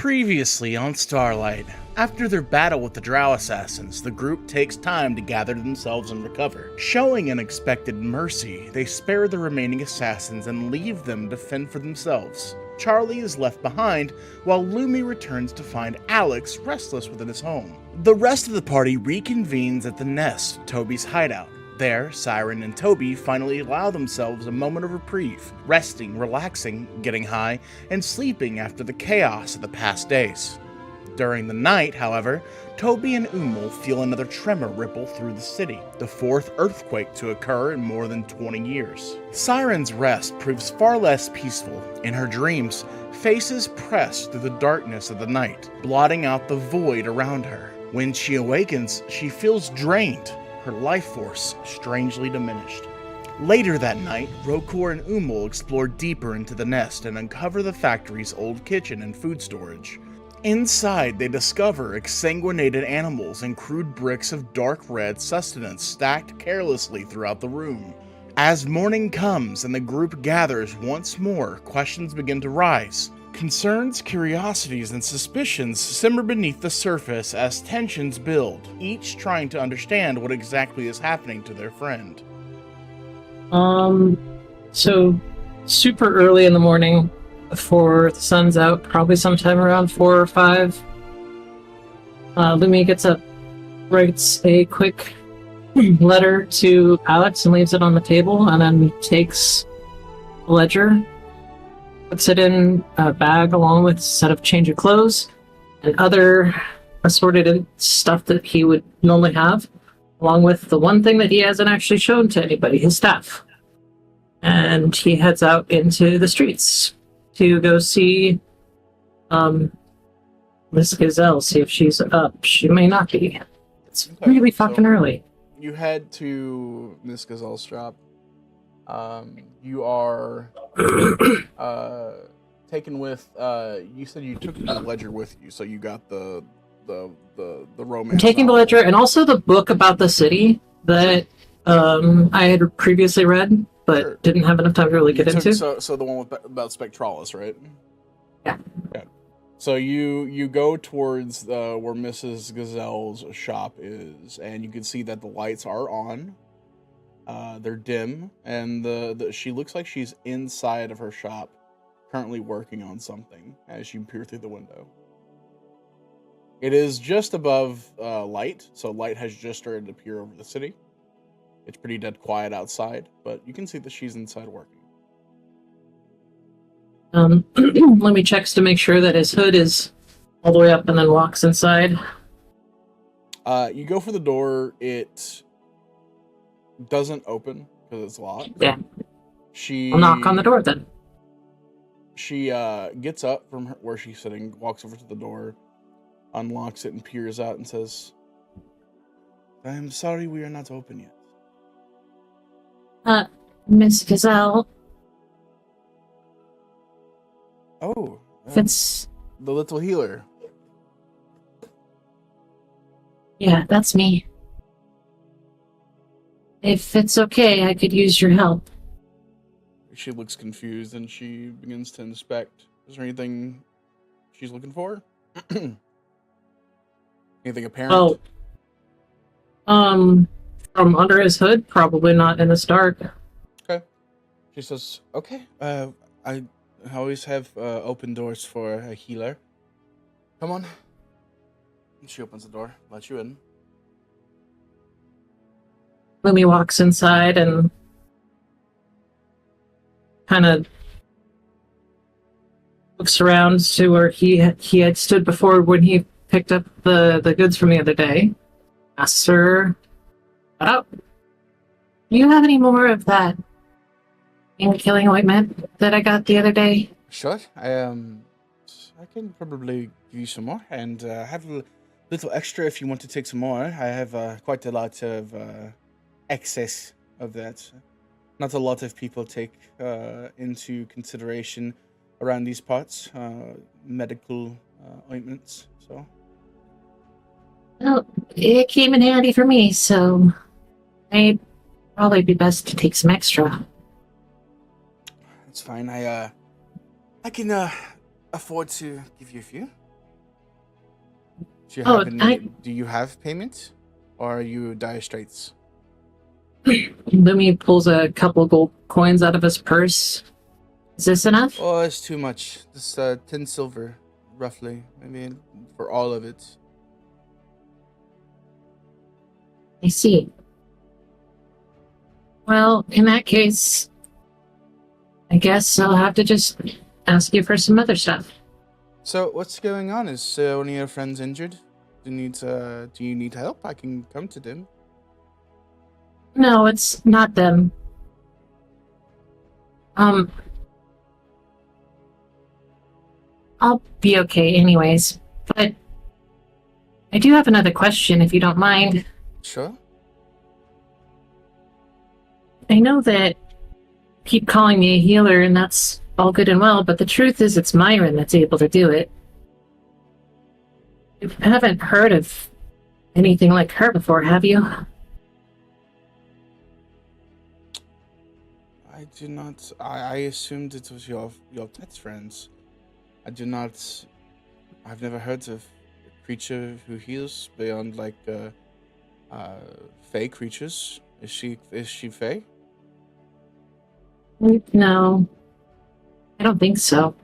Previously on Starlight, after their battle with the Drow assassins, the group takes time to gather themselves and recover. Showing unexpected mercy, they spare the remaining assassins and leave them to fend for themselves. Charlie is left behind, while Lumi returns to find Alex restless within his home. The rest of the party reconvenes at the Nest, Toby's hideout. There, Siren and Toby finally allow themselves a moment of reprieve, resting, relaxing, getting high, and sleeping after the chaos of the past days. During the night, however, Toby and Umul feel another tremor ripple through the city, the fourth earthquake to occur in more than 20 years. Siren's rest proves far less peaceful. In her dreams, faces press through the darkness of the night, blotting out the void around her. When she awakens, she feels drained, her life force strangely diminished. Later that night, Rokor and Umul explore deeper into the Nest and uncover the factory's old kitchen and food storage. Inside, they discover exsanguinated animals and crude bricks of dark red sustenance stacked carelessly throughout the room. As morning comes and the group gathers once more, questions begin to rise. Concerns, curiosities, and suspicions simmer beneath the surface as tensions build, each trying to understand what exactly is happening to their friend. So super early in the morning, before the sun's out, probably sometime around 4 or 5, Lumi gets up, writes a quick letter to Alex and leaves it on the table, and then takes a ledger, puts it in a bag along with a set of change of clothes and other assorted stuff that he would normally have, along with the one thing that he hasn't actually shown to anybody, his staff. And he heads out into the streets to go see Miss Gazelle, see if she's up. She may not be. It's really fucking early. You head to Miss Gazelle's shop. You are taken with. You said you took the ledger with you, so you got the romance. I'm taking novel. the ledger and also the book about the city that I had previously read, but Sure. didn't have enough time to really get into. So the one about Spectralis, right? Yeah. Okay. So you go towards where Mrs. Gazelle's shop is, and you can see that the lights are on. They're dim, and she looks like she's inside of her shop, currently working on something as you peer through the window. It is just above light, so light has just started to appear over the city. It's pretty dead quiet outside, but you can see that she's inside working. Let me checks to make sure that his hood is all the way up and then walks inside. You go for the door, it doesn't open because it's locked. Yeah. I'll knock on the door then. She gets up from where she's sitting, walks over to the door, unlocks it, and peers out and says, "I'm sorry we are not open yet." Miss Gazelle. Oh, It's... the little healer. Yeah, that's me. If it's okay, I could use your help. She looks confused and she begins to inspect. Is there anything she's looking for? Anything apparent? From under his hood, probably not in this dark. Okay. She says, "Okay, I always have open doors for a healer. Come on." And she opens the door, lets you in. Lumi walks inside and kind of looks around to where he had stood before when he picked up the goods from the other day. Asks her, "Oh, do you have any more of that killing ointment that I got the other day?" Sure. I can probably give you some more, and have a little extra if you want to take some more. I have quite a lot of excess of that. Not a lot of people take into consideration around these parts medical ointments. So. Well, it came in handy for me, so I'd probably be best to take some extra. It's fine. I can afford to give you a few. Do you Oh, have any? Do you have payment, or are you dire straits? Lumi pulls a couple gold coins out of his purse. Is this enough? Oh, it's too much. This 10 silver, roughly. I mean, for all of it. I see. Well, in that case, I guess I'll have to just ask you for some other stuff. So, what's going on? Is one of your friends injured? Do you need help? I can come to them. No, it's not them. I'll be okay anyways, but I do have another question if you don't mind. Sure. I know that you keep calling me a healer and that's all good and well, but the truth is it's Myron that's able to do it. You haven't heard of anything like her before, have you? I do not. I assumed it was your pet's friends. I've never heard of a creature who heals beyond like fey creatures. Is she fey? No, I don't think so.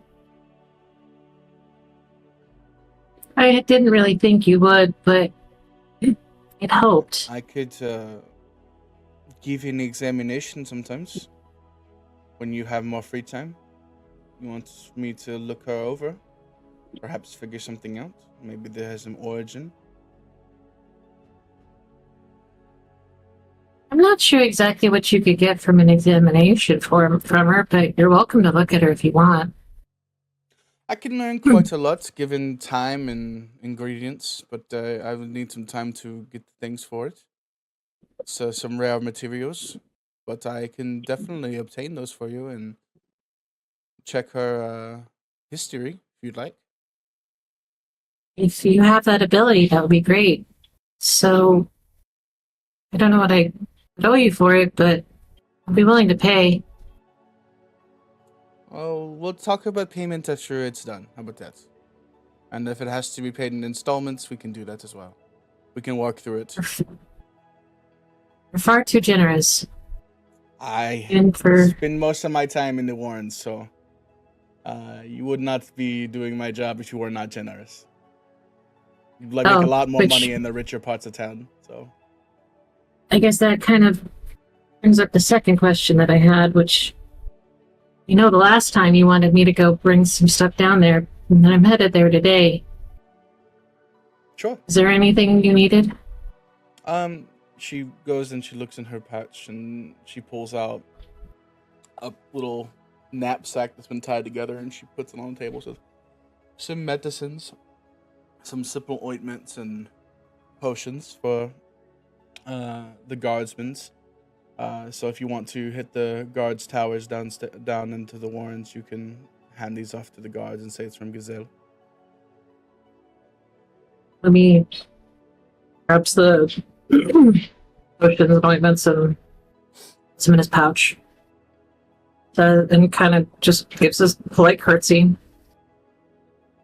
I didn't really think you would, but I'd hoped. I could give you an examination sometimes when you have more free time. You want me to look her over? Perhaps figure something out? Maybe there has some origin? I'm not sure exactly what you could get from an examination from her, but you're welcome to look at her if you want. I can learn quite a lot given time and ingredients, but I would need some time to get the things for it. So some rare materials, but I can definitely obtain those for you and check her history if you'd like. If you have that ability, that would be great. So, I don't know what I would owe you for it, but I'll be willing to pay. Oh, we'll talk about payment after it's done. How about that? And if it has to be paid in installments, we can do that as well. We can walk through it. You're far too generous. I And for spend most of my time in the Warrens, so you would not be doing my job if you were not generous. You'd like make a lot more money in the richer parts of town, so. I guess that kind of brings up the second question that I had, which, you know, the last time you wanted me to go bring some stuff down there, and I'm headed there today. Sure. Is there anything you needed? She goes and she looks in her pouch and she pulls out a little knapsack that's been tied together and she puts it on the table. So some medicines, some simple ointments and potions for the guardsmen. So if you want to hit the guards' towers down into the Warrens, you can hand these off to the guards and say it's from Gazelle. Let me grabs the potions and ointments and puts them in his pouch. And kind of just gives us a polite curtsy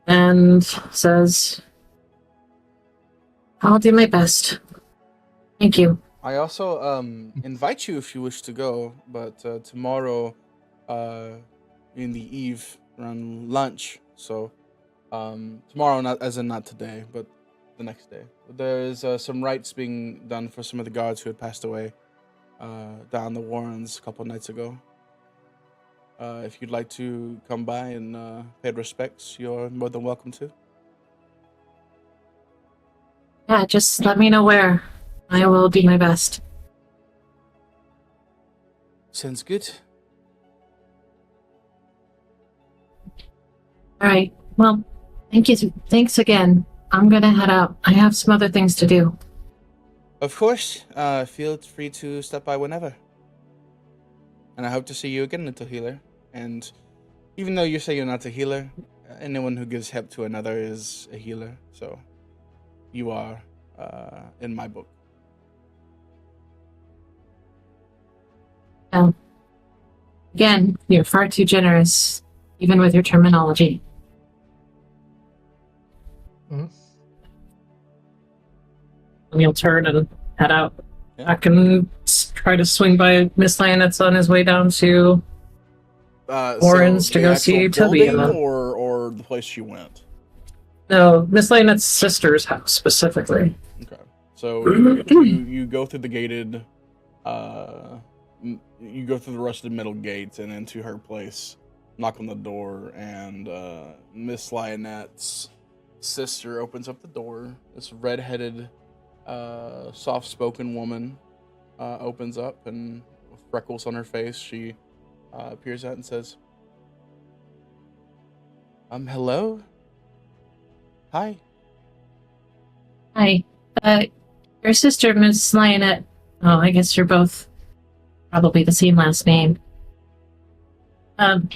and says, I'll do my best. Thank you. I also invite you if you wish to go, but tomorrow in the eve around lunch, so tomorrow, not today, but the next day. There is some rites being done for some of the guards who had passed away down the Warrens a couple nights ago. If you'd like to come by and pay respects, you're more than welcome to. Yeah, just let me know where. I will do my best. Sounds good. Alright, well, thanks again. I'm gonna head out. I have some other things to do. Of course, feel free to stop by whenever. And I hope to see you again, little healer. And even though you say you're not a healer, anyone who gives help to another is a healer. So you are in my book. Well, again, you're far too generous, even with your terminology. Mm-hmm. And he'll turn and head out. Yeah. I can try to swing by Miss Lionet's on his way down to Warren's to the go actual see Toby. building or the place she went? No, Miss Lionet's sister's house specifically. Okay. So you go through the gated, you go through the rusted metal gates and into her place, knock on the door, and Miss Lionet's sister opens up the door. This red-headed, soft-spoken woman opens up, and with freckles on her face, she appears out and says, hello? Hi. Hi. Your sister, Miss Lionette. Oh, I guess you're both probably the same last name. You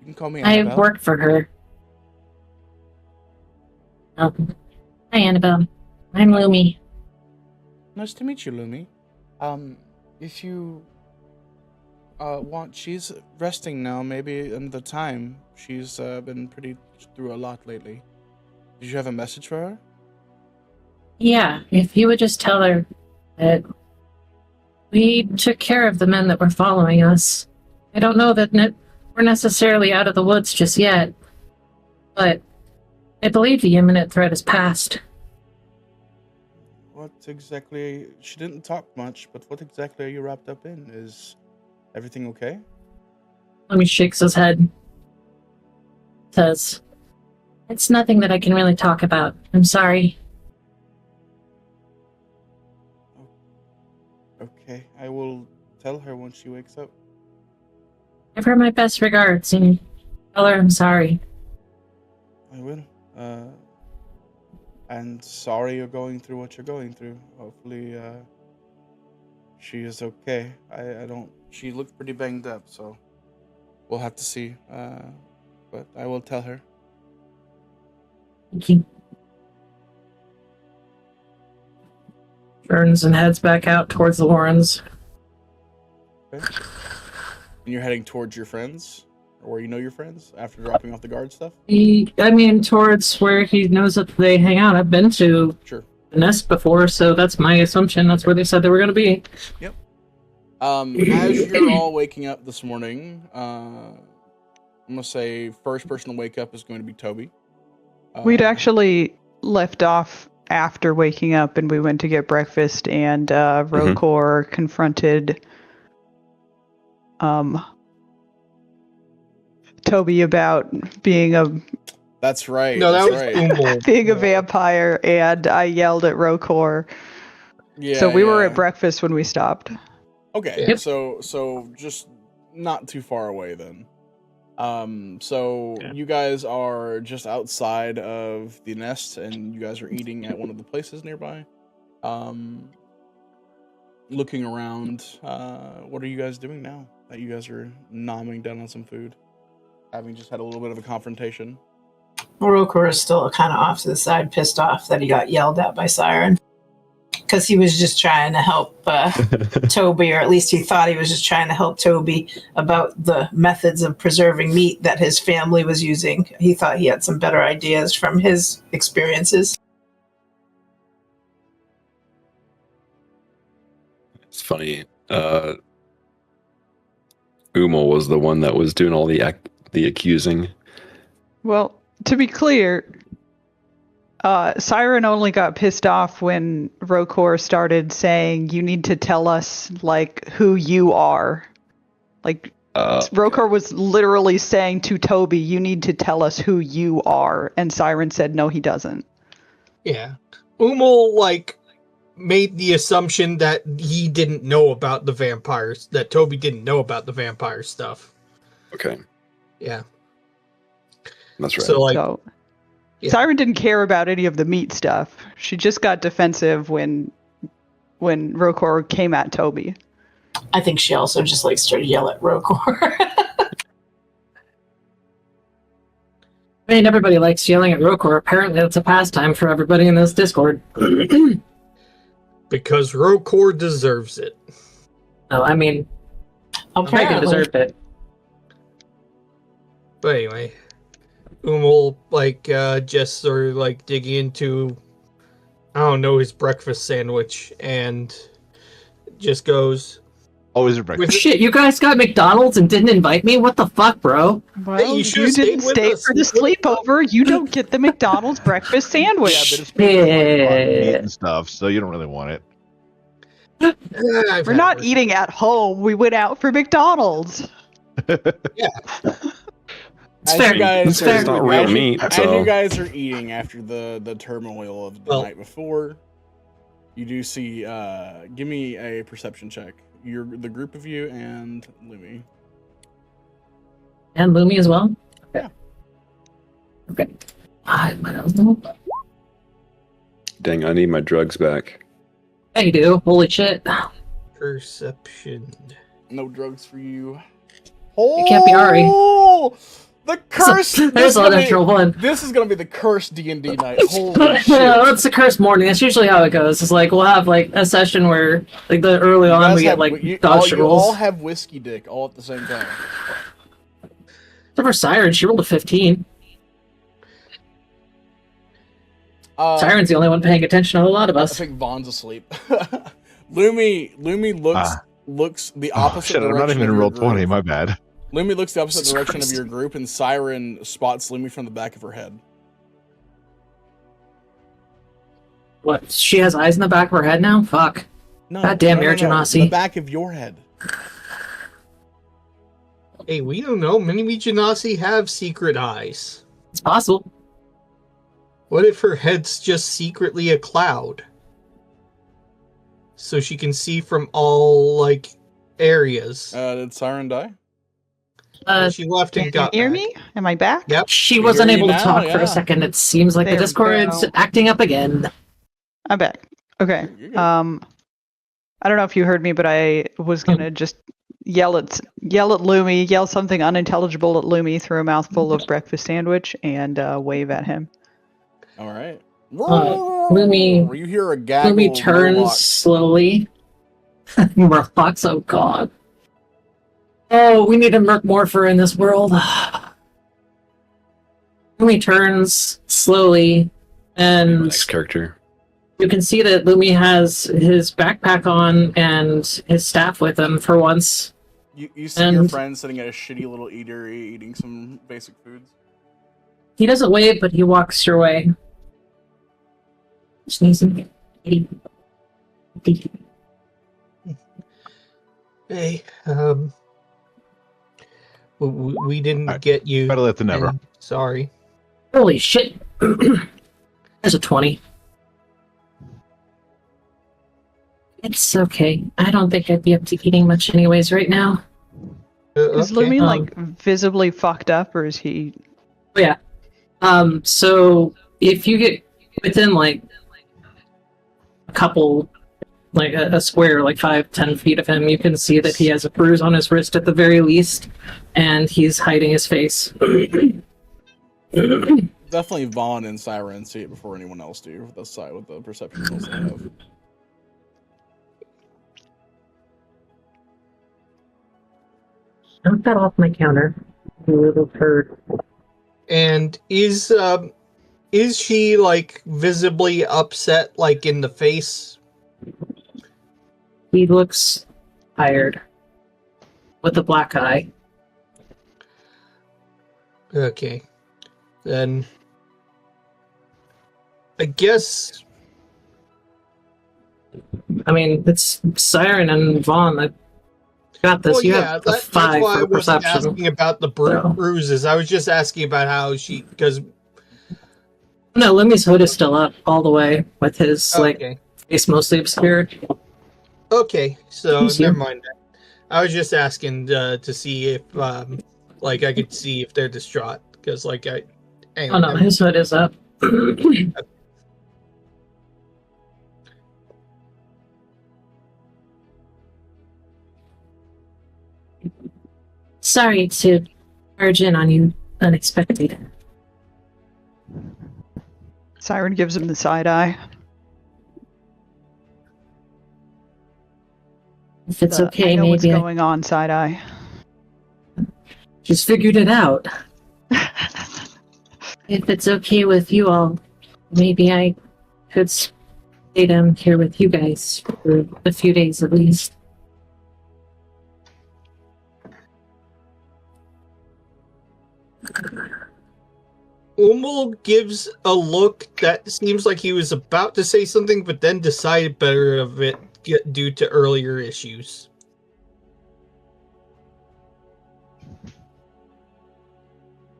can call me I Annabelle. worked for her. Hi, Annabelle. I'm Lumi. Nice to meet you, Lumi. If you want, she's resting now, maybe another time. She's been pretty through a lot lately. Did you have a message for her? Yeah, if you would just tell her that we took care of the men that were following us. I don't know that we're necessarily out of the woods just yet, but I believe the imminent threat is past. What exactly? She didn't talk much, but what exactly are you wrapped up in? Is everything okay? Lumi shakes his head. Says, it's nothing that I can really talk about. I'm sorry. Okay, I will tell her when she wakes up. Give her my best regards and tell her I'm sorry. I will. And sorry you're going through what you're going through. Hopefully, she is okay. I don't... She looked pretty banged up, so we'll have to see. But I will tell her. Thank you. Turns and heads back out towards the Warrens. Okay. And you're heading towards your friends? Or where you know your friends? After dropping off the guard stuff? Towards where he knows that they hang out. I've been to Sure. the nest before, so that's my assumption. That's where they said they were going to be. Yep. As you're all waking up this morning, I'm going to say first person to wake up is going to be Toby. We'd actually left off after waking up, and we went to get breakfast, and Rokor confronted Toby about being a... That's right. No, that's that right. was being a vampire, and I yelled at Rokor. Yeah, So we were at breakfast when we stopped. Okay, Yep. so just not too far away then. You guys are just outside of the nest, and you guys are eating at one of the places nearby. Looking around, what are you guys doing now that you guys are nomming down on some food? Having just had a little bit of a confrontation. Rokor is still kind of off to the side, pissed off that he got yelled at by Siren. Because he was just trying to help Toby, or at least he thought he was just trying to help Toby about the methods of preserving meat that his family was using. He thought he had some better ideas from his experiences. It's funny. Umel was the one that was doing all the accusing. Well, to be clear, Siren only got pissed off when Rokor started saying, you need to tell us, like, who you are. Like, Rokor was literally saying to Toby, you need to tell us who you are. And Siren said, no, he doesn't. Yeah. Umel, made the assumption that he didn't know about the vampires, that Toby didn't know about the vampire stuff. Okay. Yeah. That's right. So, yeah. Siren didn't care about any of the meat stuff. She just got defensive when Rokor came at Toby. I think she also just started yelling at Rokor. I mean, everybody likes yelling at Rokor. Apparently, that's a pastime for everybody in this Discord. Because Rokor deserves it. Oh, I mean, Megan deserved it. But anyway, Umel, just sort of digging into I don't know, his breakfast sandwich and just goes. Always a breakfast. Shit, you guys got McDonald's and didn't invite me? What the fuck, bro? Well, you you, should've didn't stayed with stay us. for the sleepover. You don't get the McDonald's breakfast Yeah, sandwich. but it's meat Yeah. and stuff, so you don't really want it. We're not eating at home. We went out for McDonald's. It's fair. It's fair. It's not real meat, As so you guys are eating after the turmoil of the night before, you do see. Give me a perception check. You're the group of you and Lumi. And Lumi as well? Yeah. Okay. I don't know. dang, I need my drugs back. Yeah, you do. Holy shit. Perception. No drugs for you. It can't be Ari. The curse. There's an extra one. This is gonna be the cursed D&D night. Holy shit! It's the cursed morning. That's usually how it goes. It's like we'll have like a session where like the early You on guys we get have- like you dodge rolls. all have whiskey dick all at the same time. Except for Siren, she rolled a 15. Siren's the only one paying attention to a lot of I us. think Vaughn's asleep. Lumi looks the opposite Shit, I'm direction. not even in of your roll group. 20. My bad. Lumi looks the opposite Jesus direction Christ. of your group, and Siren spots Lumi from the back of her head. What? She has eyes in the back of her head now? Fuck. No, Goddamn, you're Genasi. The back of your head. Hey, we don't know. Many Genasi have secret eyes. It's possible. What if her head's just secretly a cloud? So she can see from all, like, areas. Did Siren die? She left and Can you got hear back. me? Am I back? Yep. She We wasn't hear you able to now, talk for yeah. a second. It seems like There the we Discord's go. acting up again. I'm back. Okay. You're good. I don't know if you heard me, but I was gonna just yell at Lumi, yell something unintelligible at Lumi through a mouthful of breakfast sandwich, and wave at him. All right. Lumi- You hear a gaggle. Lumi of turns Murlocs. slowly. Murlocs, oh god. Oh, we need a Murkmorpher in this world. Lumi turns slowly, and Next character. you can see that Lumi has his backpack on and his staff with him for once. You see your And- friend sitting at a shitty little eatery eating some basic foods. He doesn't wave, but he walks your way. Sneezing. Hey, we didn't Alright, get you. better late than never. and Sorry. Holy shit. There's a 20. It's okay. I don't think I'd be up to eating much anyways right now. Is Okay. Lumi like visibly fucked up, or is he? Oh, yeah. So if you get within like a couple, like a square, like 5-10 feet of him, you can see that he has a bruise on his wrist at the very least, and he's hiding his face. Definitely Vaughn and Siren see it before anyone else do with the perception rolls they have. Knock that off my counter. You little turd. And is she like visibly upset, like in the face? He looks tired. With a black eye. Okay, then I guess. I mean, it's Siren and Vaughn that got this. Well, You yeah, have a that's 5 why I for wasn't perception. asking about the So- bruises. I was just asking about how she, because No, Lumi's hood is still up all the way with his like okay, face mostly obscured. okay, so Thank you. never mind that. I was just asking to see if like I could see if they're distraught, because like I. Anyway, Oh no, his hood is up. Sorry to barge in on you unexpected. Siren gives him the side eye. If it's The, okay, I know what's maybe I going on, side eye. just figured it out. If it's okay with you all, maybe I could stay down here with you guys for a few days at least. Umul gives a look that seems like he was about to say something, but then decided better of it due to earlier issues.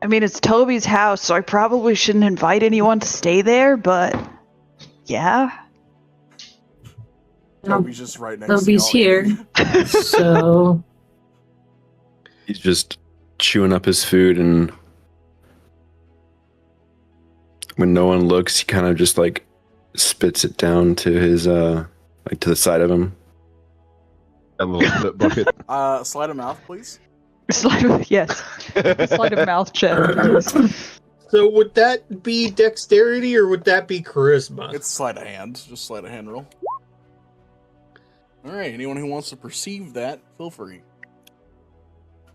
I mean, it's Toby's house, so I probably shouldn't invite anyone to stay there, but yeah. Toby's just right next Toby's to y'all. here, so He's just chewing up his food, and when no one looks, he kind of just like spits it down to his like to the side of him. That little spit bucket. Slide of mouth, please. Yes. Sleight of mouth check. So would that be dexterity or would that be charisma? It's sleight of hand. Just sleight of hand roll. All right. Anyone who wants to perceive that, feel free.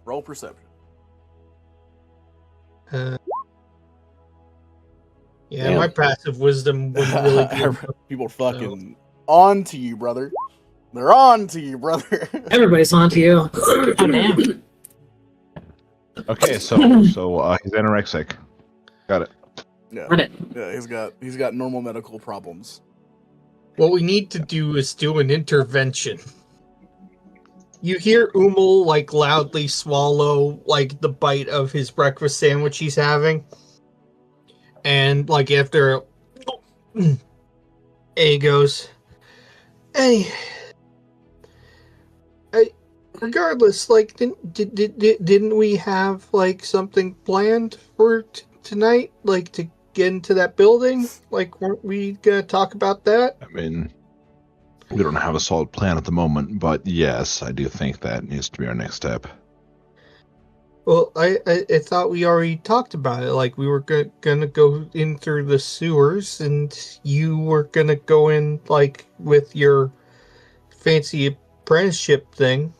Roll perception. Yeah, my passive wisdom wouldn't really be. People fucking on to you, brother. They're on to you, brother. everybody's on to you. Oh, damn. Okay, so he's anorexic. Got it. Yeah, Got it. yeah, he's got normal medical problems. What we need to do is do an intervention. You hear Umul like loudly swallow like the bite of his breakfast sandwich he's having, and like after, and he goes, "Hey, regardless, like didn't we have like something planned for tonight? Like to get into that building? Like weren't we gonna talk about that?" I mean, we don't have a solid plan at the moment, but yes, I do think that needs to be our next step. Well, I thought we already talked about it. Like we were gonna go in through the sewers, and you were gonna go in like with your fancy apprenticeship thing.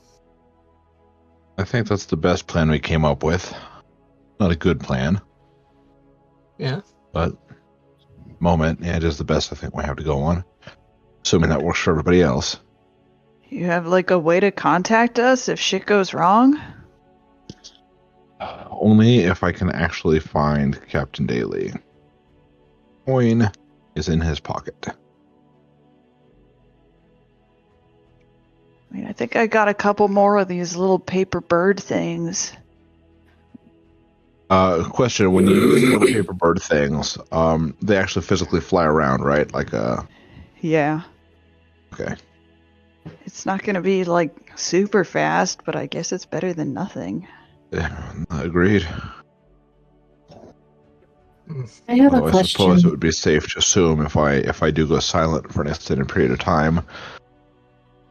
I think that's the best plan we came up with. Not a good plan, Yeah. but moment, yeah, it is the best I think we have to go on. Assuming that works for everybody else. You have like a way to contact us if shit goes wrong? Only if I can actually find Captain Daly. Coin is in his pocket. I mean, I think I got a couple more of these little paper bird things. Question: when you use little paper bird things, they actually physically fly around, right? Like Yeah. Okay. It's not gonna be like super fast, but I guess it's better than nothing. Agreed. I have a Although I question. suppose it would be safe to assume if I do go silent for an extended period of time,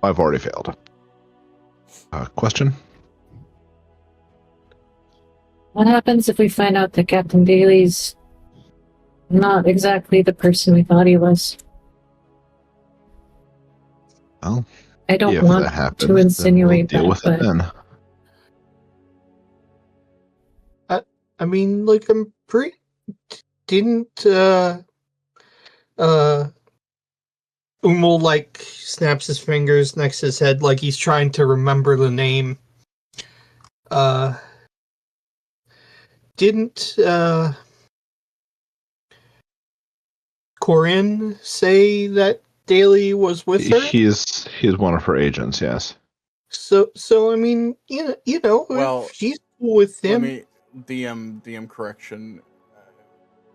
I've already failed. Question? What happens if we find out that Captain Daly's not exactly the person we thought he was? Well, I don't if want that happens, to insinuate then we'll deal that, with it but then. I mean, like I'm pretty. Didn't Umul like snaps his fingers next to his head like he's trying to remember the name. Didn't Corinne say that Daly was with her? He's one of her agents, yes. So I mean, you know, Well, if she's cool with Let him. me DM correction.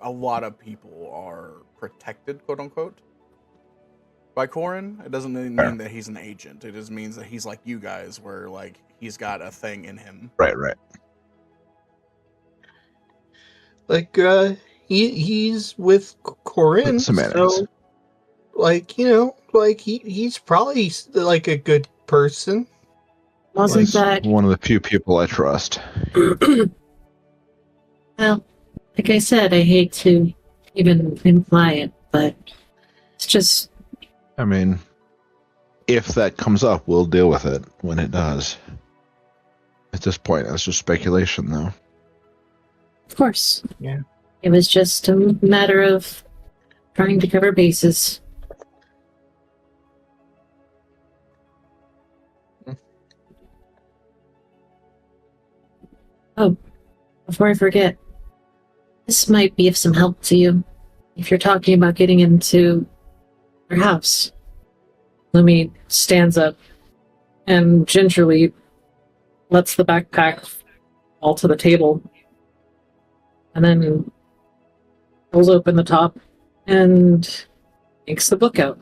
A lot of people are protected, quote unquote, by Corin. It doesn't mean that he's an agent. It just means that he's like you guys, where like he's got a thing in him. Right. Like he's with Corinne, Semantics. so like like he's probably like a good person. wasn't He's that one of the few people I trust. well? Like I said, I hate to even imply it, but it's just I mean, if that comes up, we'll deal with it when it does. At this point, that's just speculation, though. of course. Yeah. It was just a matter of trying to cover bases. Oh, before I forget, this might be of some help to you. If you're talking about getting into your house. Lumi stands up and gingerly lets the backpack fall to the table. And then pulls open the top and takes the book out.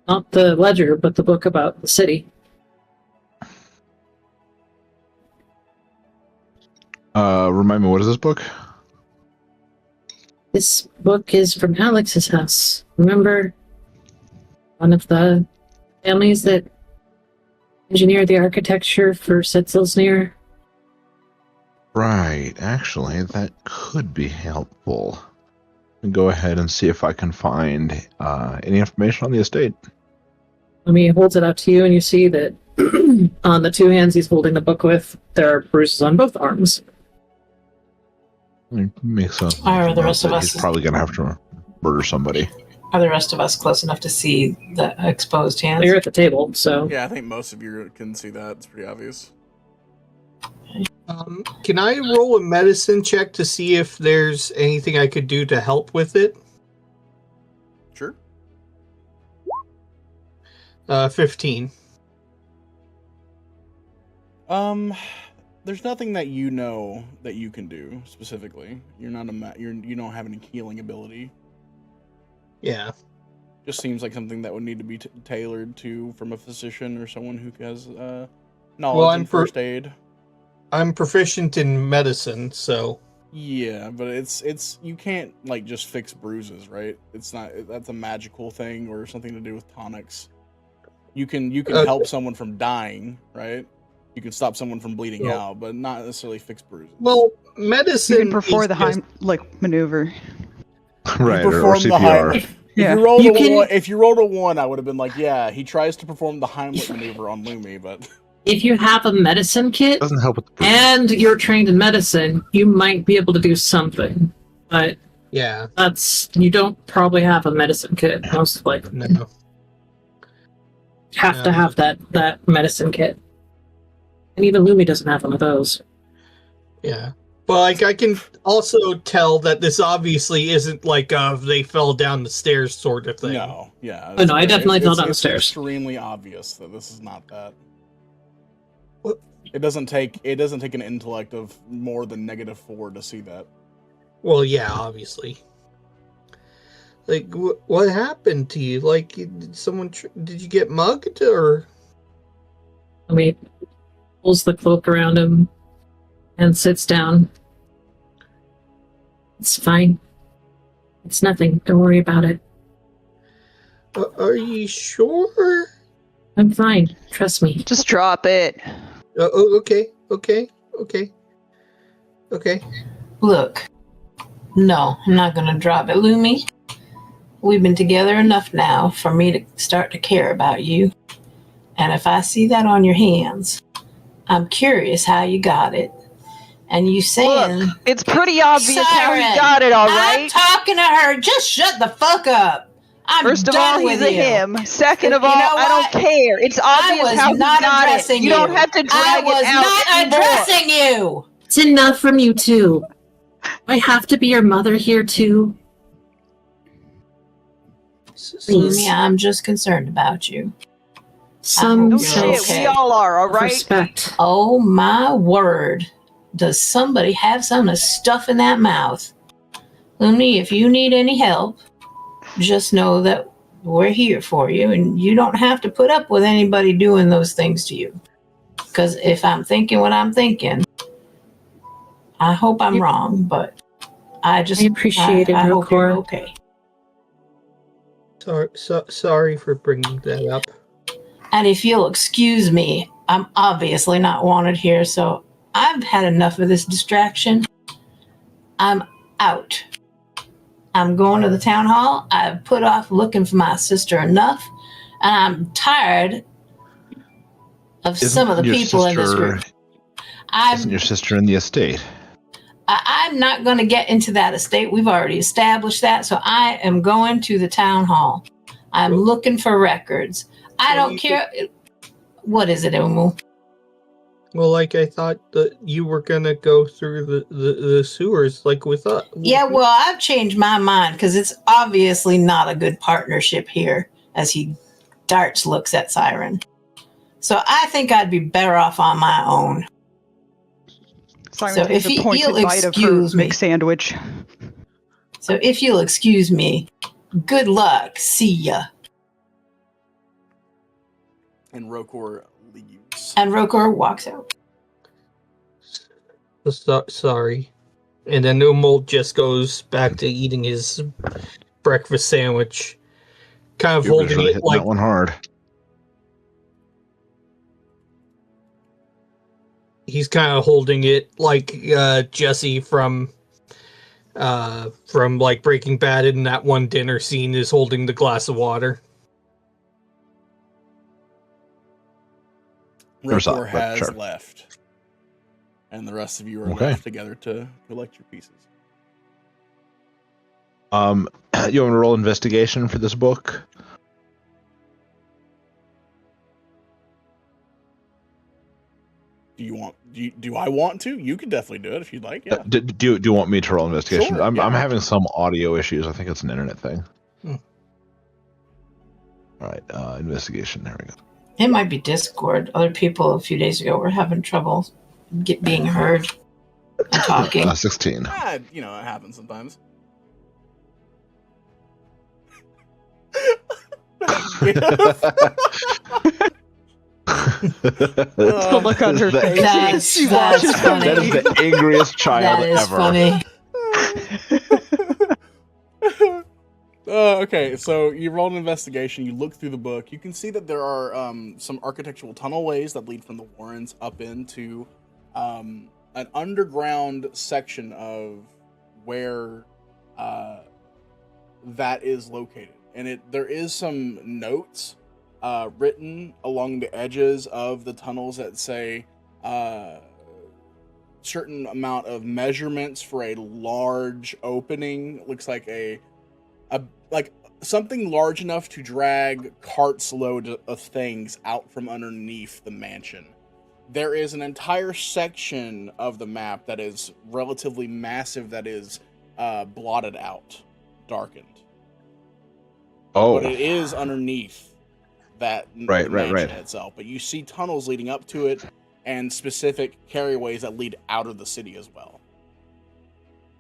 Not the ledger, but the book about the city. Remind me, what is this book? This book is from Alex's house. Remember one of the families that engineered the architecture for Setzelsnir? Right, actually, that could be helpful. Go ahead and see if I can find any information on the estate. Lumi holds it out to you, and you see that on the two hands he's holding the book with, there are bruises on both arms. It makes sense. Are the rest of that us- He's probably going to have to murder somebody. Are the rest of us close enough to see the exposed hands? You're at the table, so... Yeah, I think most of you can see that. It's pretty obvious. Can I roll a medicine check to see if there's anything I could do to help with it? Sure. 15. There's nothing that you know that you can do specifically. You're not you don't have any healing ability. Yeah. Just seems like something that would need to be tailored to from a physician or someone who has knowledge in first aid. I'm proficient in medicine, so Yeah, but it's you can't like just fix bruises, right? It's not that's a magical thing or something to do with tonics. You can help someone from dying, right? You can stop someone from bleeding out, but not necessarily fix bruises. well, medicine. You can perform is the just- maneuver. Right, You or perform the CPR. If you rolled a 1, I would have been like, yeah, he tries to perform the Heimlich maneuver on Lumi, but If you have a medicine kit Doesn't help with the bruise. and you're trained in medicine, you might be able to do something. But Yeah. you don't probably have a medicine kit, most likely. No. Have to have that medicine kit. And even Lumi doesn't have one of those. Yeah. But like I can also tell that this obviously isn't like they fell down the stairs sort of thing. no, yeah. Oh, no, I definitely fell down the it's stairs. extremely obvious that this is not that. What? It doesn't take an intellect of more than -4 to see that. Well, yeah, obviously. Like, what happened to you? Like, did you get mugged or? Lumi pulls the cloak around him and sits down. It's fine. It's nothing. Don't worry about it. Are you sure? I'm fine. Trust me. Just drop it. Okay. Look, no, I'm not going to drop it. Lumi, we've been together enough now for me to start to care about you. And if I see that on your hands, I'm curious how you got it. And you saying... Look, it's pretty obvious how he Siren, got it, all I'm right? talking to her. Just shut the fuck up. I'm First of done all, he's with a you. him. Second of You all, know I don't what? care. It's obvious was how he not got it. addressing You don't you. have to I drag was it out not anymore. addressing you. It's enough from you two. I have to be your mother here too. Please. Lumi, I'm just concerned about you. Some No Okay. shit, we all are, all of right? respect. Oh my word. Does somebody have some of the stuff in that mouth? Lumi, if you need any help, just know that we're here for you and you don't have to put up with anybody doing those things to you. Because if I'm thinking what I'm thinking, I hope I'm wrong, but I appreciate it, I hope you're Rokor. okay. Sorry for bringing that up. And if you'll excuse me, I'm obviously not wanted here, so I've had enough of this distraction. I'm out. I'm going to the town hall. I've put off looking for my sister enough, and I'm tired of some of the people in this group. Isn't your sister in the estate? I'm not going to get into that estate. We've already established that, so I am going to the town hall. I'm looking for records. I don't care. What is it, Umu? Well, like I thought that you were gonna go through the sewers, like with us. Yeah, well, I've changed my mind because it's obviously not a good partnership here. As he looks at Siren. So I think I'd be better off on my own. Siren So takes if a pointed you'll bite of her excuse me. mixed sandwich. So if you'll excuse me, good luck. See ya. And Rokor leaves. And Rokor walks out. Sorry. And then Umul just goes back to eating his breakfast sandwich. Kind of You was holding really it hitting like that one hard. he's kind of holding it like Jesse from like Breaking Bad in that one dinner scene is holding the glass of water. Rokor has sure. left. And the rest of you are Okay. left together to collect your pieces. You want to roll investigation for this book? Do I want to? You can definitely do it if you'd like. Yeah. Do you want me to roll investigation? Sure, I'm yeah. having some audio issues. I think it's an internet thing. All right, investigation. There we go. It might be Discord. Other people a few days ago were having trouble being heard and talking. 16. It happens sometimes. The look on her face. That's She watches funny. That is the angriest child That is ever. funny. Okay, so you roll an investigation, you look through the book, you can see that there are some architectural tunnelways that lead from the Warrens up into an underground section of where that is located. And there is some notes written along the edges of the tunnels that say certain amount of measurements for a large opening. Looks like like something large enough to drag carts load of things out from underneath the mansion. There is an entire section of the map that is relatively massive that is blotted out, darkened. Oh, But it is underneath that mansion itself. But you see tunnels leading up to it and specific carryways that lead out of the city as well.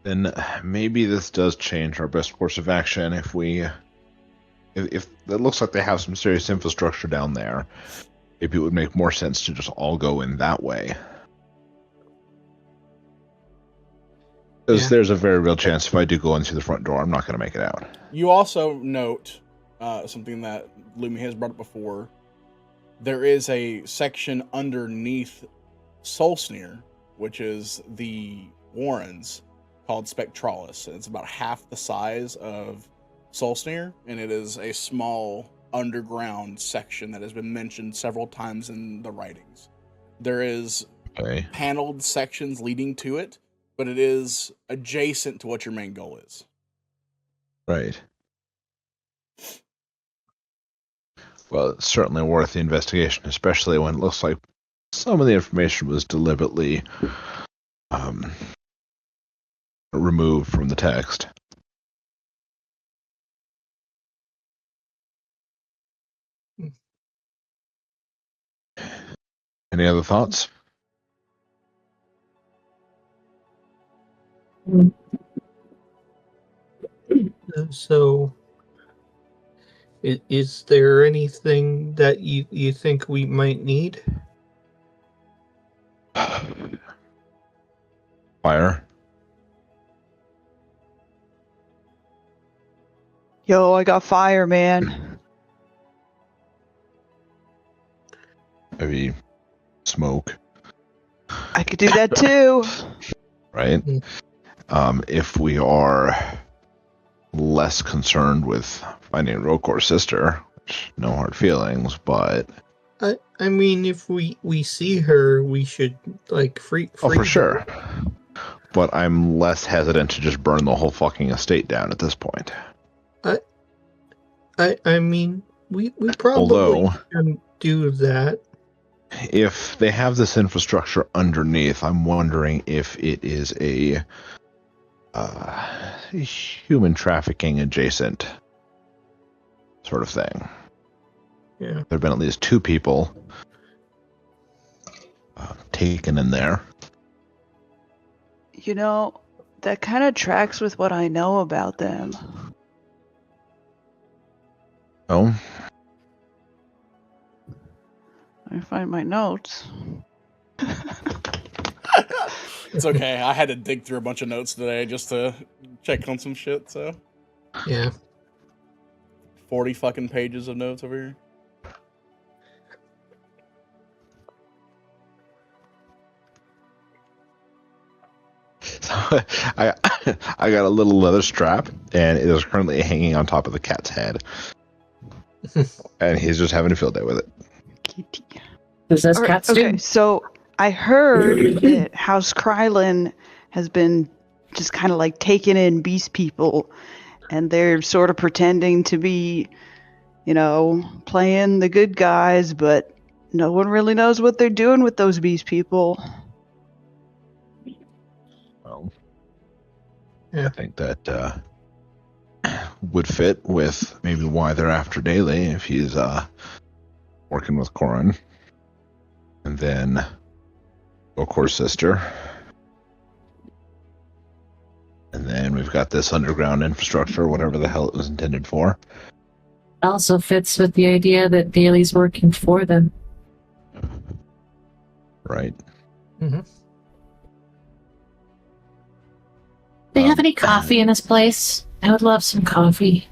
then maybe this does change our best course of action if it looks like they have some serious infrastructure down there. Maybe it would make more sense to just all go in that way. Because there's a very real chance if I do go in through the front door, I'm not going to make it out. You also note something that Lumi has brought up before. There is a section underneath Solsnir, which is the Warrens, called Spectralis. It's about half the size of Solsnir, and it is a small underground section that has been mentioned several times in the writings. There is paneled sections leading to it, but it is adjacent to what your main goal is. Right. Well, it's certainly worth the investigation, especially when it looks like some of the information was deliberately removed from the text. Any other thoughts? So, is there anything that you think we might need? Fire. Yo, I got fire, man. Maybe smoke. I could do that too. Right? If we are less concerned with finding Rokor's sister, which, no hard feelings, but I mean, if we see her, we should free oh, for sure. her. But I'm less hesitant to just burn the whole fucking estate down at this point. I mean, we probably can do that. if they have this infrastructure underneath, I'm wondering if it is a human trafficking adjacent sort of thing. Yeah. There have been at least 2 people taken in there. You know, that kind of tracks with what I know about them. Oh, I find my notes. It's okay. I had to dig through a bunch of notes today just to check on some shit, so. Yeah. 40 fucking pages of notes over here. so I got a little leather strap, and it is currently hanging on top of the cat's head. And he's just having a field day with it. Does this Alright, cat do? okay, so I heard that House Krylin has been just kind of like taking in beast people, and they're sort of pretending to be, you know, playing the good guys, but no one really knows what they're doing with those beast people. Well, Yeah. I think that would fit with maybe why they're after Daly if he's working with Corin. And then Okor's sister. And then we've got this underground infrastructure, whatever the hell it was intended for. Also fits with the idea that Daly's working for them. Right. Mm-hmm. Do you have any coffee in this place? I would love some coffee.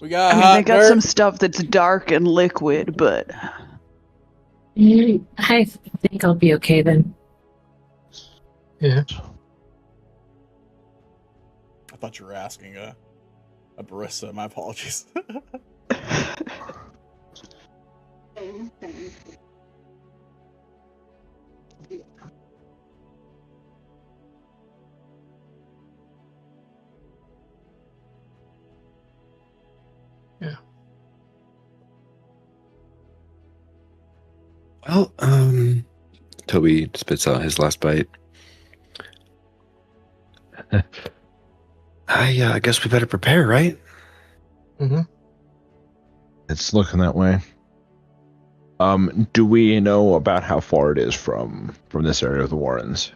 We got I mean, hot they got dirt. some stuff that's dark and liquid, but I think I'll be okay then. Yeah. I thought you were asking a barista. My apologies. Yeah. Well, Toby spits out his last bite. I guess we better prepare, right? Mm-hmm. It's looking that way. Do we know about how far it is from this area of the Warrens?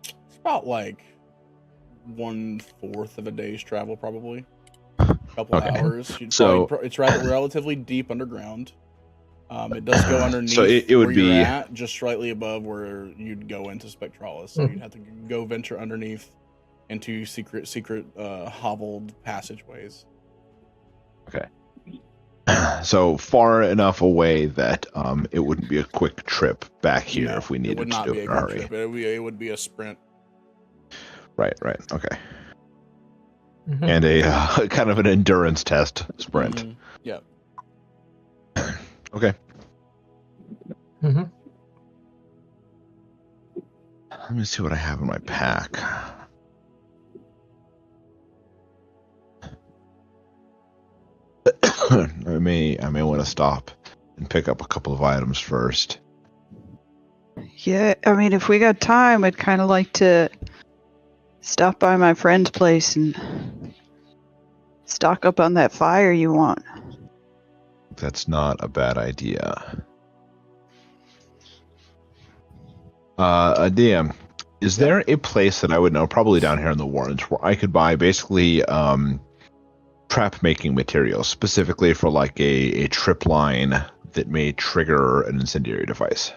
It's about like 1/4 of a day's travel, probably. A couple Okay. hours. So- It's rather relatively deep underground. It does go underneath So it would where be- you're at, just slightly above where you'd go into Spectralis. So Mhm. you'd have to go venture underneath into secret hobbled passageways. So far enough away that it wouldn't be a quick trip back here No, if we it needed would to not do be it a in a quick hurry. trip. It would be a sprint. Right. Okay. Mm-hmm. And a kind of an endurance test sprint. Mhm. Yeah. Okay. Mm-hmm. Let me see what I have in my pack. I may want to stop and pick up a couple of items first. yeah, I mean, if we got time, I'd kind of like to stop by my friend's place and stock up on that fire you want. That's not a bad idea. DM, is there a place that I would know, probably down here in the Warrens, where I could buy basically trap making materials, specifically for like a trip line that may trigger an incendiary device?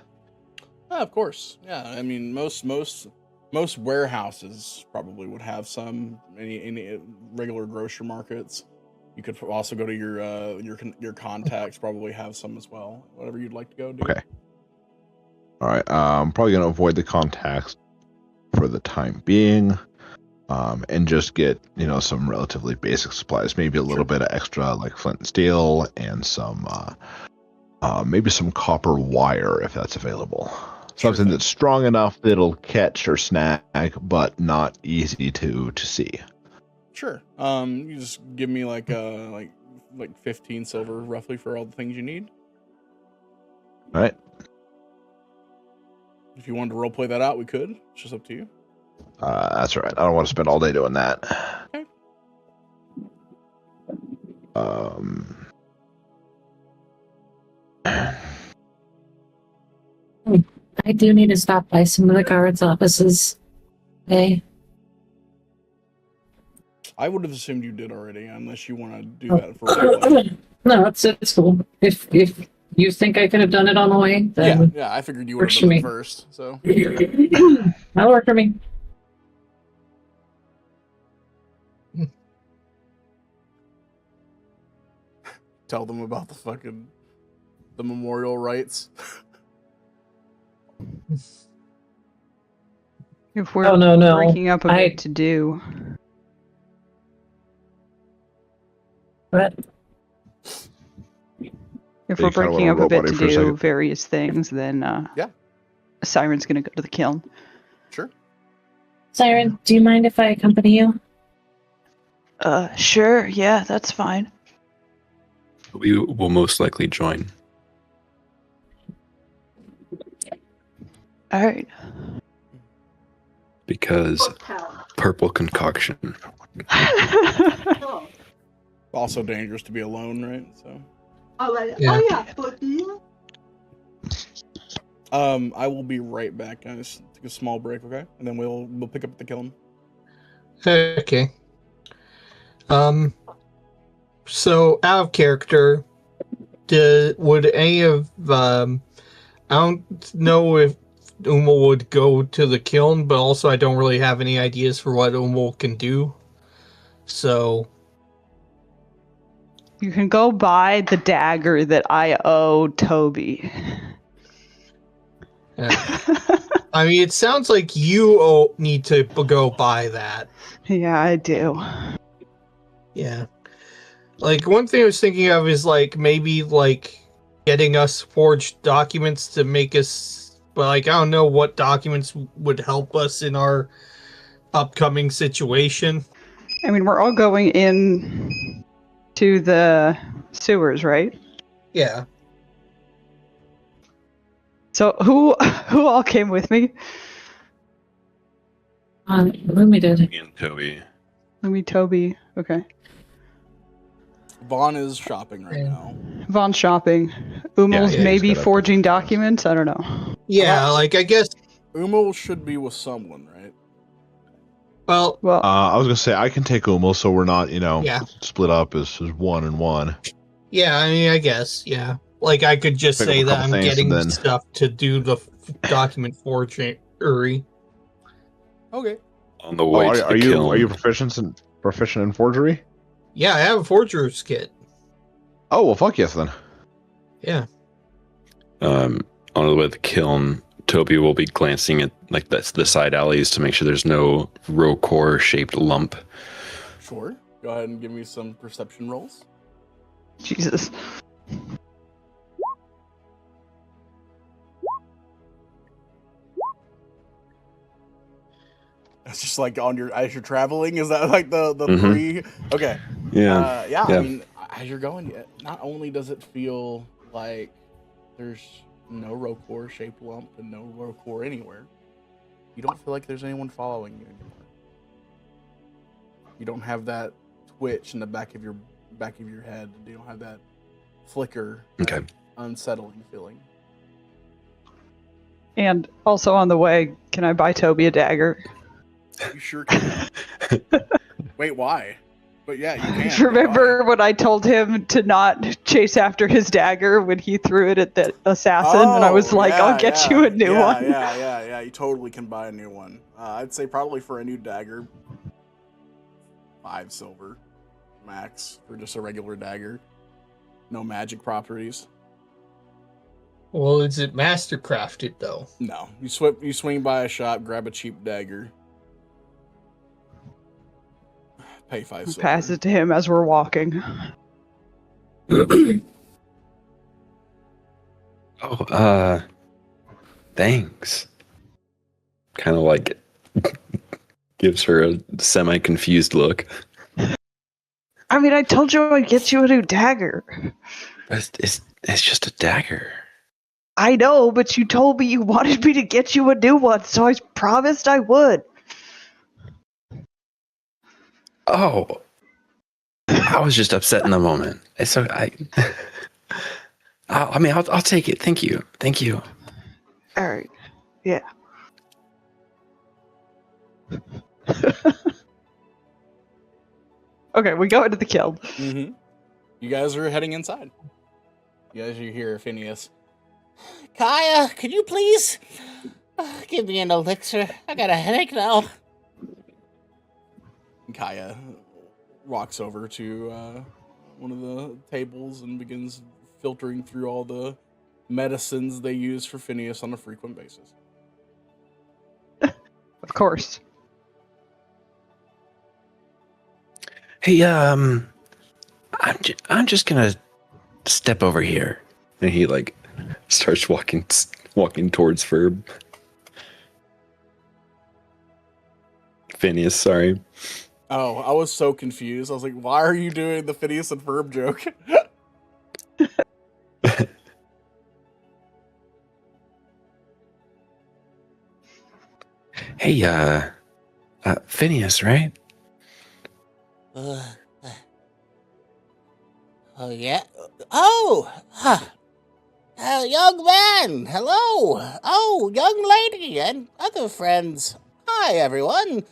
Of course. Yeah. I mean, most warehouses probably would have some. Any regular grocery markets. You could also go to your contacts. Probably have some as well. Whatever you'd like to go do. Okay. All right. I'm probably going to avoid the contacts for the time being, and just get some relatively basic supplies. Maybe a little bit of extra like flint and steel, and some maybe some copper wire if that's available. Something that's strong enough that it'll catch or snag, but not easy to see. Sure. You just give me like 15 silver roughly for all the things you need. All right. If you wanted to roleplay that out, we could. It's just up to you. That's all right. I don't want to spend all day doing that. Okay. I do need to stop by some of the guards' offices. Hey. I would have assumed you did already, unless you want to do that for roleplay. No, it's cool. If you think I could have done it on the way, then Yeah, I figured you would works have for done it me. first. So that'll work for me. tell them about the memorial rites. If we're Oh, no. breaking up a bit to do. But If You we're kinda breaking up wanna a bit robot to it for a do second. various things, then Yeah. Siren's gonna go to the kiln. Sure. Siren, do you mind if I accompany you? Sure, yeah, that's fine. We will most likely join. All right. Because purple concoction. Also dangerous to be alone, right? So. Yeah. I will be right back. I just take a small break, okay? And then we'll pick up the kiln. Okay. So out of character, would any of I don't know if Umel would go to the kiln, but also I don't really have any ideas for what Umel can do. So You can go buy the dagger that I owe Toby. I mean, it sounds like you need to go buy that. Yeah, I do. Yeah. Like, one thing I was thinking of is, like, maybe, like, getting us forged documents to make us... But, like, I don't know what documents would help us in our upcoming situation. I mean, we're all going in to the sewers, right? Yeah. So who all came with me? Lumi did. And Toby. Toby. Okay. Vaughn is shopping right now. Von shopping. Umel's Yeah, maybe he's got a- forging documents. I don't know. Yeah, like, I guess... Umel should be with someone, right? Well, Well, I was gonna say I can take Umel, so we're not, Yeah. split up as one and one. yeah, I mean, I guess, yeah. Like, I could just Pick up say a that couple I'm things getting and then- stuff to do the document forgery. Okay. On the way to the kiln. Are you proficient in forgery? Yeah, I have a forger's kit. Oh well, fuck yes then. Yeah. On the way to the kiln, Toby will be glancing at like the side alleys to make sure there's no rocore shaped lump. Sure. Go ahead and give me some perception rolls. Jesus. It's just like as you're traveling. Is that like the Mhm. three? Okay. Yeah. Yeah. Yeah. I mean, as you're going, not only does it feel like there's no rocore shaped lump and no rocore anywhere, you don't feel like there's anyone following you anymore. You don't have that twitch in the back of your head. You don't have that flicker. Okay. Unsettling feeling. And also on the way, can I buy Toby a dagger? You sure can. Wait, why? But yeah, you can. Remember when I told him to not chase after his dagger when he threw it at the assassin? And I was like, I'll get you a new one. Yeah. You totally can buy a new one. I'd say probably for a new dagger, 5 silver max for just a regular dagger. No magic properties. Well, is it mastercrafted, though? No. You swing by a shop, grab a cheap dagger. Pay 5 silver. Pass it to him as we're walking. Thanks. Kind of like gives her a semi-confused look. I mean, I told you I'd get you a new dagger. It's just a dagger. I know, but you told me you wanted me to get you a new one, so I promised I would. Oh, I was just upset in the moment. So I'll take it. Thank you. Thank you. All right. Yeah. Okay, we go into the kiln. Mm-hmm. You guys are heading inside. You guys are here, Phineas. Kaya, could you please give me an elixir? I got a headache now. Kaya walks over to one of the tables and begins filtering through all the medicines they use for Phineas on a frequent basis. Of course. Hey, I'm just gonna step over here, and he like starts walking towards Phineas. Sorry. Oh, I was so confused. I was like, why are you doing the Phineas and Ferb joke? Hey, Phineas, right? Oh, yeah. Oh, young man. Hello. Oh, young lady and other friends. Hi, everyone.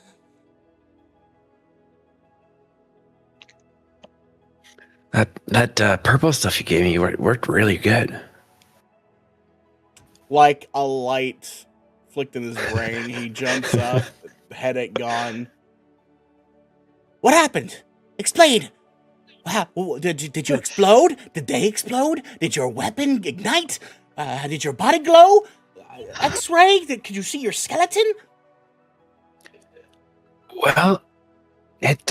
That purple stuff you gave me worked really good. Like a light flicked in his brain, he jumps up, headache gone. What happened? Explain. Wow, did you explode? Did they explode? Did your weapon ignite? Did your body glow? X-ray? Could you see your skeleton? Well, it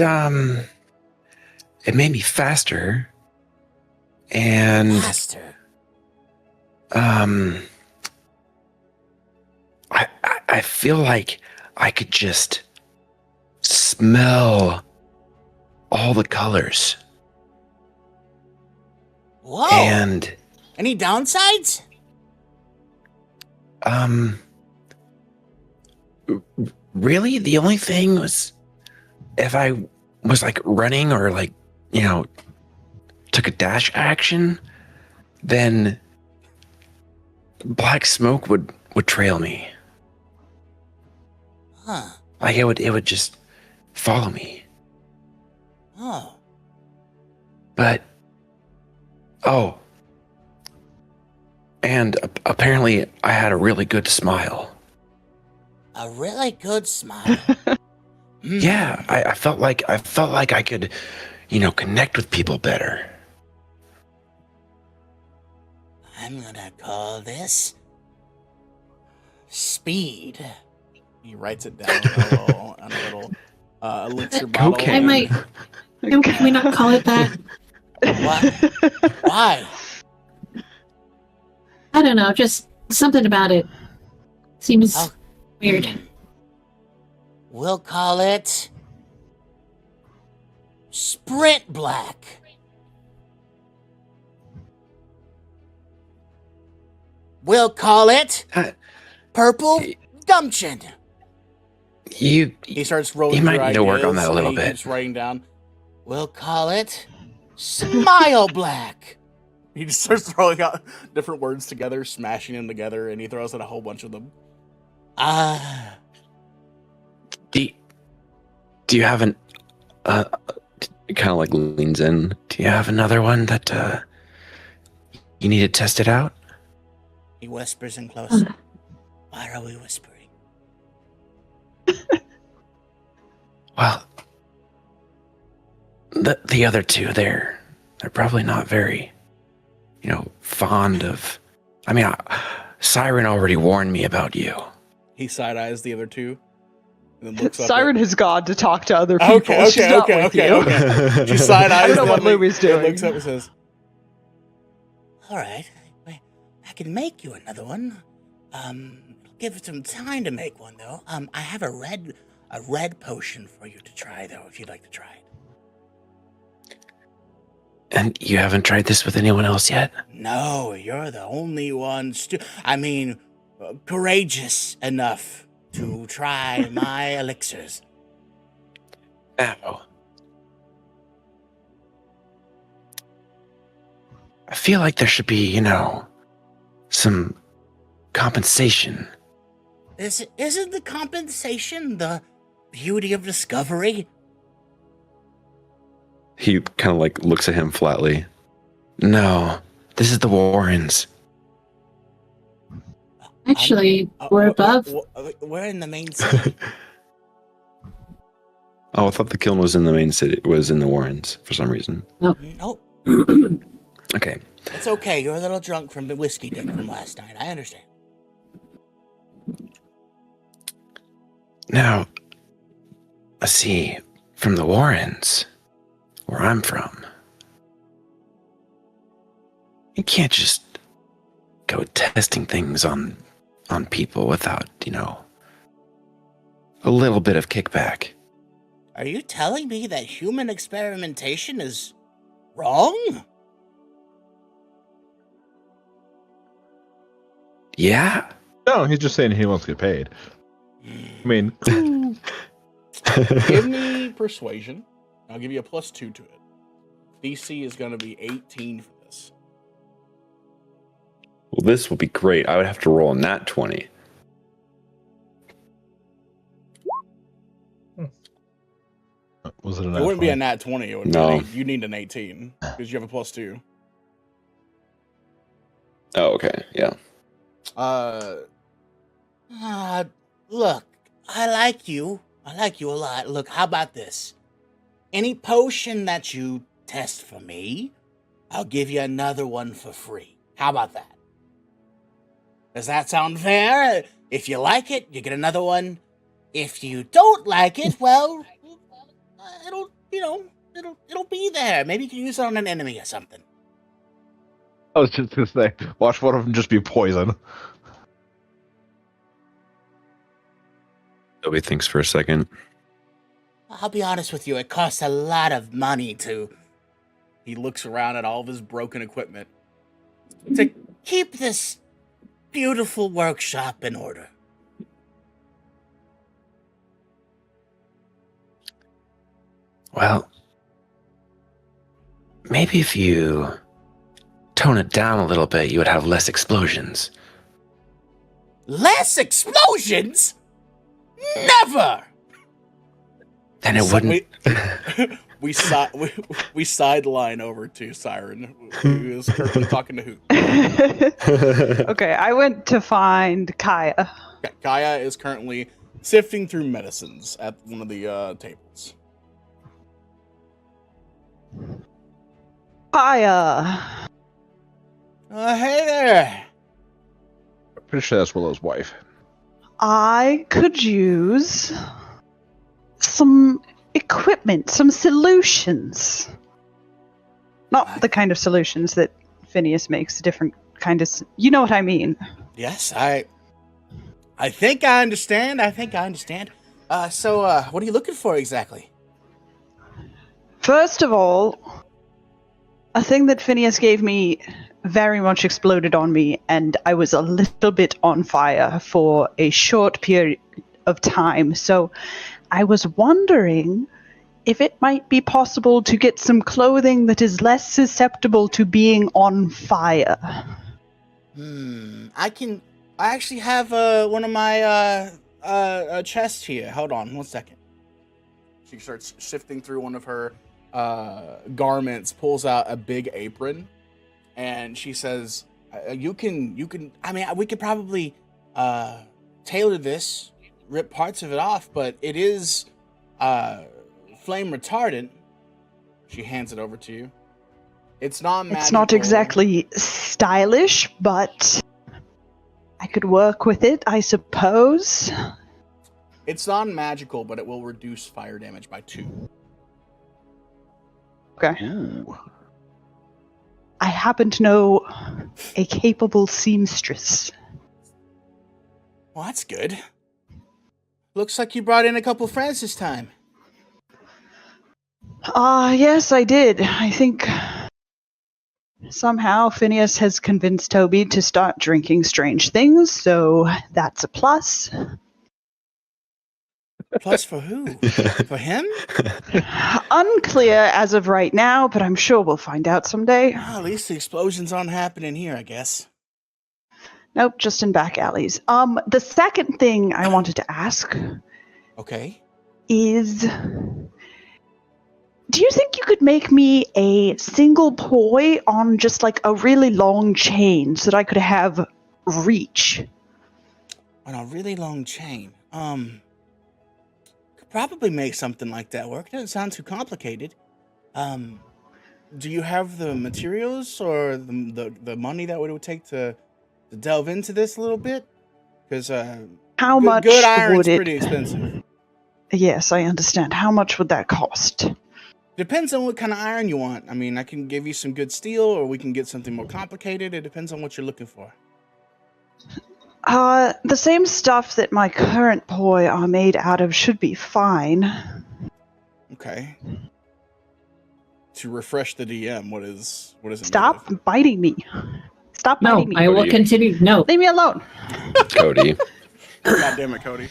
made me faster, and Faster. I feel like I could just smell all the colors. Whoa. And Any downsides? really the only thing was if I was like running or like, took a dash action, then black smoke would trail me. Huh. Like it would just follow me. Oh. But and apparently I had a really good smile. A really good smile. Yeah, I felt like I could, connect with people better. I'm gonna call this speed. He writes it down on a little elixir bottle. Okay. I might. Can we not call it that? What? Why? I don't know. Just something about it seems Oh. weird. We'll call it Sprint Black. We'll call it Purple Gumption. He starts rolling. You might through need to work ideas, on that a little and he bit. keeps writing down. We'll call it Smile Black. He just starts throwing out different words together, smashing them together, and he throws out a whole bunch of them. Do you have an kind of like leans in? Do you have another one that you need to test it out? He whispers in closer. Why are we whispering? Well, the other two, they're probably not very, fond of. I mean, Siren already warned me about you. He side eyes the other two, and then looks up. Siren has gone to talk to other people. She's not with you. Okay. She side eyes. I don't know what Louie's doing. Looks up and says, All right, I can make you another one. Give it some time to make one though. I have a red potion for you to try though, if you'd like to try it. And you haven't tried this with anyone else yet? No, you're the only one. Courageous enough to try my elixirs. Ow. I feel like there should be, some compensation. Isn't the compensation the beauty of discovery? He kind of like looks at him flatly. No, this is the Warrens. Actually, we're above. We're in the main city. Oh, I thought the kiln was in the main city, was in the Warrens for some reason. Nope. Okay. It's okay. You're a little drunk from the whiskey dick from last night. I understand. Now, let's see. From the Warrens, where I'm from, you can't just go testing things on people without, a little bit of kickback. Are you telling me that human experimentation is wrong? Yeah? No, he's just saying he wants to get paid. I mean, Give me persuasion. I'll give you a +2 to it. DC is going to be 18 for this. Well, this will be great. I would have to roll a nat 20. was it an It wouldn't be a nat 20. It would No. be you need an 18 because you have a +2. Oh, okay. Yeah. Look, I like you. I like you a lot. Look, how about this? Any potion that you test for me, I'll give you another one for free. How about that? Does that sound fair? If you like it, you get another one. If you don't like it, well, it'll be there. Maybe you can use it on an enemy or something. I was just gonna say, watch one of them just be poison. Toby thinks for a second. I'll be honest with you, it costs a lot of money to He looks around at all of his broken equipment. keep this beautiful workshop in order. Well, maybe if you tone it down a little bit, you would have less explosions. Less explosions? Never! Then it wouldn't. We sideline over to Siren, who is currently talking to Hoot. Okay, I went to find Kaya. Okay, Kaya is currently sifting through medicines at one of the tables. Kaya. Hey there! Pretty sure that's Willow's wife. I could use some equipment, some solutions. Not the kind of solutions that Phineas makes, a different kind of... You know what I mean. Yes, I think I understand. So, what are you looking for exactly? First of all, a thing that Phineas gave me very much exploded on me, and I was a little bit on fire for a short period of time. So I was wondering if it might be possible to get some clothing that is less susceptible to being on fire. I actually have one of my chests here. Hold on 1 second. She starts shifting through one of her garments, pulls out a big apron, and she says, you can, I mean, we could probably tailor this, rip parts of it off, but it is flame retardant. She hands it over to you. It's non-magical. It's not exactly stylish, but I could work with it, I suppose. It's non-magical, but it will reduce fire damage by 2. Okay. Ooh. I happen to know a capable seamstress. Well, that's good. Looks like you brought in a couple friends this time. Yes, I did. I think somehow Phineas has convinced Toby to start drinking strange things, so that's a plus. Plus for who? For him? Unclear as of right now, but I'm sure we'll find out someday. Well, at least the explosions aren't happening here, I guess. Nope, just in back alleys. The second thing I wanted to ask Okay. is, do you think you could make me a single poi on just like a really long chain so that I could have reach? On a really long chain. Could probably make something like that work. Doesn't sound too complicated. Do you have the materials or the money that it would take to delve into this a little bit? Because How much good iron's would it? pretty expensive. Yes, I understand. How much would that cost? Depends on what kind of iron you want. I mean, I can give you some good steel, or we can get something more complicated. It depends on what you're looking for. The same stuff that my current poi are made out of should be fine. Okay. To refresh the DM, what is it? Stop made of? biting me. Stop No, biting me. I will continue. No. Leave me alone. Cody. God damn it, Cody.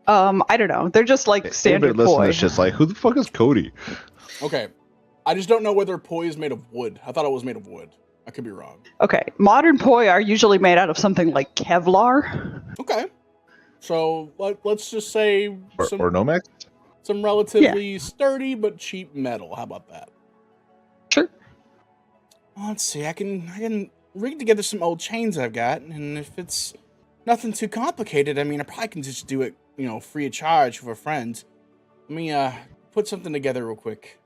I don't know. They're just like standard poi. It's just like, who the fuck is Cody? Okay. I just don't know whether poi is made of wood. I thought it was made of wood. I could be wrong. Okay, modern poi are usually made out of something like Kevlar. Okay. So let's just say Or Nomex? some relatively sturdy but cheap metal. How about that? Sure. Well, let's see. I can rig together some old chains I've got, and if it's nothing too complicated, I mean, I probably can just do it, free of charge for friends. Let me put something together real quick.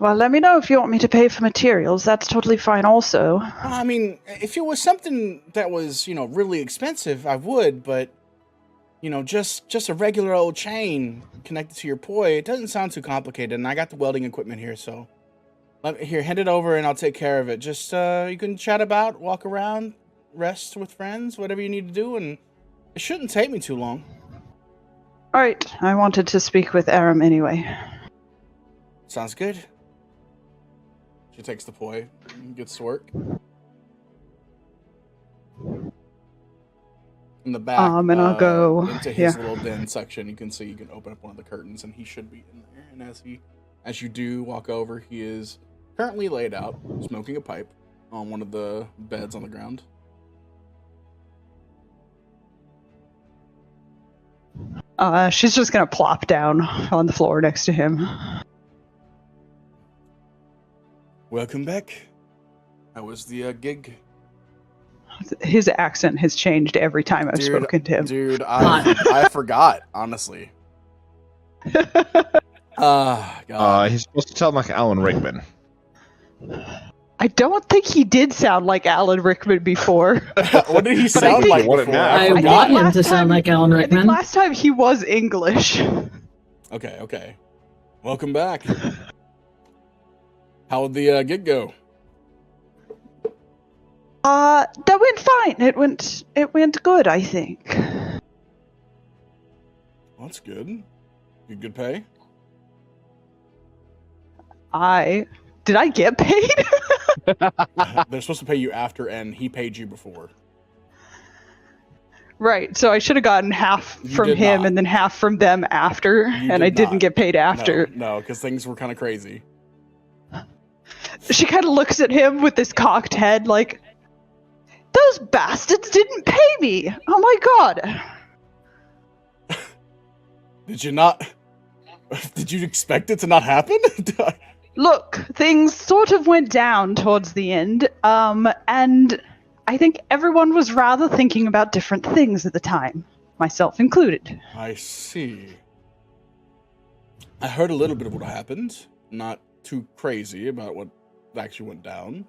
Well, let me know if you want me to pay for materials. That's totally fine also. Well, I mean, if it was something that was, really expensive, I would, but just a regular old chain connected to your poi, it doesn't sound too complicated, and I got the welding equipment here, so here, hand it over and I'll take care of it. Just you can chat about, walk around, rest with friends, whatever you need to do, and it shouldn't take me too long. Alright, I wanted to speak with Aram anyway. Sounds good. She takes the poi and gets to work. In the back, and I'll go into his little den section. You can see, you can open up one of the curtains, and he should be in there. And as you do walk over, he is currently laid out, smoking a pipe on one of the beds on the ground. She's just gonna plop down on the floor next to him. Welcome back. How was the gig? His accent has changed every time I've spoken to him. Dude, I forgot, honestly. God. He's supposed to sound like Alan Rickman. I don't think he did sound like Alan Rickman before. What did he sound like What it before? now? I think want him last to sound time- like Alan I think Rickman. last time he was English. Okay. Welcome back. How'd the gig go? That went fine. It went good, I think. Well, that's good. You good pay? Did I get paid? They're supposed to pay you after, and he paid you before. Right, so I should have gotten half You from did him not. and then half from them after, You and I did didn't not. get paid after. No, because things were kind of crazy. She kind of looks at him with this cocked head like, those bastards didn't pay me! Oh my god! Did you not? Did you expect it to not happen? Look, things sort of went down towards the end, and I think everyone was rather thinking about different things at the time, myself included. I see. I heard a little bit of what happened. Not too crazy about what actually went down.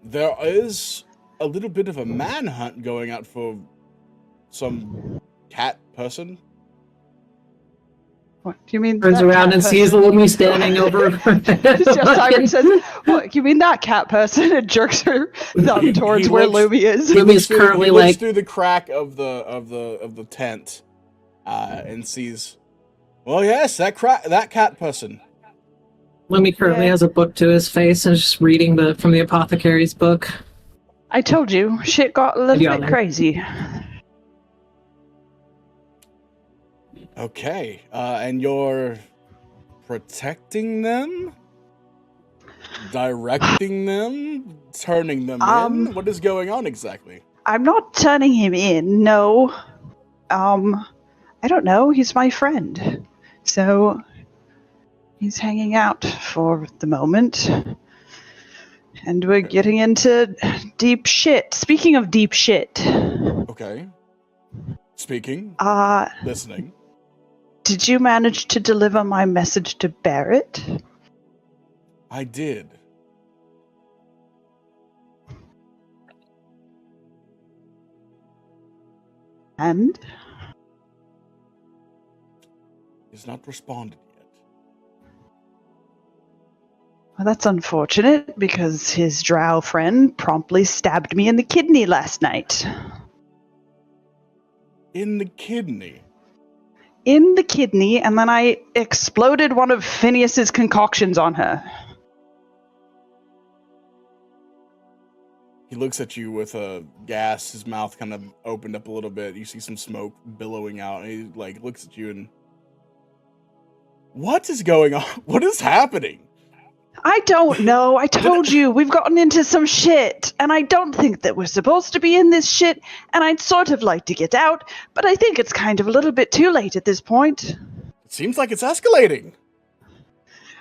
There is a little bit of a manhunt going out for some cat person. What, you mean Turns that around cat and sees person? Lumi standing over. Just Siren says, what, you mean that cat person? And jerks her thumb towards He where looks- Luby is. Luby- Luby's currently he looks like- through the crack of the tent, and sees Well, yes, that cat person. Lemmy currently Yeah. has a book to his face and is just reading from the apothecary's book. I told you, shit got a little Yeah, bit man. crazy. Okay, and you're protecting them? Directing them? Turning them in? What is going on exactly? I'm not turning him in, no. I don't know, he's my friend. So, he's hanging out for the moment. And we're getting into deep shit. Speaking of deep shit, Okay. Speaking. Listening. did you manage to deliver my message to Barrett? I did. And? He's not responded yet. Well, that's unfortunate, because his drow friend promptly stabbed me in the kidney last night. In the kidney? In the kidney, and then I exploded one of Phineas's concoctions on her. He looks at you with a gas. His mouth kind of opened up a little bit. You see some smoke billowing out. And he looks at you and, what is going on? What is happening? I don't know. I told you, we've gotten into some shit, and I don't think that we're supposed to be in this shit, and I'd sort of like to get out, but I think it's kind of a little bit too late at this point. It seems like it's escalating.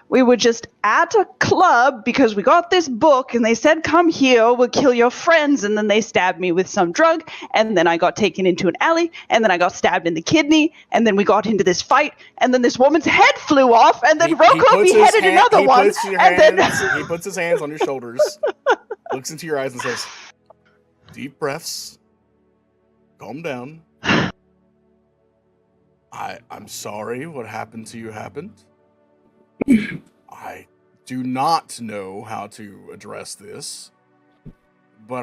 We were just at a club because we got this book and they said, come here, we'll kill your friends. And then they stabbed me with some drug. And then I got taken into an alley. And then I got stabbed in the kidney. And then we got into this fight. And then this woman's head flew off. And then Rocco beheaded another one. He puts his hands on your shoulders, looks into your eyes and says, deep breaths. Calm down. I'm sorry what happened to you happened. I do not know how to address this, but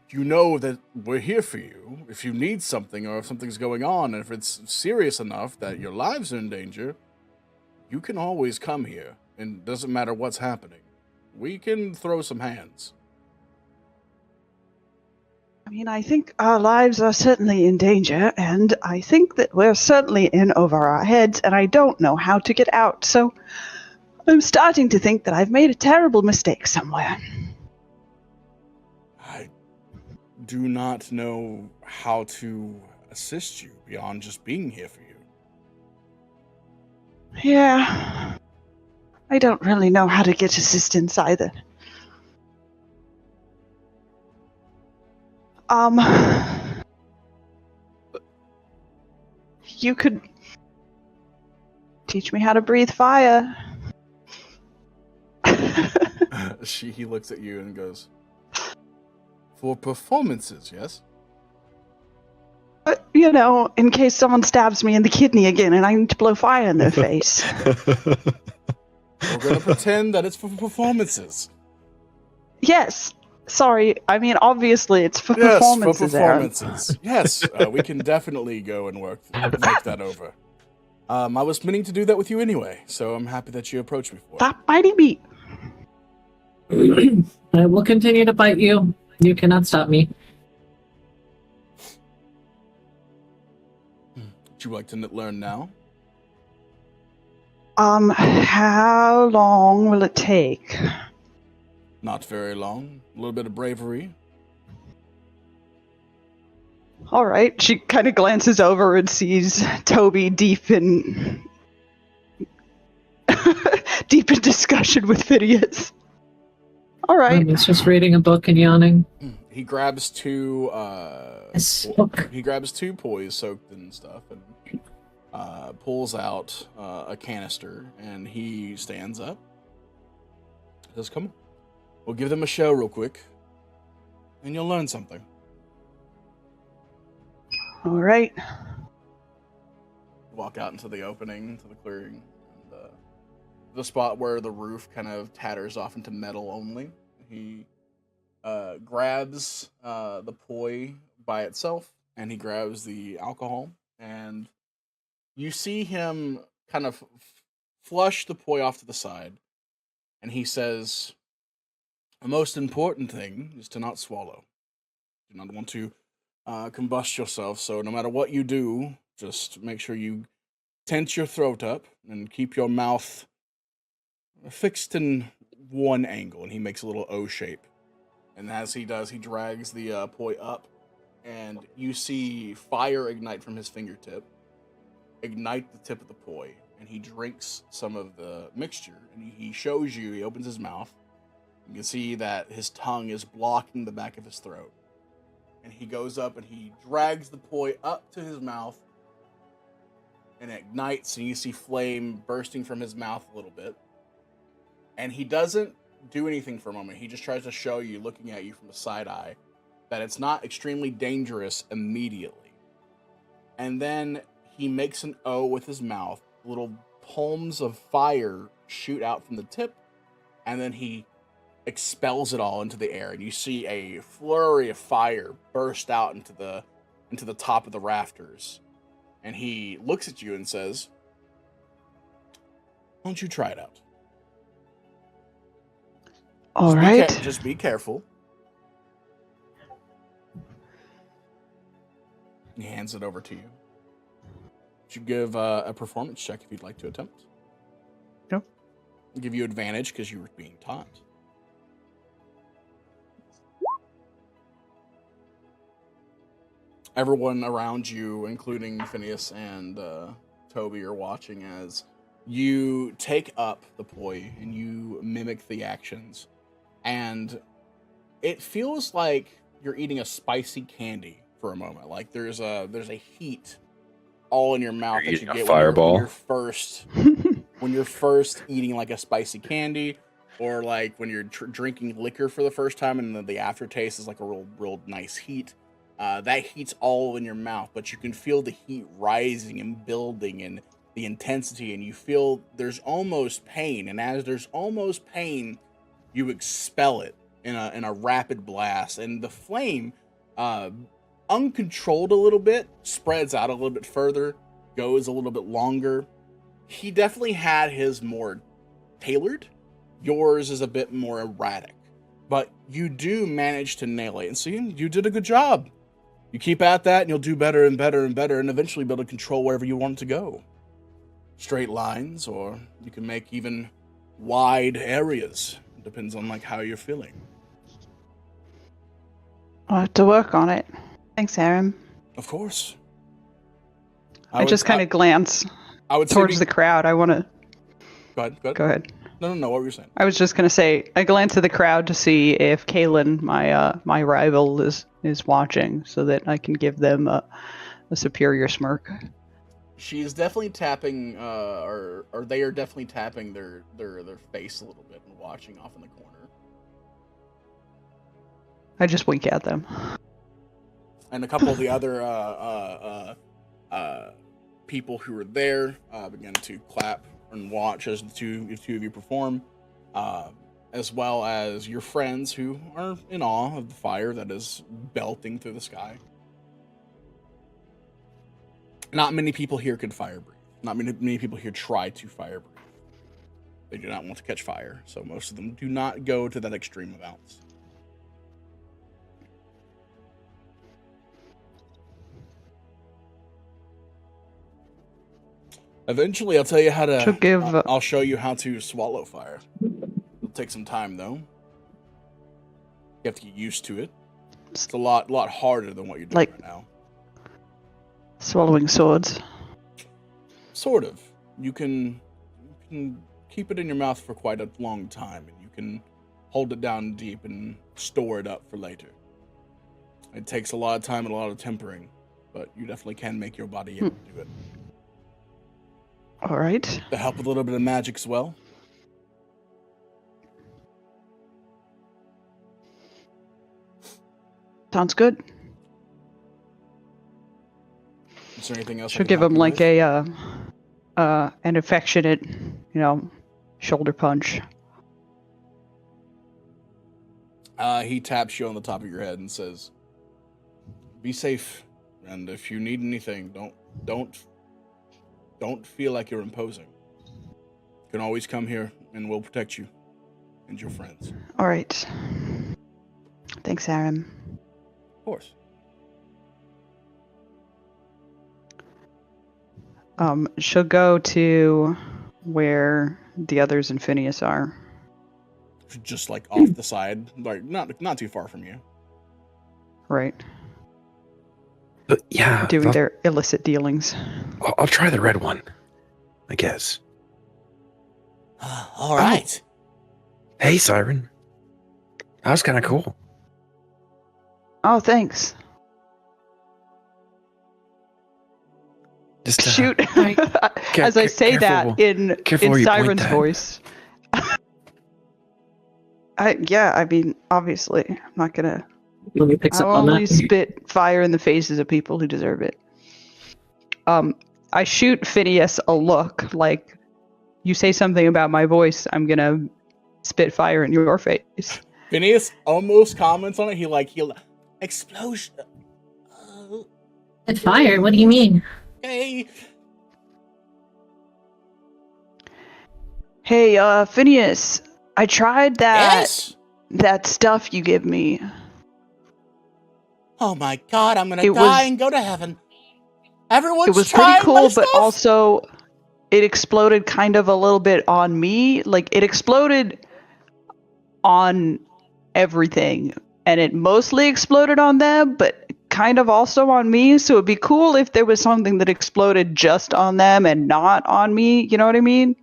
you know that we're here for you if you need something or if something's going on, and if it's serious enough that your lives are in danger, you can always come here, and it doesn't matter what's happening. We can throw some hands. I mean, I think our lives are certainly in danger, and I think that we're certainly in over our heads, and I don't know how to get out, so I'm starting to think that I've made a terrible mistake somewhere. I do not know how to assist you beyond just being here for you. Yeah, I don't really know how to get assistance either. You could teach me how to breathe fire. He looks at you and goes, for performances, yes? You know, in case someone stabs me in the kidney again and I need to blow fire in their face. We're gonna pretend that it's for performances. Yes. Sorry, I mean, obviously it's for Yes, performances. for performances. Yes, we can definitely go and work that over. I was meaning to do that with you anyway, so I'm happy that you approached me for it. Stop biting me. I will continue to bite you. You cannot stop me. Would you like to learn now? How long will it take? Not very long. A little bit of bravery. All right. She kind of glances over and sees Toby deep in discussion with Phineas. All right. He's just reading a book and yawning. He grabs two. He grabs two poise soaked in stuff and pulls out a canister, and he stands up. Says, "Come on, we'll give them a show real quick, and you'll learn something." All right. Walk out into the opening, to the clearing, and the spot where the roof kind of tatters off into metal only. He grabs the poi by itself, and he grabs the alcohol, and You see him kind of flush the poi off to the side, and he says, "The most important thing is to not swallow. Do not want to combust yourself, so no matter what you do, just make sure you tense your throat up and keep your mouth fixed in one angle." And he makes a little O shape. And as he does, he drags the poi up, and you see fire ignite from his fingertip, ignite the tip of the poi, and he drinks some of the mixture. And he shows you, he opens his mouth. You can see that his tongue is blocking the back of his throat. And he goes up and he drags the poi up to his mouth, and it ignites, and you see flame bursting from his mouth a little bit. And he doesn't do anything for a moment. He just tries to show you, looking at you from a side eye, that it's not extremely dangerous immediately. And then he makes an O with his mouth. Little palms of fire shoot out from the tip, and then he expels it all into the air, and you see a flurry of fire burst out into the top of the rafters. And he looks at you and says, "Why don't you try it out? All right. Just be careful." He hands it over to you. You give a performance check if you'd like to attempt. No. I'll give you advantage because you were being taught. Everyone around you, including Phineas and Toby, are watching as you take up the poi and you mimic the actions. And it feels like you're eating a spicy candy for a moment. Like there's a heat all in your mouth that you get fireball. when you're first eating like a spicy candy, or like when you're drinking liquor for the first time and the aftertaste is like a real nice heat. That heat's all in your mouth, but you can feel the heat rising and building and the intensity, and you feel there's almost pain. And as there's almost pain, you expel it in a rapid blast, and the flame, uncontrolled a little bit, spreads out a little bit further, goes a little bit longer. He definitely had his more tailored. Yours is a bit more erratic, but you do manage to nail it. And see, you did a good job. You keep at that, and you'll do better and better and better, and eventually be able to control wherever you want it to go. Straight lines, or you can make even wide areas. It depends on like how you're feeling. I'll have to work on it. Thanks, Aaron. Of course. I just kind of glance towards the crowd. I want to... Go ahead. No, what were you saying? I was just going to say, I glance at the crowd to see if Kaylin, my rival, is watching, so that I can give them a superior smirk. She is definitely tapping, or they are definitely tapping their face a little bit and watching off in the corner. I just wink at them. And a couple of the other people who were there begin to clap and watch as the two of you perform, as well as your friends who are in awe of the fire that is belting through the sky. Not many people here can fire breathe. Not many people here try to fire breathe. They do not want to catch fire, so most of them do not go to that extreme amounts. Eventually, I'll tell you how to. I'll show you how to swallow fire. It'll take some time, though. You have to get used to it. It's a lot harder than what you're doing right now. Swallowing swords. Sort of. You can keep it in your mouth for quite a long time, and you can hold it down deep and store it up for later. It takes a lot of time and a lot of tempering, but you definitely can make your body able to do it. All right. To help with a little bit of magic as well. Sounds good. Is there anything else? Should give him like an affectionate, shoulder punch. He taps you on the top of your head and says, "Be safe, and if you need anything, don't don't feel like you're imposing. You can always come here, and we'll protect you and your friends. All right. Thanks, Aaron. Of course. She'll go to where the others and Phineas are. Just like off the side, like not too far from you. Right. But yeah, Doing their illicit dealings. I'll try the red one, I guess. All right. Hey, Siren. That was kind of cool. Oh, thanks. Just Shoot. As I say careful- that in careful where you point Siren's that. voice. I mean, obviously, I'm not gonna. Let me pick I'll up on only that. spit fire in the faces of people who deserve it. I shoot Phineas a look like, you say something about my voice, I'm gonna spit fire in your face. Phineas almost comments on it. He'll Explosion. At fire? What do you mean? hey. Hey, Phineas, I tried Yes. that stuff you give me. Oh my God! I'm gonna It die was- and go to heaven. Everyone's It was trying pretty my cool, but stuff? also it exploded kind of a little bit on me. Like, it exploded on everything, and it mostly exploded on them, but kind of also on me. So it'd be cool if there was something that exploded just on them and not on me. You know what I mean?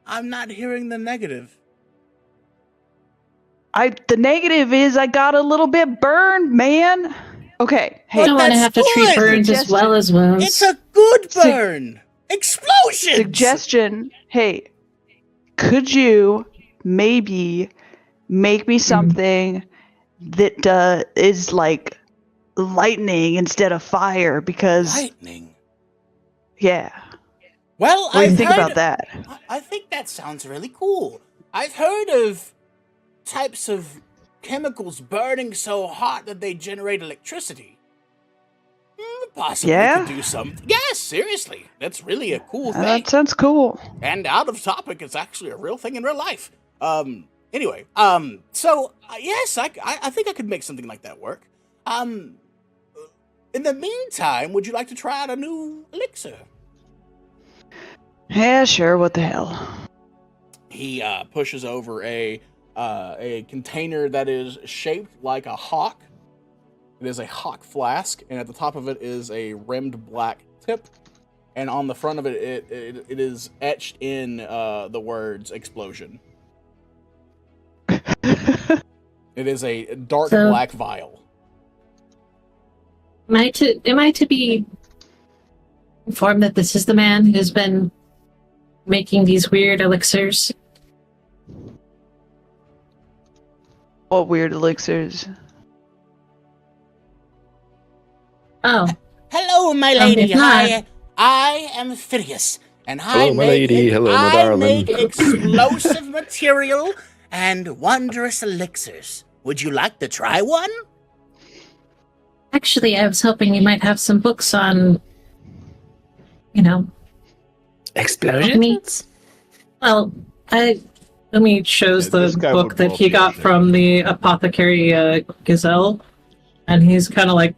I'm not hearing the negative. The negative is I got a little bit burned, man. Okay, I hey, don't want to that's have to treat good. burns as well as wounds. It's a good Sug- burn. Explosions. suggestion. Hey, could you maybe make me something that is like lightning instead of fire? Because Lightning. yeah, Well, what do you I've think heard, about that? I think that sounds really cool. I've heard of types of chemicals burning so hot that they generate electricity. Possibly Yeah? could do something. Yes, seriously. That's really a cool thing. That sounds cool. And out of topic, it's actually a real thing in real life. Anyway, so yes, I think I could make something like that work. In the meantime, would you like to try out a new elixir? Yeah, sure. What the hell? He pushes over a container that is shaped like a hawk. It is a hawk flask, and at the top of it is a rimmed black tip, and on the front of it, it is etched in the words "explosion." It is a dark So- black vial. Am I to be informed that this is the man who's been making these weird elixirs? What weird elixirs? Oh, Hello, my lady. if not- Hi, I am Phineas, and Hello, my lady. Hello, my I darling. make explosive material and wondrous elixirs. Would you like to try one? actually, I was hoping you might have some books on, Explosion? alchemy. Well, Umi shows Yeah, the this guy book would that both he be got okay. from the apothecary Gazelle, and he's kind of like,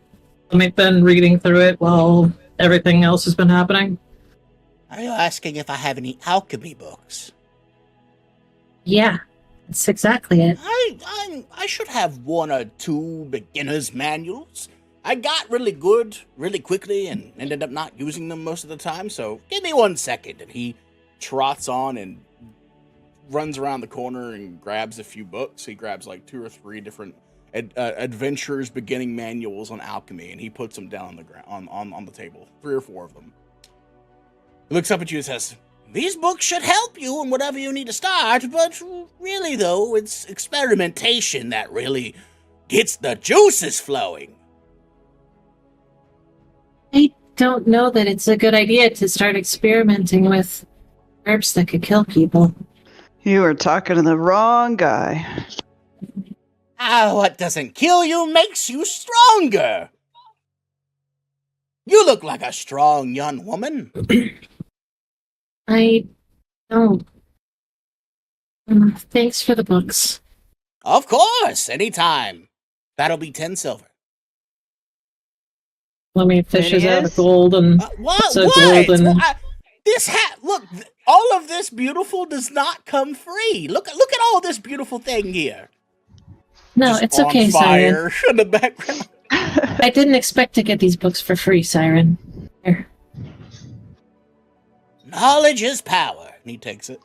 been reading through it while everything else has been happening. Are you asking if I have any alchemy books? Yeah, that's exactly it. I should have one or two beginner's manuals. I got really good really quickly and ended up not using them most of the time, so give me 1 second. And he trots on and runs around the corner and grabs a few books. He grabs like 2 or 3 different adventurers beginning manuals on alchemy, and he puts them down on the ground on the table. 3 or 4 of them. He looks up at you and says, These books should help you in whatever you need to start, but really, though, it's experimentation that really gets the juices flowing. I don't know that it's a good idea to start experimenting with herbs that could kill people. You are talking to the wrong guy. What doesn't kill you makes you stronger. You look like a strong young woman. I don't. Thanks for the books. Of course, anytime. That'll be 10 silver. Let me fishes out Phineas? of gold and What? so What? gold and Well, this hat. Look, all of this beautiful does not come free. Look at all this beautiful thing here. no, Just it's on okay, Siren. fire in the background. I didn't expect to get these books for free, Siren. Here. Knowledge is power. And he takes it.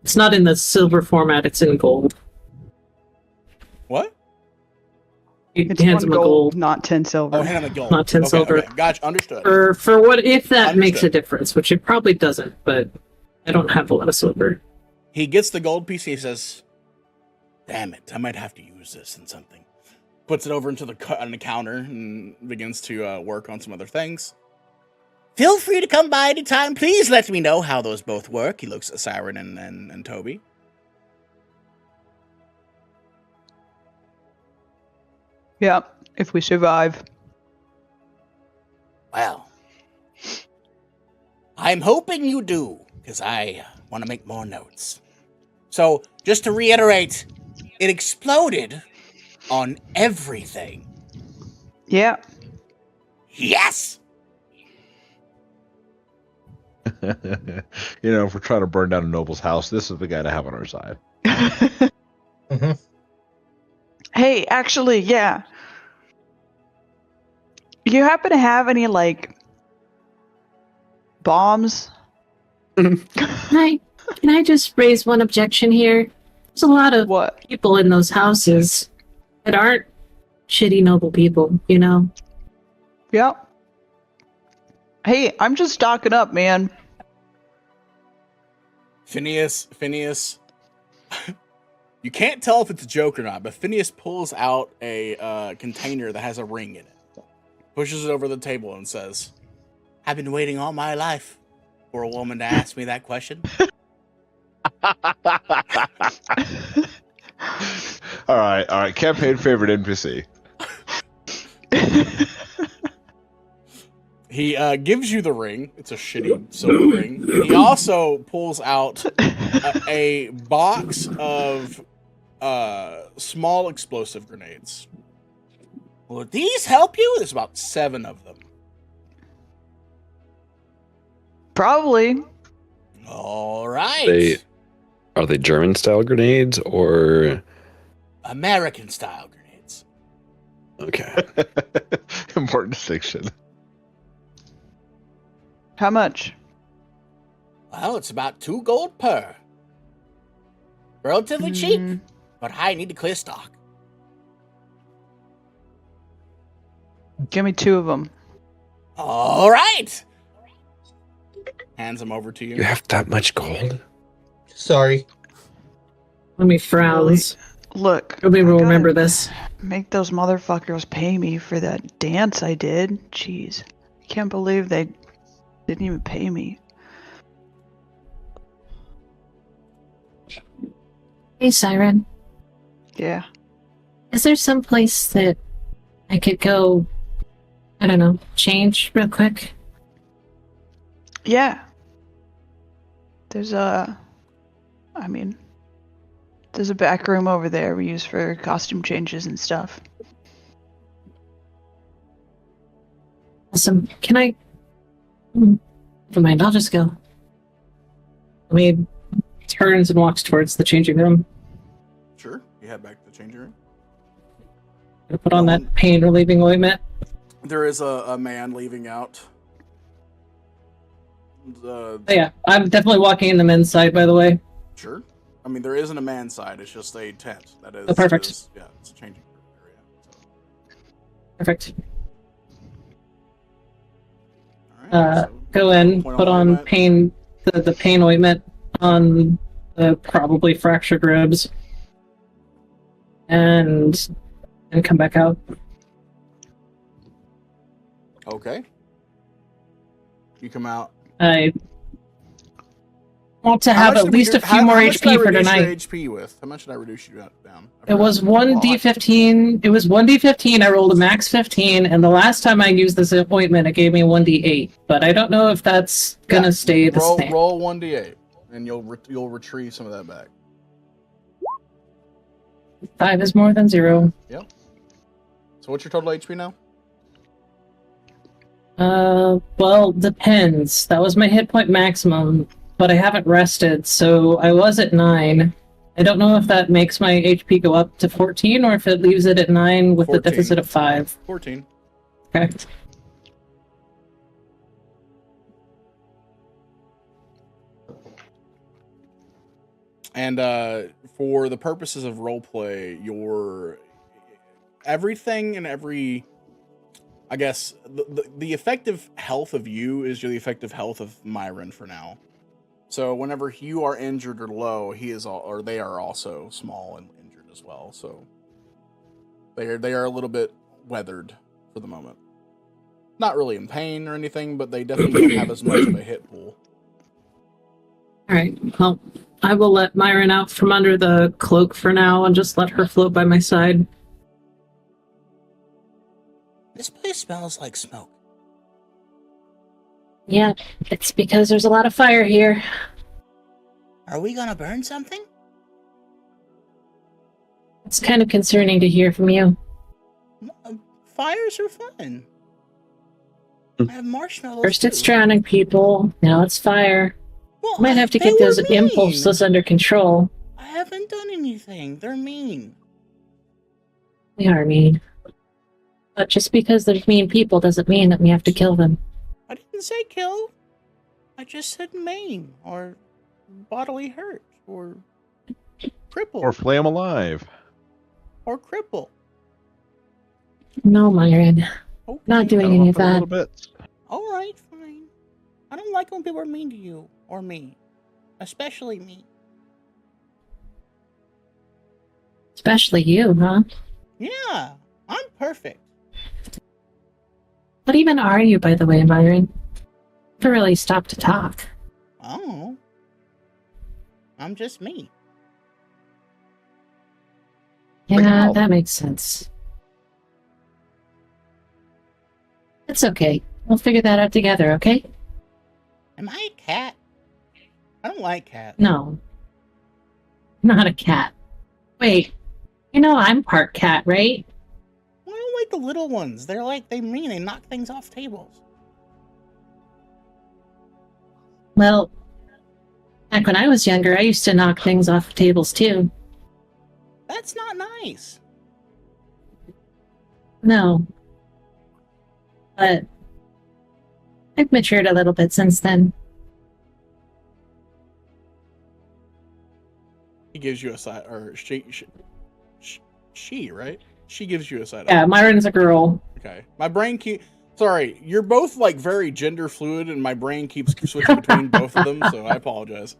It's not in the silver format; it's in gold. What? He It's hands 1 him a gold, gold. not 10 silver. Oh, hand him a gold. Not 10 silver. Okay. Gotcha. Understood. For what if that makes a Understood. difference, which it probably doesn't, but I don't have a lot of silver. He gets the gold piece. He says, "Damn it! I might have to use this in something." Puts it over into on the counter and begins to work on some other things. Feel free to come by anytime. Please let me know how those both work. He looks at Siren and Toby. Yep, if we survive. Well, I'm hoping you do, because I want to make more notes. So, just to reiterate, it exploded on everything. Yeah. Yes! If we're trying to burn down a noble's house, this is the guy to have on our side. Mm-hmm. Hey, actually, yeah. You happen to have any, bombs? Can I just raise one objection here? There's a lot of What? people in those houses that aren't shitty noble people, you know? Yep. Hey, I'm just stocking up, man. Phineas. You can't tell if it's a joke or not, but Phineas pulls out a container that has a ring in it, pushes it over the table, and says, I've been waiting all my life for a woman to ask me that question. All right. Campaign favorite NPC. He gives you the ring. It's a shitty silver ring. He also pulls out a box of small explosive grenades. Will these help you? There's about 7 of them. Probably. All right. Are they German style grenades or American style grenades. okay? Important distinction. How much? Well, it's about 2 gold per. Relatively cheap, Mm, but I need to clear stock. Give me 2 of them. All right. Hands them over to you. You have that much gold? Sorry. Let me frowns. Look. Nobody I will gotta remember this. Make those motherfuckers pay me for that dance I did. Jeez. I can't believe they didn't even pay me. Hey, Siren. Yeah. Is there some place that I could go, I don't know, change real quick? Yeah. There's a back room over there we use for costume changes and stuff. Awesome. Can I... Never mind, I'll just go. He turns and walks towards the changing room. Sure. You head back to the changing room. I put on that pain relieving ointment. There is a man leaving out. Oh, yeah, I'm definitely walking in the men's side, by the way. Sure. I mean, there isn't a man's side. It's just a tent. That is. Oh, perfect. Yeah, it's a changing room area. So. Perfect. All right. So Go in, point put the on ointment. pain, the pain ointment on the probably fractured ribs, and come back out. Okay. You come out. I Want to How have much at did we least do- a few how more much did I HP for reduce your tonight. HP with? How much did I reduce you down? It was 1d15. It was 1d15. I rolled a max 15, and the last time I used this appointment, it gave me 1d8. But I don't know if that's gonna stay the same. Roll 1d8, and you'll retrieve some of that back. 5 is more than 0. Yep. So what's your total HP now? Well, depends. That was my hit point maximum, but I haven't rested, so I was at 9. I don't know if that makes my HP go up to 14 or if it leaves it at 9 with 14. the deficit of 5. 14. Okay. And for the purposes of roleplay, your everything and every, I guess, the effective health of you is the effective health of Myron for now. So whenever you are injured or low, they are also small and injured as well. So they are a little bit weathered for the moment. Not really in pain or anything, but they definitely don't have as much of a hit pool. Alright, well, I will let Myron out from under the cloak for now and just let her float by my side. This place smells like smoke. Yeah, it's because there's a lot of fire here. Are we gonna burn something? It's kind of concerning to hear from you. Fires are fun. I have marshmallows. First it's too. drowning people, now it's fire. Well, Might have to they get those were mean. impulses under control. I haven't done anything. They're mean. They are mean. But just because there's mean people doesn't mean that we have to kill them. I didn't say kill. I just said maim or bodily hurt or cripple Or flay 'em alive. or cripple. No, Myron. Okay. Not doing Cut 'em any up of in little that. bits. All right, fine. I don't like when people are mean to you or me, especially me. Especially you, huh? Yeah, I'm perfect. What even are you, by the way, Myron? Never really stopped to talk. Oh, I'm just me. Yeah, help. that makes sense. It's okay. We'll figure that out together, okay? Am I a cat? I don't like cats. No. Not a cat. Wait. You know I'm part cat, right? I don't like the little ones. They mean. They knock things off tables. Well, back when I was younger, I used to knock things off tables too. That's not nice. No. But I've matured a little bit since then. He gives you a side, or she, right? She gives you a side. Yeah, Myron's a girl. Okay. My brain sorry, you're both like very gender fluid, and my brain keeps switching between both of them, so I apologize.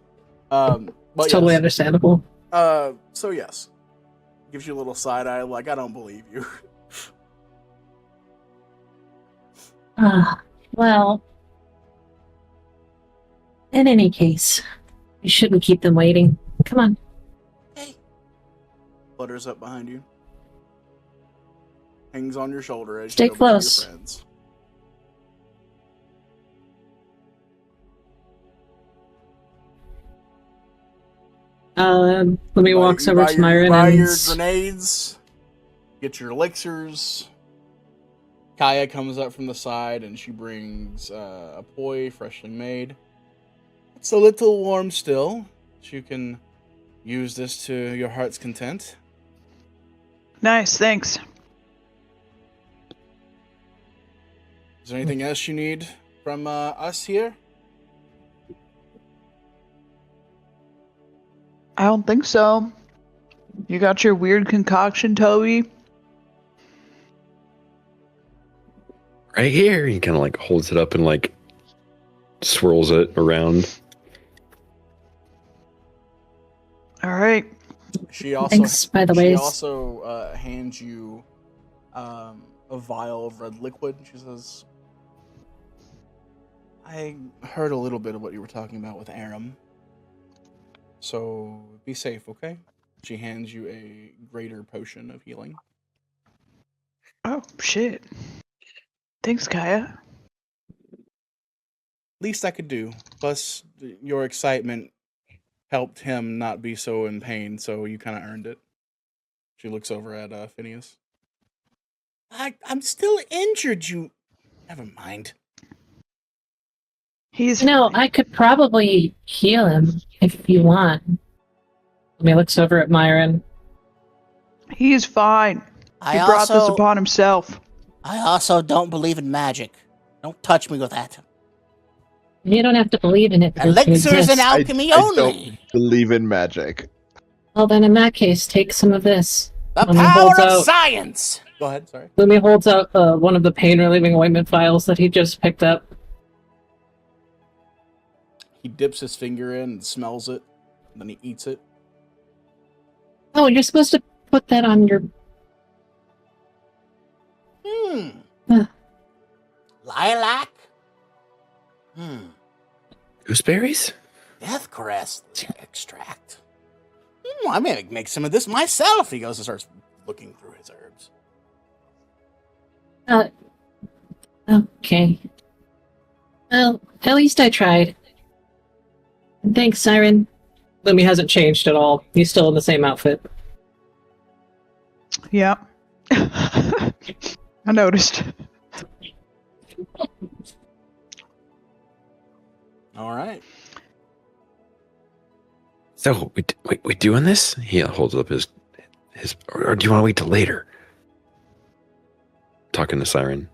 But It's totally yes. understandable. So yes. Gives you a little side eye, like, I don't believe you. Well, in any case, we shouldn't keep them waiting. Come on. Hey, Flutters up behind you. Hangs on your shoulder as Stay you go back to your close. friends. Let me walks over to Myron buy and your grenades, get your elixirs. Kaya comes up from the side and she brings a poi freshly made. It's a little warm still. So you can use this to your heart's content. Nice, thanks. Is there anything else you need from us here? I don't think so. You got your weird concoction, Toby? Right here. He kind of like holds it up and like swirls it around. All right. She also Thanks, by the way. She also hands you a vial of red liquid. She says, "I heard a little bit of what you were talking about with Aram. So be safe, okay? She hands you a greater potion of healing. Oh, shit. Thanks, Kaya. Least I could do. Plus, your excitement helped him not be so in pain, so you kind of earned it. She looks over at Phineas. I'm still injured, you... Never mind. He's I could probably heal him if you want. He looks over at Myron. He's fine. I He brought this also, upon himself. I also don't believe in magic. Don't touch me with that. You don't have to believe in it. for it to Elixirs exist. and alchemy I only. don't believe in magic. Well, then in that case, take some of this. The Lumi power holds of out- science. Go ahead, sorry. Lumi holds out one of the pain-relieving ointment vials that he just picked up. He dips his finger in and smells it, and then he eats it. Oh, you're supposed to put that on your... Huh. Lilac. Gooseberries? Death crest extract. I may make some of this myself. He goes and starts looking through his herbs. Okay. Well, at least I tried. Thanks, Siren. Lumi hasn't changed at all. He's still in the same outfit. Yeah. I noticed. All right. So we doing this? He holds up his or do you want to wait till later? Talking to Siren.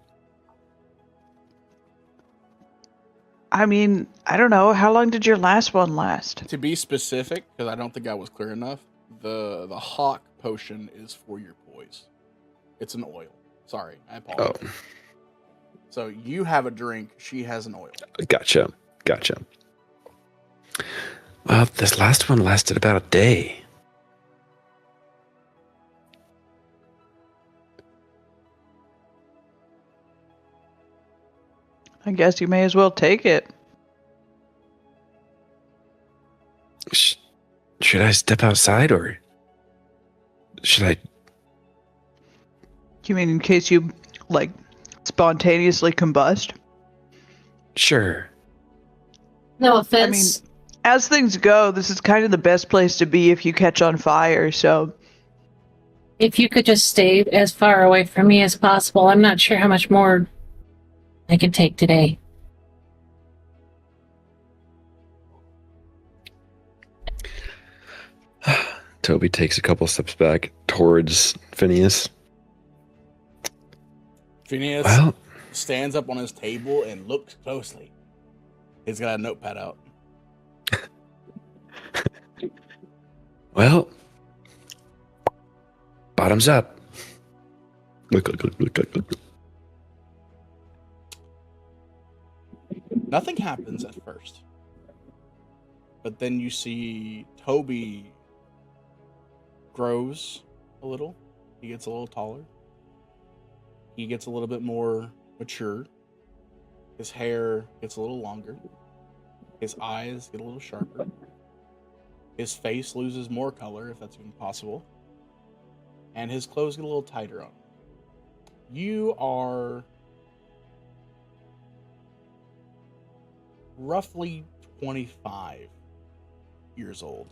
I mean, I don't know. How long did your last one last? To be specific, because I don't think I was clear enough, the hawk potion is for your poise. It's an oil. Sorry, I apologize. Oh, So you have a drink, she has an oil. gotcha. Well, this last one lasted about a day. I guess you may as well take it. Should I step outside or should I? You mean in case you, like, spontaneously combust? Sure. No I offense. mean, as things go, this is kind of the best place to be if you catch on fire, so... If you could just stay as far away from me as possible, I'm not sure how much more I can take today. Toby takes a couple steps back towards Phineas. Phineas Well, stands up on his table and looks closely. He's got a notepad out. well, bottoms up. Look. Nothing happens at first. But then you see Toby grows a little. He gets a little taller. He gets a little bit more mature. His hair gets a little longer. His eyes get a little sharper. His face loses more color, if that's even possible. And his clothes get a little tighter on him. You are roughly 25 years old.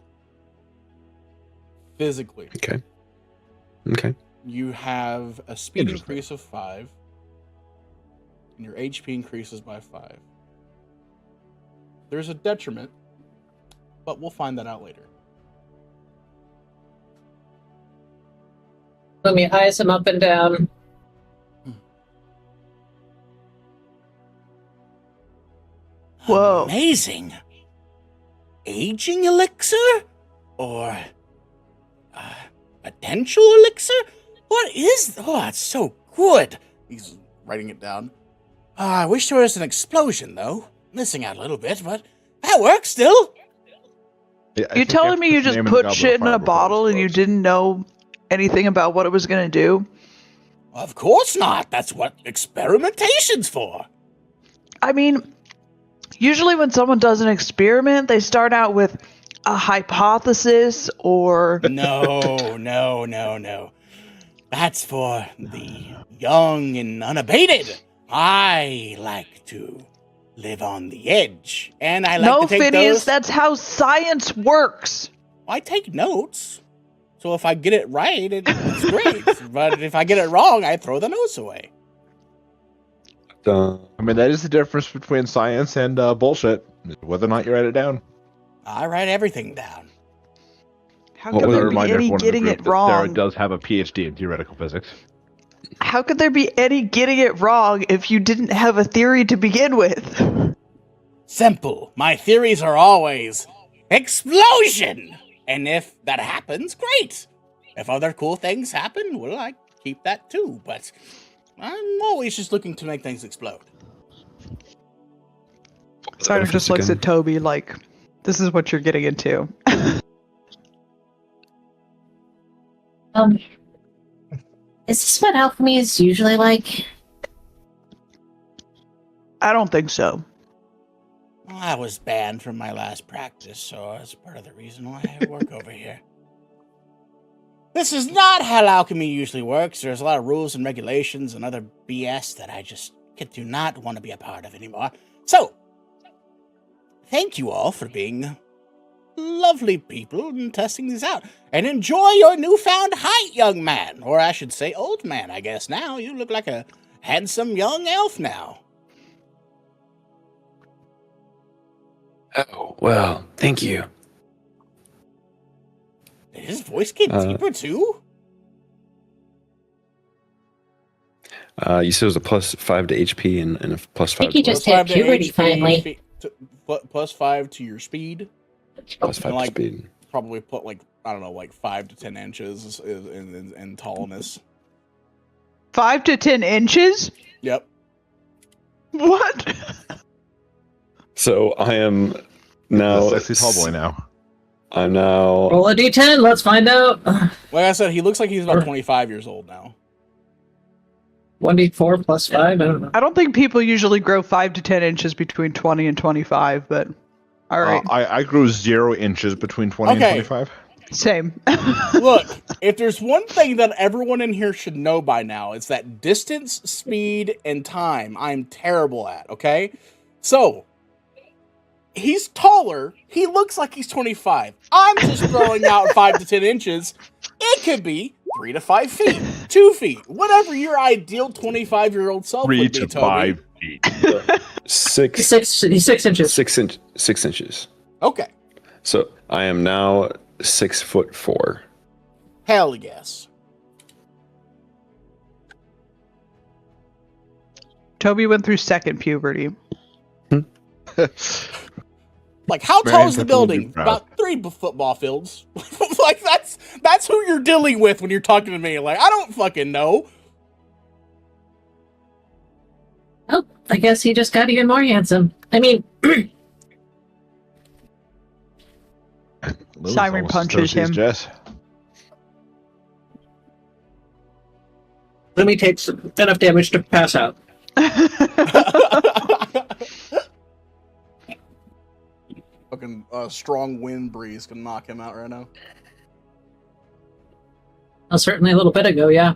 Physically. Okay. You have a speed Interesting. increase of 5. And your HP increases by 5. There's a detriment, but we'll find that out later. Lumi eyes him up and down. Whoa. Amazing. Aging elixir? Or potential elixir? What is... Oh, that's so good. He's writing it down. I wish there was an explosion, though. Missing out a little bit, but that works still. Yeah, I You think telling after me you putting just name in the put goblet shit of in a fire before it bottle and you explodes. didn't know anything about what it was going to do? Of course not. That's what experimentation's for. I mean, usually when someone does an experiment, they start out with a hypothesis or? No. That's for the young and unabated. I like to live on the edge, and I like No, to take Phineas, those. that's how science works. I take notes, so if I get it right, it's great. But if I get it wrong, I throw the notes away. I mean, that is the difference between science and bullshit. Whether or not you write it down. I write everything down. How What could was there it? be Remind any everyone in the getting group it that Sarah wrong? does have a PhD in theoretical physics. How could there be any getting it wrong if you didn't have a theory to begin with? Simple. My theories are always explosion! And if that happens, great. If other cool things happen, well, I keep that too. But I'm always just looking to make things explode. Ryder just looks at Toby like, this is what you're getting into. Is this what alchemy is usually like? I don't think so. Well, I was banned from my last practice, so that's part of the reason why I work over here. This is not how alchemy usually works. There's a lot of rules and regulations and other BS that I just do not want to be a part of anymore. So, thank you all for being lovely people and testing these out. And enjoy your newfound height, young man. Or I should say old man, I guess now. You look like a handsome young elf now. Oh, well, thank you. Did his voice get deeper too? You said it was a +5 to HP and a +5 think he to just Plus hit 5 to puberty HP, finally. plus 5 to your speed. +5 to like- speed. Probably put like, I don't know, like 5 to 10 inches in tallness. 5 to 10 inches? Yep. What? So I am now. The sexy tall boy now. I'm now. Roll a d10, let's find out. Like I said, he looks like he's about 25 years old now. 1d4 plus 5, I don't know. I don't think people usually grow 5 to 10 inches between 20 and 25, but alright. I grew 0 inches between 20 Okay. and 25. Same. Look, if there's one thing that everyone in here should know by now, it's that distance, speed, and time I'm terrible at, okay? So, he's taller. He looks like he's 25. I'm just throwing out 5 to 10 inches. It could be 3 to 5 feet, 2 feet, whatever your ideal 25-year-old self 3 would be, to Toby. 5 feet. Six 6 inches. 6 inches. Okay. So I am now 6'4". Hell yes. Toby went through second puberty. Like, how Man, tall is the that's building? proud. About 3 football fields. Like, that's who you're dealing with when you're talking to me. Like, I don't fucking know. Oh, I guess he just got even more handsome. I mean, Lewis Siren almost punches throws his him. Jess. Lumi takes enough damage to pass out. Fucking strong wind breeze can knock him out right now. Well, certainly a little bit ago, yeah.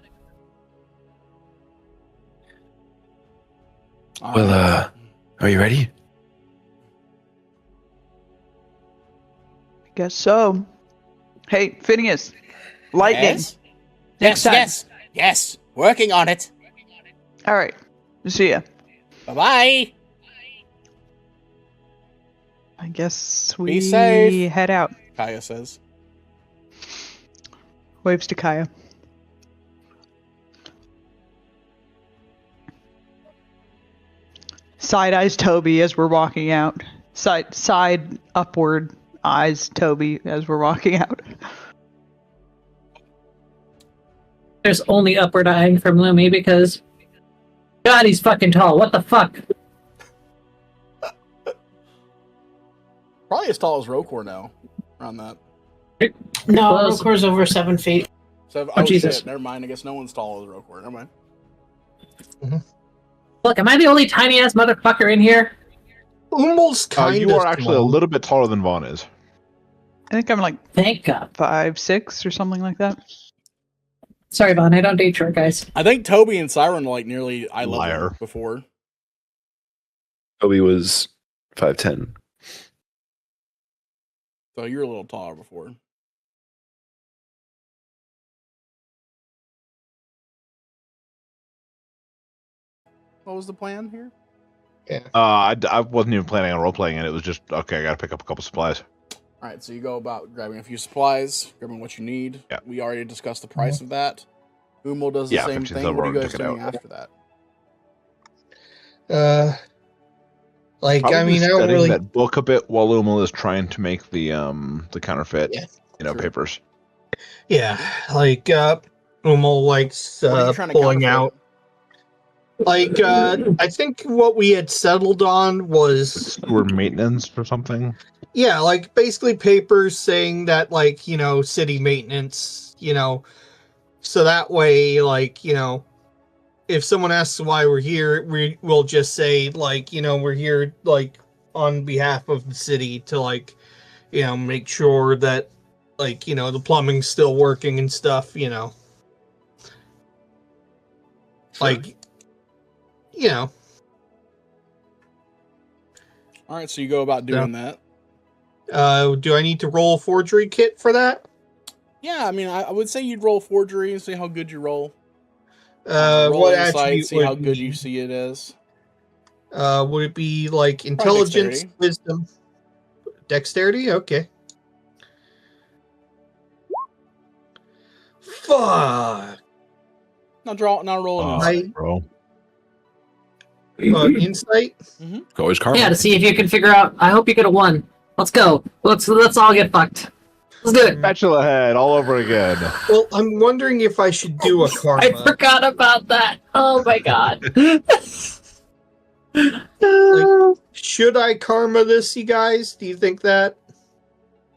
Well, are you ready? Guess so. Hey, Phineas. Lightning. Yes? Next time. Yes. Working on it. Alright. See ya. Bye-bye. I guess Be we safe. head out. Kaya says. Waves to Kaya. Side eyes Toby as we're walking out. Side upward eyes Toby as we're walking out. There's only upward eyeing from Lumi because God, he's fucking tall. What the fuck? Probably as tall as Rokor now. Around that. No, Close. Rokor's over 7 feet. So, Oh, Jesus. shit. Never mind. I guess no one's tall as Rokor. Never mind. Look, am I the only tiny ass motherfucker in here? Umul's kind of You are actually a small. little bit taller than Vaughn is. I think I'm like Thank God. 5'6" or something like that. Sorry, Vaughn. I don't date short guys. I think Toby and Siren were like nearly eye level Liar. before. Toby was 5'10". So you're a little taller before. What was the plan here? I wasn't even planning on role playing it. It was just okay. I got to pick up a couple supplies. All right, so you go about grabbing a few supplies, grabbing what you need. Yeah. We already discussed the price of that. Umul does the Yeah, same 15 thing. silver What are you and guys check it doing out. after that? Like, I Probably mean, I don't studying really. that book a bit while Umal is trying to make the counterfeit, Yeah, sure. papers. Yeah, like Umul likes What are you trying to pulling counterfeit? out. Like, I think what we had settled on was Sewer maintenance or something. yeah, like basically papers saying that, like, city maintenance, so that way, like, if someone asks why we're here, we will just say, like, we're here, like, on behalf of the city to, like, make sure that, like, the plumbing's still working and stuff, like, All right, so you go about doing that. Do I need to roll a forgery kit for that? Yeah, I mean, I would say you'd roll forgery and see how good you roll. What insight, attribute see how good you see it is. Would it be like intelligence, dexterity. wisdom, dexterity? Okay. Fuck. Now roll an I- insight. Bro. Insight. Always karma. Yeah, to see if you can figure out. I hope you get a 1. Let's go. Let's all get fucked. Let's do it. Bachelor head all over again. Well, I'm wondering if I should do a karma. I forgot about that. Oh my god. Like, should I karma this, you guys? Do you think that?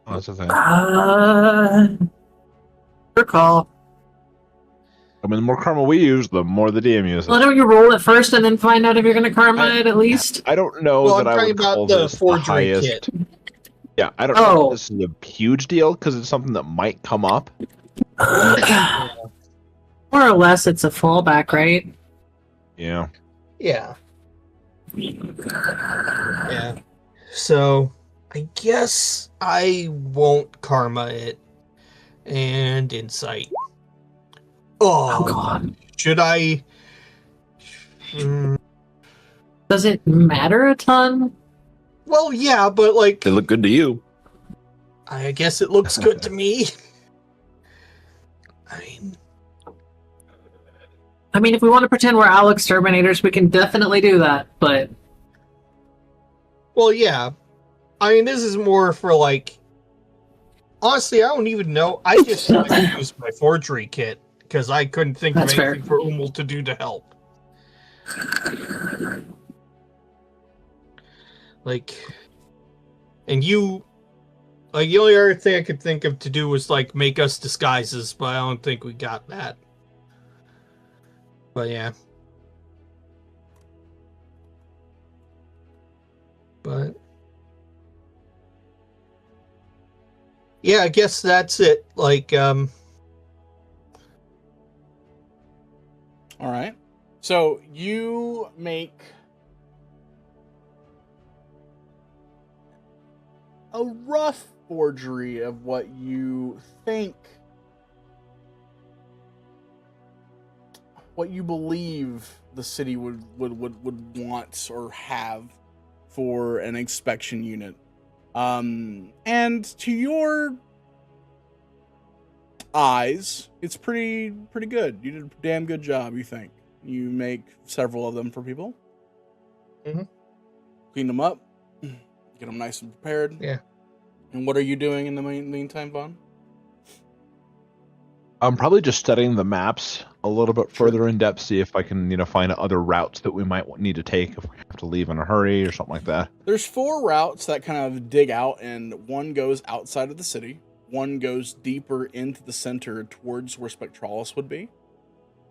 Oh, that's the thing. Good call. I mean, the more karma we use, the more the DM uses. Why don't you roll it first and then find out if you're going to karma it at least? I don't know Well, that I'm I talking would call about the this the forgery highest. kit. Yeah, I don't know if this is a huge deal because it's something that might come up. More or less, it's a fallback, right? Yeah. Yeah. Yeah. So, I guess I won't karma it. And insight. Oh, God. should I? Does it matter a ton? Well, yeah, but like, They look good to you. I guess it looks good to me. I mean, if we want to pretend we're owl exterminators, we can definitely do that, but... Well, yeah. I mean, this is more for, like... Honestly, I don't even know. I just used my forgery kit, because I couldn't think That's of anything fair. for Umul to do to help. Like... And you... Like, the only other thing I could think of to do was, like, make us disguises, but I don't think we got that. But, yeah. But... Yeah, I guess that's it. Like, All right. So you make a rough forgery of what you think, what you believe the city would want or have for an inspection unit. And to your eyes, it's pretty good. You did a damn good job, you think. You make several of them for people. Mhm. Clean them up. Get them nice and prepared. Yeah. And what are you doing in the meantime, Vaughn? I'm probably just studying the maps a little bit further in depth, see if I can, find other routes that we might need to take if we have to leave in a hurry or something like that. There's 4 routes that kind of dig out, and one goes outside of the city. One goes deeper into the center towards where Spectralis would be.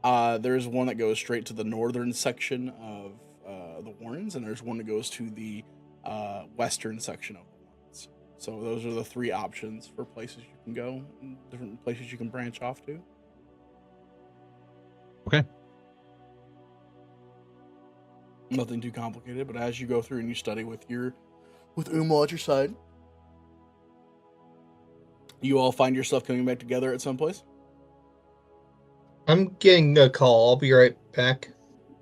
There's one that goes straight to the northern section of the Warrens, and there's one that goes to the western section of the Warrens. So those are the 3 options for places you can go, different places you can branch off to. Okay. Nothing too complicated, but as you go through and you study with Umal at your side, you all find yourself coming back together at some place? I'm getting a call. I'll be right back.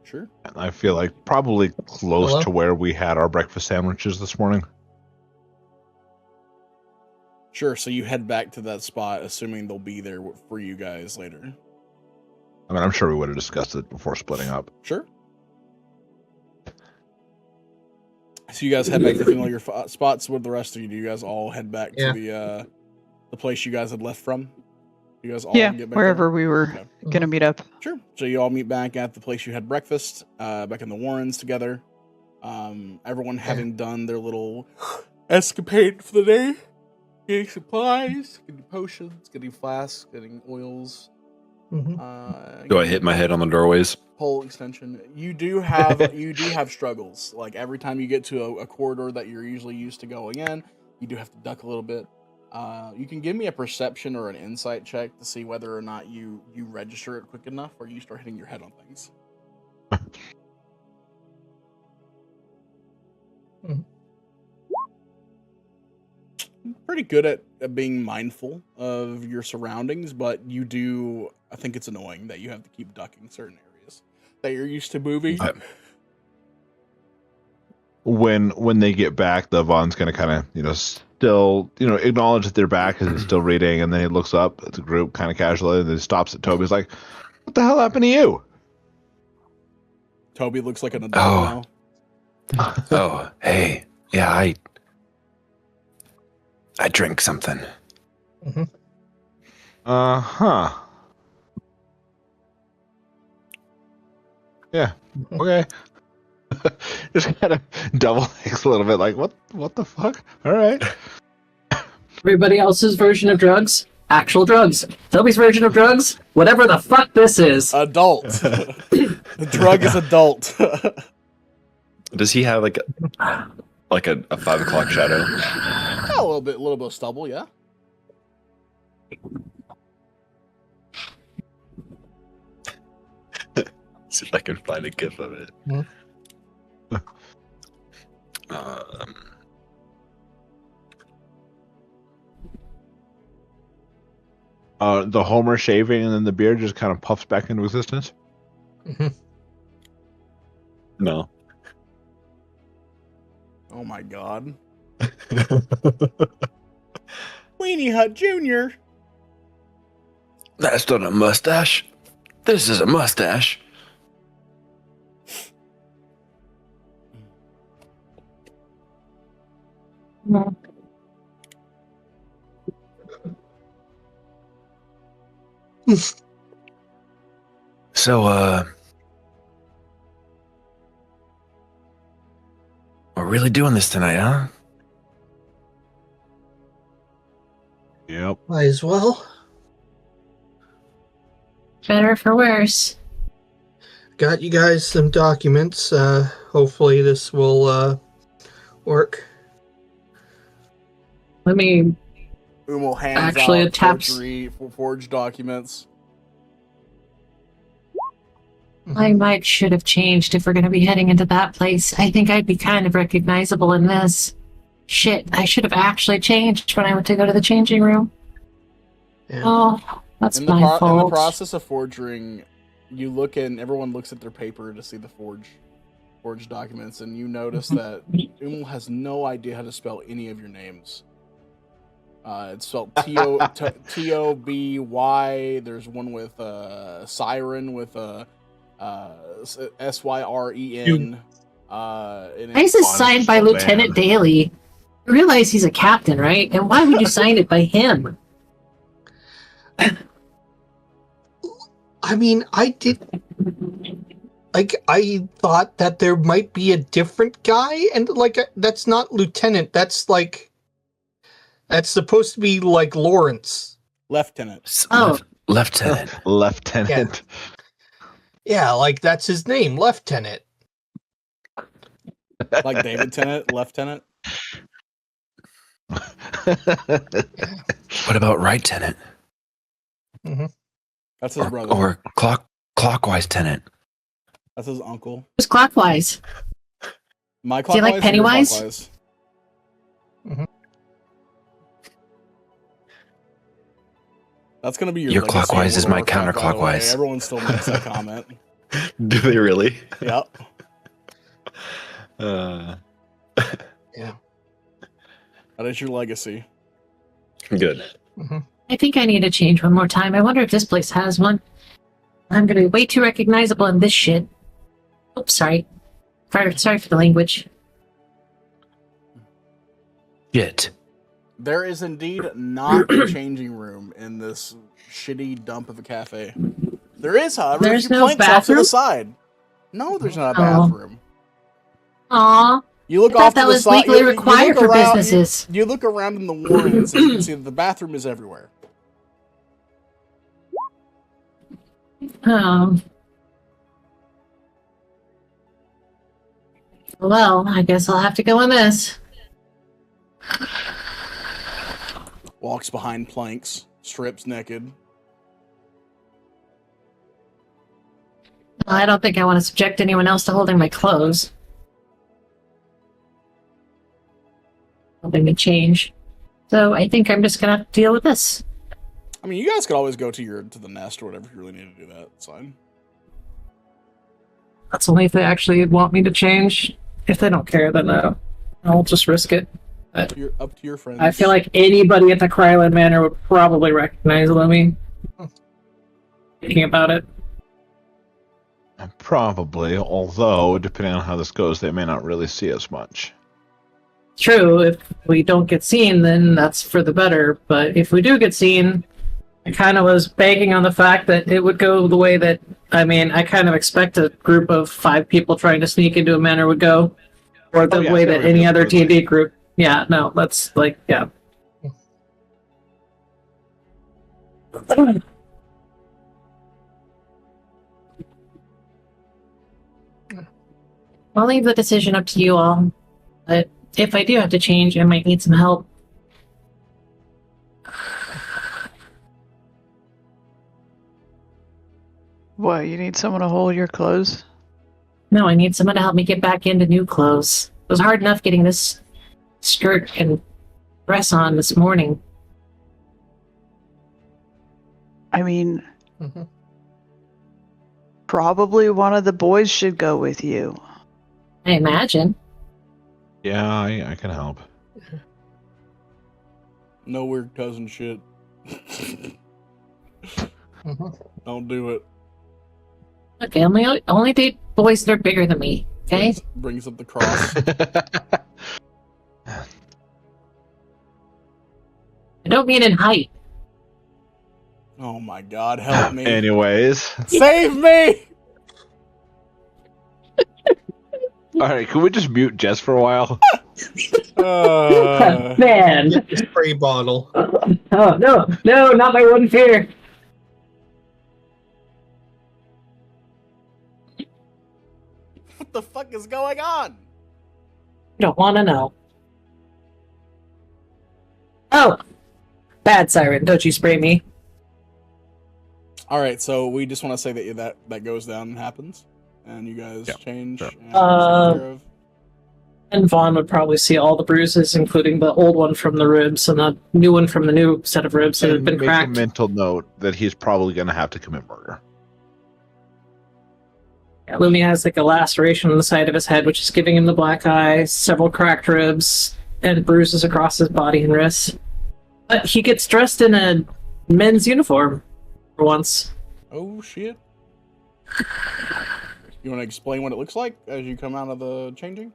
Sure. And I feel like probably close Hello? to where we had our breakfast sandwiches this morning. Sure, so you head back to that spot, assuming they'll be there for you guys later. I mean, I'm sure we would have discussed it before splitting up. Sure. So you guys head back to familiar spots with the rest of you. Do you guys all head back to the place you guys had left from? You guys all get back wherever there? we were Okay. gonna meet up. Sure. So you all meet back at the place you had breakfast, back in the Warrens together. Everyone having done their little escapade for the day. Getting supplies, getting potions, getting flasks, getting oils. Do I hit my head on the doorways? Pole extension. You do have struggles. Like every time you get to a corridor that you're usually used to going in, you do have to duck a little bit. You can give me a perception or an insight check to see whether or not you register it quick enough or you start hitting your head on things. Pretty good at being mindful of your surroundings, but I think it's annoying that you have to keep ducking certain areas that you're used to moving. When they get back, the Vaughn's gonna kind of, still, acknowledge that they're back because he's still reading, and then he looks up at the group kind of casually, and then he stops at Toby's like, "What the hell happened to you?" Toby looks like an adult now. Oh, hey. Yeah, I drank something. Uh-huh. Yeah. Okay. Just kind of double thinks a little bit like, what the fuck? All right. Everybody else's version of drugs? Actual drugs. Toby's version of drugs? Whatever the fuck this is. Adult. The drug is adult. Does he have like a 5 o'clock shadow? A little bit of stubble, yeah. See if I can find a gif of it. The Homer shaving and then the beard just kind of puffs back into existence. No. Oh my god. Weenie Hut Jr. That's not a mustache. This is a mustache. So, we're really doing this tonight, huh? Yep. Might as well. Better for worse. Got you guys some documents. Hopefully this will work. Let me Umal hands actually out taps. forged documents. I might should have changed if we're going to be heading into that place. I think I'd be kind of recognizable in this. Shit, I should have actually changed when I went to go to the changing room. Yeah. Oh, that's my In the fault. process of forging, you look and everyone looks at their paper to see the forged documents, and you notice that Umal has no idea how to spell any of your names. It's spelled Toby. There's one with Siren with Syren. Why is this signed by Lieutenant Daly? You realize he's a captain, right? And why would you sign it by him? I mean, I thought that there might be a different guy, and that's not Lieutenant. That's supposed to be like Lawrence. Lieutenant. Oh. Lieutenant. Lieutenant. Yeah, that's his name, Lieutenant. Like David Tennant, Lieutenant. What about right tenant? That's his brother. Or clockwise tenant? That's his uncle. Who's clockwise? My Is he clockwise. like Pennywise? Clockwise? That's gonna be Your legacy clockwise is World my of Warcraft, by the way. counterclockwise. Everyone still makes that comment. Do they really? Yep. Yeah. That is your legacy. Good. I think I need to change one more time. I wonder if this place has one. I'm gonna be way too recognizable in this shit. Oops, sorry. Sorry for the language. Shit. There is indeed not a changing room in this shitty dump of a cafe. There is, however, There's a few no planks off to the bathroom? side. No, there's not a Oh. bathroom. Aw, You look I off thought to that the was side. legally you required look for around- businesses. You look around in the Warrens and you can see that the bathroom is everywhere. Well, I guess I'll have to go in this. Walks behind planks, strips naked. Well, I don't think I want to subject anyone else to holding my clothes. Hoping to change. So I think I'm just gonna have to deal with this. I mean, you guys could always go to the nest or whatever if you really need to do that. It's fine. That's only if they actually want me to change. If they don't care, then I'll just risk it. Up to your friends. I feel like anybody at the Kryland Manor would probably recognize me. Thinking about it. Probably, although, depending on how this goes, they may not really see us much. True, if we don't get seen, then that's for the better. But if we do get seen, I kind of was banking on the fact that it would go the way that, I kind of expect a group of 5 people trying to sneak into a manor would go. Or the way that any other D&D group. Yeah, no, that's yeah. I'll leave the decision up to you all. But if I do have to change, I might need some help. What, you need someone to hold your clothes? No, I need someone to help me get back into new clothes. It was hard enough getting this skirt and dress on this morning. Probably one of the boys should go with you. I imagine. Yeah, I can help. No weird cousin shit. Don't do it. Okay, only date boys that are bigger than me, okay? Brings up the cross. I don't mean in height. Oh my god, help me. Anyways. Save me! Alright, can we just mute Jess for a while? Man! Get the spray bottle. Oh, no, not my one fear! What the fuck is going on? You don't want to know. Oh! Bad siren, don't you spray me. Alright, so we just want to say that goes down and happens. And you guys change. Sure. And take care of. And Vaughn would probably see all the bruises, including the old one from the ribs and the new one from the new set of ribs that had And been make cracked. a mental note that he's probably going to have to commit murder. Lumi has a laceration on the side of his head, which is giving him the black eye, several cracked ribs, and bruises across his body and wrists. But he gets dressed in a men's uniform for once. Oh shit. You want to explain what it looks like as you come out of the changing?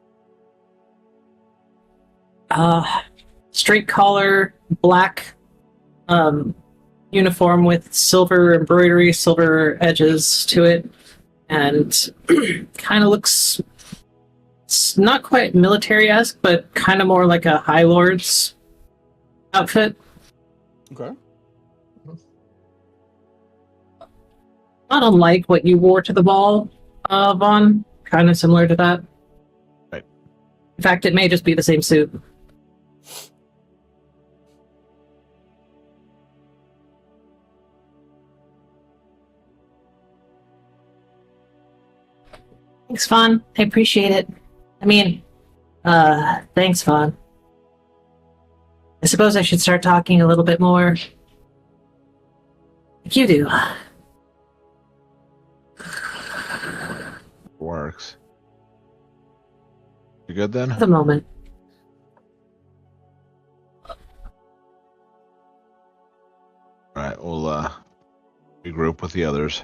Straight collar, black uniform with silver embroidery, silver edges to it, and kind of looks not quite military-esque, but kind of more like a High Lord's outfit. Okay. Not unlike what you wore to the ball, Vaughn. Kind of similar to that. Right. In fact, it may just be the same suit. Thanks, Fawn. I appreciate it. I mean, thanks, Fawn. I suppose I should start talking a little bit more like you do. Works. You good then? For the moment. Alright, we'll regroup with the others.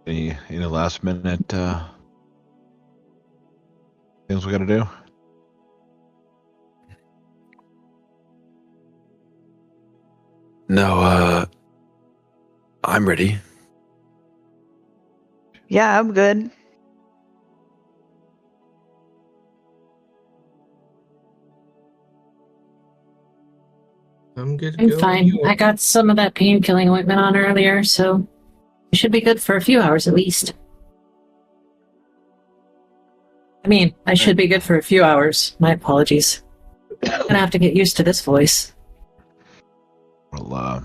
Any last minute things we gotta do? No, I'm ready. Yeah, I'm good. I'm good to I'm go. fine. I got some of that pain-killing ointment on earlier, so I should be good for a few hours at least. I mean, I should be good for a few hours. My apologies. I'm gonna have to get used to this voice. We'll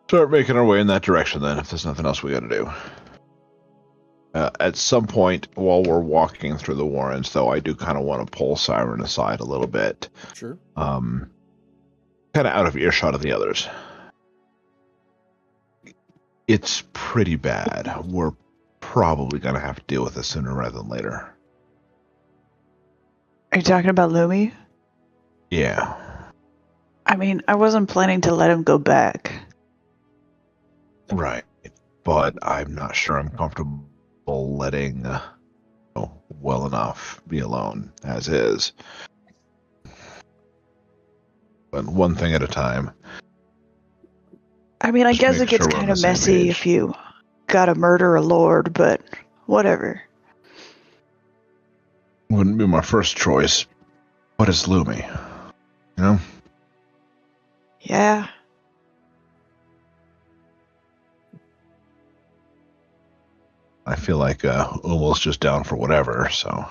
start making our way in that direction then, if there's nothing else we gotta do. At some point while we're walking through the Warrens, though, I do kind of want to pull Siren aside a little bit. Sure. Kind of out of earshot of the others. It's pretty bad. We're probably going to have to deal with this sooner rather than later. Are you talking about Lumi? Yeah. I mean, I wasn't planning to let him go back. Right. But I'm not sure I'm comfortable letting well enough be alone as is. But one thing at a time. I mean, I Just guess it making gets sure we're on kind the of same messy page. if you gotta murder a lord, but whatever. Wouldn't be my first choice. What is Lumi? You know? Yeah. I feel like Umul's just down for whatever, so.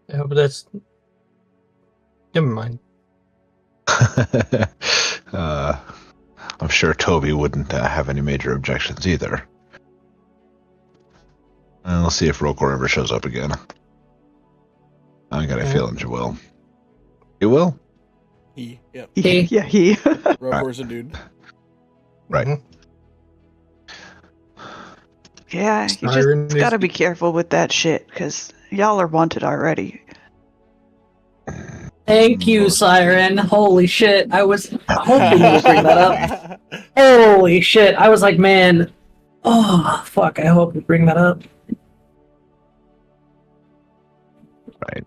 Yeah, but that's. Never mind. I'm sure Toby wouldn't have any major objections either. We'll see if Rokor ever shows up again. I got a feeling she will. You will? Yep. He. Yeah, he. Rokor's a dude. Right. Mhm. Yeah, you Siren just gotta is- be careful with that shit, because y'all are wanted already. Thank you, Siren. Holy shit. I was hoping you would bring that up. Holy shit. I was like, man. Oh, fuck. I hope you bring that up. Right.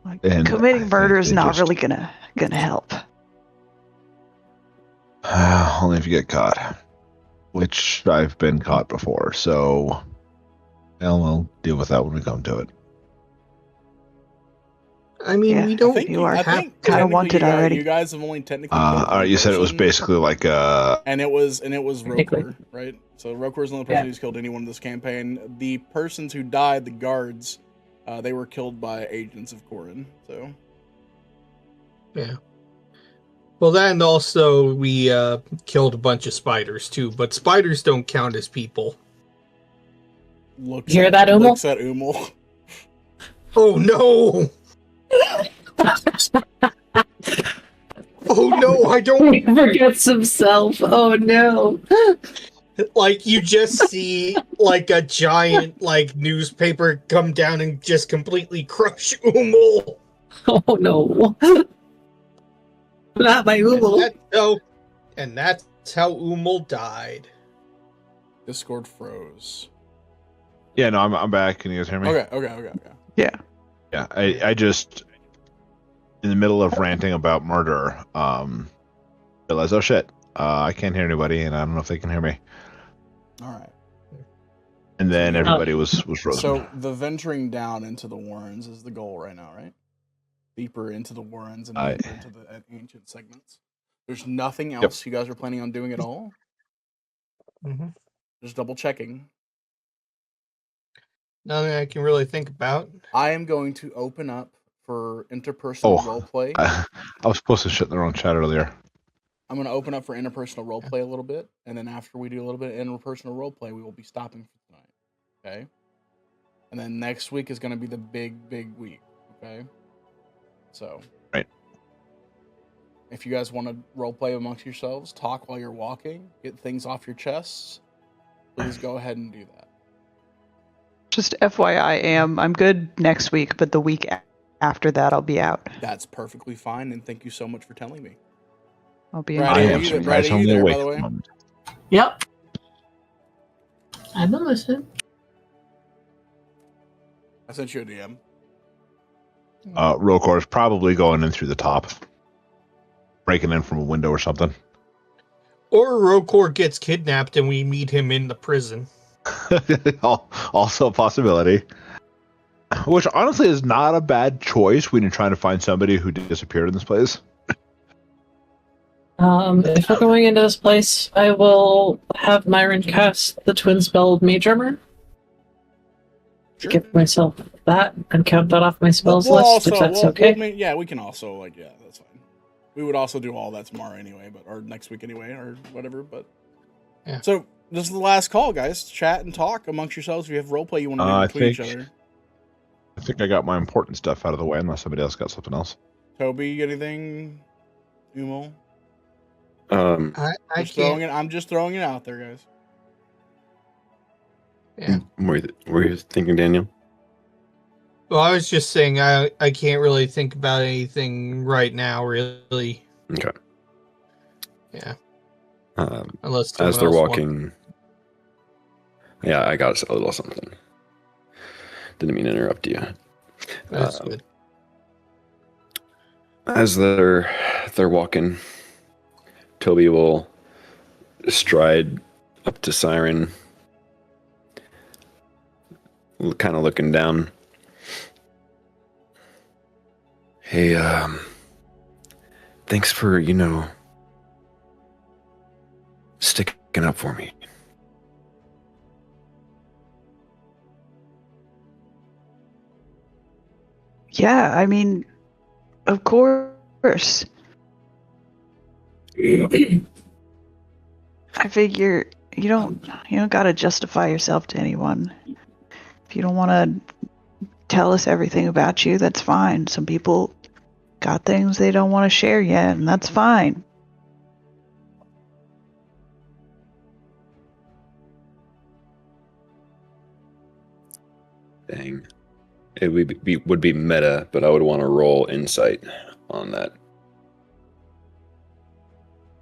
Like, And I committing think murder is they not just- really gonna help. Only if you get caught. Which I've been caught before, so we'll deal with that when we come to it. I mean, Yeah, we I don't think you are I have think kinda technically wanted you guys, already. You guys have only technically killed one You said it was person, basically like and it was Technically. Rokor, right? So Rokor's the only person who's killed anyone in this campaign. The persons who died, the guards, they were killed by agents of Corin. So Yeah. Well, then also we killed a bunch of spiders too, but spiders don't count as people. looks Hear at, that, Umul? looks at Umul. Oh no! Oh no! I don't He forgets himself. Oh no. like. You just see like a giant like newspaper come down and just completely crush Umul. Oh no. Not my Umul. And that's how Umul died. Discord froze. Yeah, no, I'm back. Can you guys hear me? Okay. Yeah. Yeah, I just in the middle of ranting about murder, realized, oh shit, I can't hear anybody, and I don't know if they can hear me. All right. And then everybody was frozen. So the venturing down into the Warrens is the goal right now, right? Deeper into the Warrens and deeper into the ancient segments. There's nothing else you guys are planning on doing at all? Mm-hmm. Just double checking. Nothing I can really think about. I am going to open up for interpersonal roleplay. I was supposed to shut in the wrong chat earlier. I'm going to open up for interpersonal roleplay a little bit, and then after we do a little bit of interpersonal roleplay, we will be stopping for tonight. Okay? And then next week is going to be the big week. Okay? So. Right. If you guys want to roleplay amongst yourselves, talk while you're walking, get things off your chests, please go ahead and do that. Just FYI, I'm good next week, but the week after that, I'll be out. That's perfectly fine, and thank you so much for telling me. I'll be in Brad, I are am you there, surprisingly by awake the at way? the moment. Yep. I've been listening. I sent you a DM. Rokor is probably going in through the top, breaking in from a window or something. Or Rokor gets kidnapped and we meet him in the prison. Also a possibility. Which honestly is not a bad choice when you're trying to find somebody who disappeared in this place. If we're going into this place, I will have Myron cast the twin spell Mage Armor. Sure. Give myself that and count that off my spells list, if that's okay. Yeah, we can also, that's fine. We would also do all that tomorrow anyway, or next week anyway, or whatever, but... Yeah. So, this is the last call, guys. Chat and talk amongst yourselves if you have roleplay you want to do between each other. I think I got my important stuff out of the way, unless somebody else got something else. Toby, anything? Umo? I can't. I'm just throwing it out there, guys. Yeah. Were you thinking, Daniel? Well, I was just saying I can't really think about anything right now, really. Okay. Yeah. Unless as they're else walking, yeah, I got a little something. Didn't mean to interrupt you. That's good. As they're walking, Toby will stride up to Siren, kind of looking down. Hey, thanks for, sticking up for me. Yeah, I mean, of course. I figure you don't gotta justify yourself to anyone. If you don't want to tell us everything about you, that's fine. Some people got things they don't want to share yet, and that's fine. Dang. It would be meta, but I would want to roll insight on that.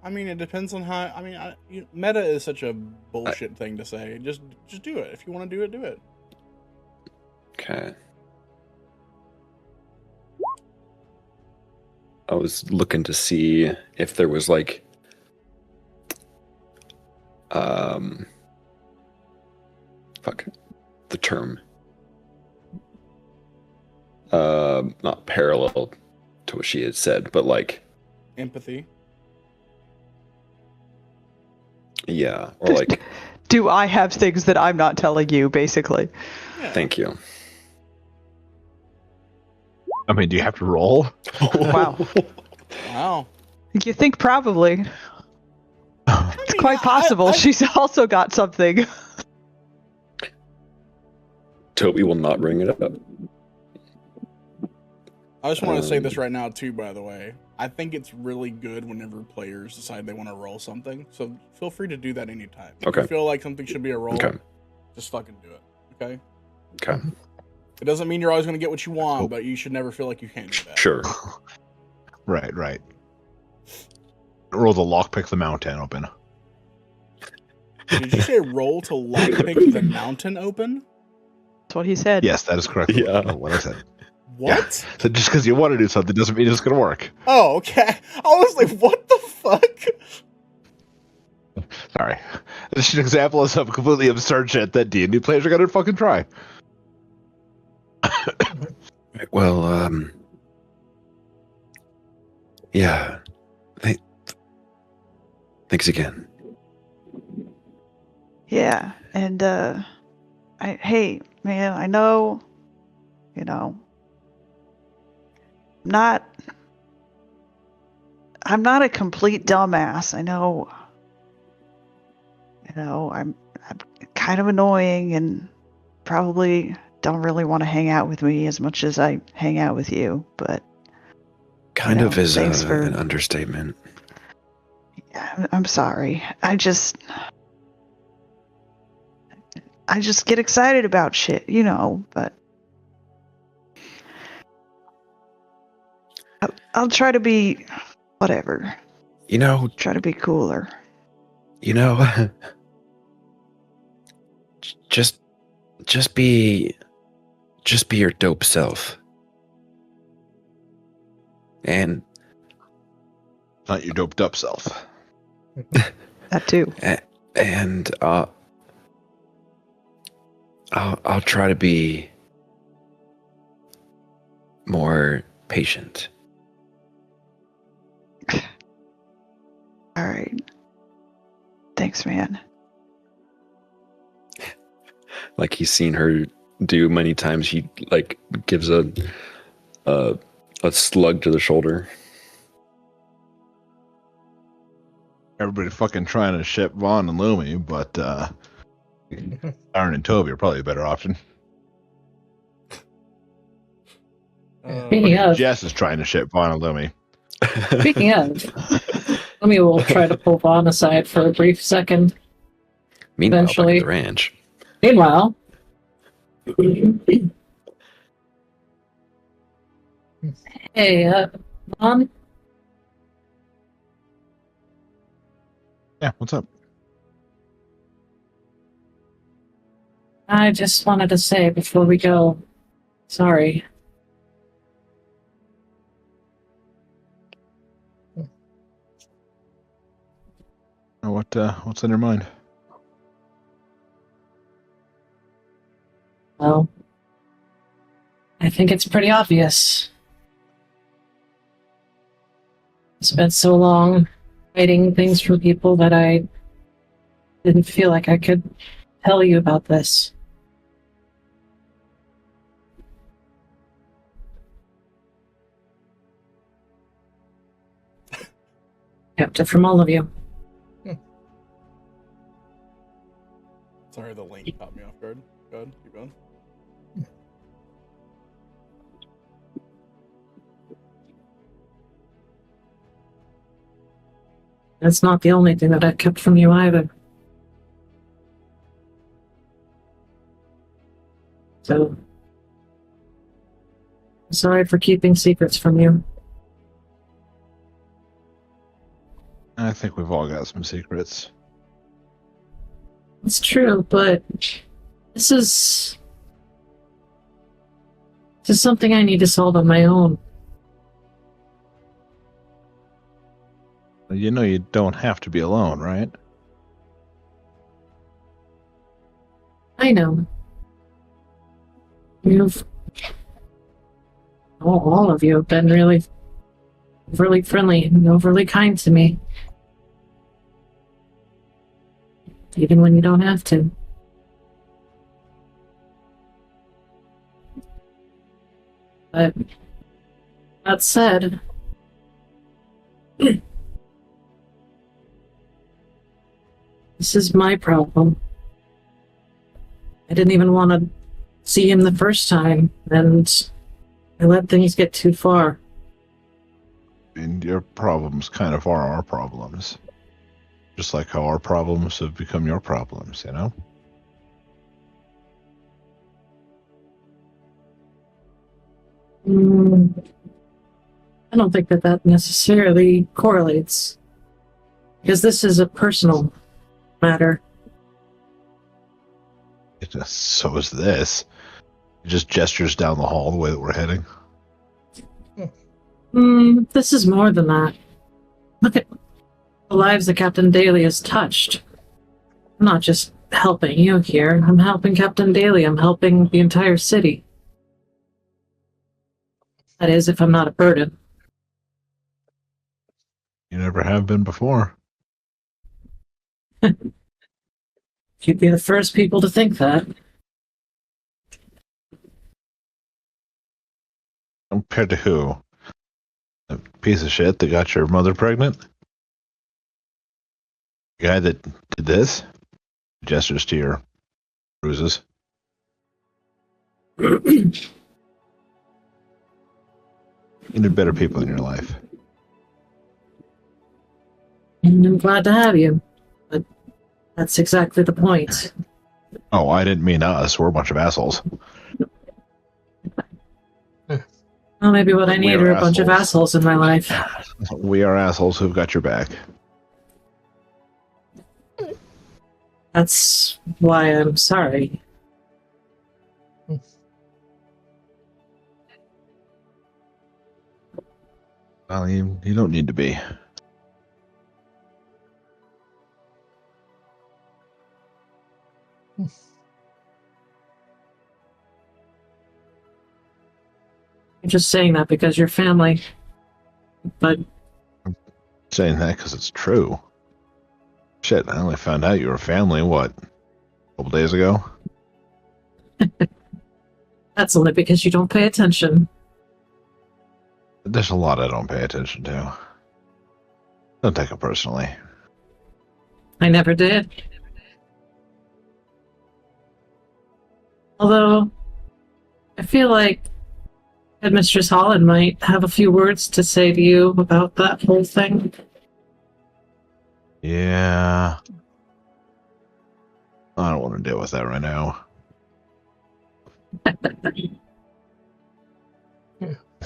I mean, it depends on how. I mean, meta is such a bullshit thing to say. Just do it. If you want to do it, do it. Okay. I was looking to see if there was the term. Not parallel to what she had said, but empathy. Yeah, or do I have things that I'm not telling you, basically? Yeah. Thank you. I mean, do you have to roll? Wow. Wow. You think probably. It's quite possible. She's also got something. Toby will not bring it up. I just want to say this right now, too, by the way. I think it's really good whenever players decide they want to roll something. So feel free to do that anytime. Okay. If you feel like something should be a roll, Okay. just fucking do it. Okay? Okay. It doesn't mean you're always going to get what you want, but you should never feel like you can't do that. Sure. Right. Roll the lockpick the mountain open. Did you say roll to lockpick the mountain open? That's what he said. Yes, that is correct. Yeah. What I said. What? So just because you want to do something doesn't mean it's going to work. Oh, okay. I was like, what the fuck? Sorry. This is an example of some completely absurd shit that D&D players are going to fucking try. Well, yeah. Thanks again. Yeah, and hey, man, I know, I'm not a complete dumbass. I know. I'm kind of annoying and probably don't really want to hang out with me as much as I hang out with you, but Kind of is thanks for an understatement. I'm sorry. I just get excited about shit, but I'll try to be whatever. Try to be cooler. Just be your dope self. And Not your doped up self. That too. and I'll try to be more patient. All right. Thanks, man. Like he's seen her do many times. He like gives a slug to the shoulder. Everybody fucking trying to ship Vaughn and Lumi, but Aaron and Toby are probably a better option. Speaking of, Jess is trying to ship Vaughn and Lumi. speaking of, Lumi will try to pull Vaughn aside for a brief second. Meanwhile, back Eventually. at the ranch. Meanwhile, hey, Vaughn, Yeah, what's up? I just wanted to say before we go, sorry. What's on your mind? Well, I think it's pretty obvious. I spent so long hiding things from people that I didn't feel like I could tell you about this. Kept it from all of you. Sorry, the link caught me off guard. Go ahead, keep going. That's not the only thing that I kept from you either. So, I'm sorry for keeping secrets from you. I think we've all got some secrets. It's true, but this is something I need to solve on my own. You know you don't have to be alone, right? I know. All of you have been really overly friendly and overly kind to me. Even when you don't have to. But that said, this is my problem. I didn't even want to see him the first time, and I let things get too far. And your problems kind of are our problems. Just like how our problems have become your problems, you know? I don't think that necessarily correlates. Because this is a personal matter. So is this. It just gestures down the hall the way that we're heading. This is more than that. Look at the lives that Captain Daly has touched. I'm not just helping you here. I'm helping Captain Daly. I'm helping the entire city. That is, if I'm not a burden. You never have been before. You'd be the first people to think that. Compared to who? piece of shit that got your mother pregnant? The guy that did this? Gestures to your bruises. You need better people in your life. And I'm glad to have you. But that's exactly the point. Oh, I didn't mean us. We're a bunch of assholes. Well, maybe what I We need are are a bunch of assholes in my life. We are assholes who've got your back. That's why I'm sorry. Well, you don't need to be. I'm just saying that because you're family. But Saying that because it's true. Shit, I only found out you were family, what, a couple days ago? that's only because you don't pay attention. There's a lot I don't pay attention to. Don't take it personally. I never did. Although, I feel like Headmistress Holland might have a few words to say to you about that whole thing. Yeah. I don't want to deal with that right now.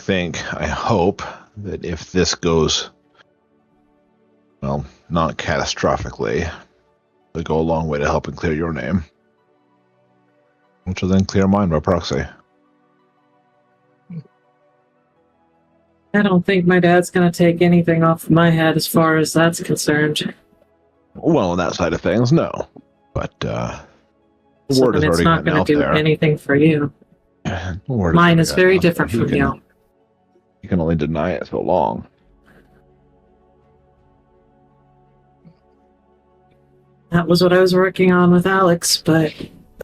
I hope that if this goes, well, not catastrophically, it'll go a long way to helping clear your name. Which will then clear mine by proxy. I don't think my dad's gonna take anything off my head as far as that's concerned. Well, on that side of things, no. But, the So word then has it's already not gotten gonna out do there. anything for you. The word has Mine already is gotten very out there. different from you. You can only deny it so long. That was what I was working on with Alex, but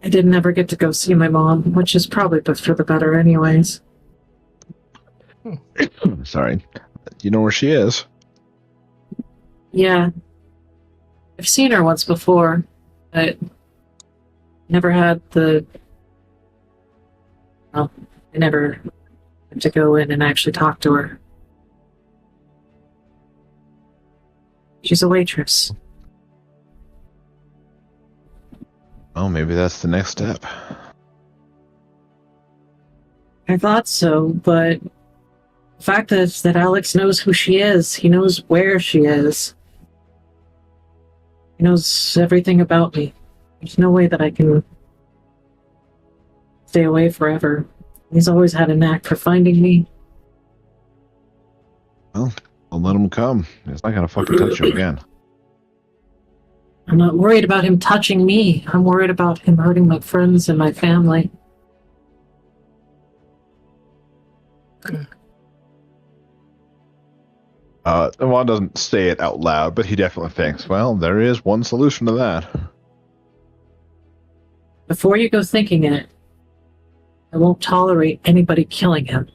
I didn't ever get to go see my mom, which is probably for the better anyways. Sorry. You know where she is? Yeah. I've seen her once before, but never had the... Well, I never had to go in and actually talk to her. She's a waitress. Well, maybe that's the next step. I thought so, but the fact is that Alex knows who she is. He knows where she is. He knows everything about me. There's no way that I can stay away forever. He's always had a knack for finding me. Well, I'll let him come. He's not gonna fucking touch you again. I'm not worried about him touching me. I'm worried about him hurting my friends and my family. Juan doesn't say it out loud, but he definitely thinks, well, there is one solution to that. Before you go thinking it, I won't tolerate anybody killing him.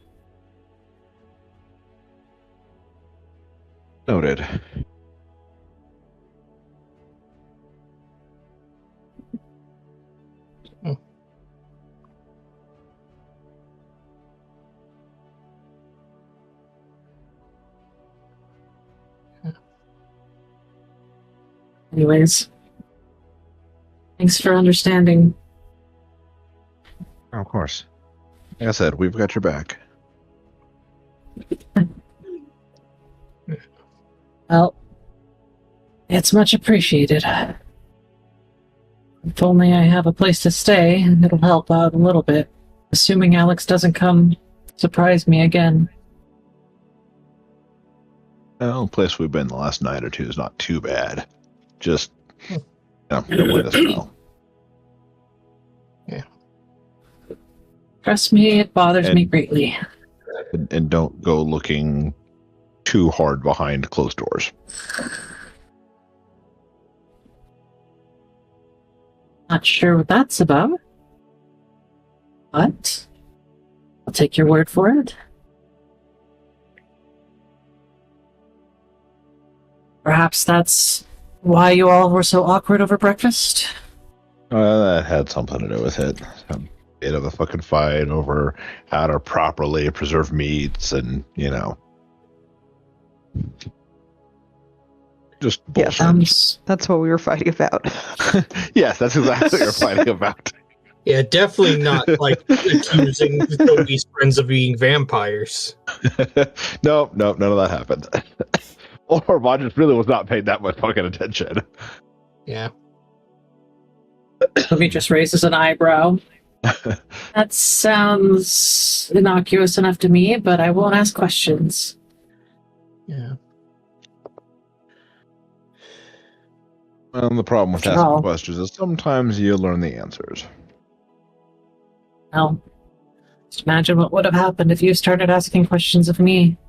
Noted. Anyways, thanks for understanding. Oh, of course. Like I said, we've got your back. Well, it's much appreciated. If only I have a place to stay, and it'll help out a little bit. Assuming Alex doesn't come surprise me again. Well, the place we've been the last night or two is not too bad. Just, don't let us know. Trust me, it bothers me greatly. And don't go looking too hard behind closed doors. Not sure what that's about. But I'll take your word for it. Perhaps that's why you all were so awkward over breakfast? That had something to do with it. A bit of a fucking fight over how to properly preserve meats and, just bullshit. That's what we were fighting about. Yes, that's exactly what you're fighting about. Yeah, definitely not like accusing Toby's friends of being vampires. No, none of that happened. Or Mod just really was not paying that much fucking attention. Yeah. Toby just raises an eyebrow. That sounds innocuous enough to me, but I won't ask questions. Yeah. Well, the problem with After asking all- questions is sometimes you learn the answers. Well, just imagine what would have happened if you started asking questions of me.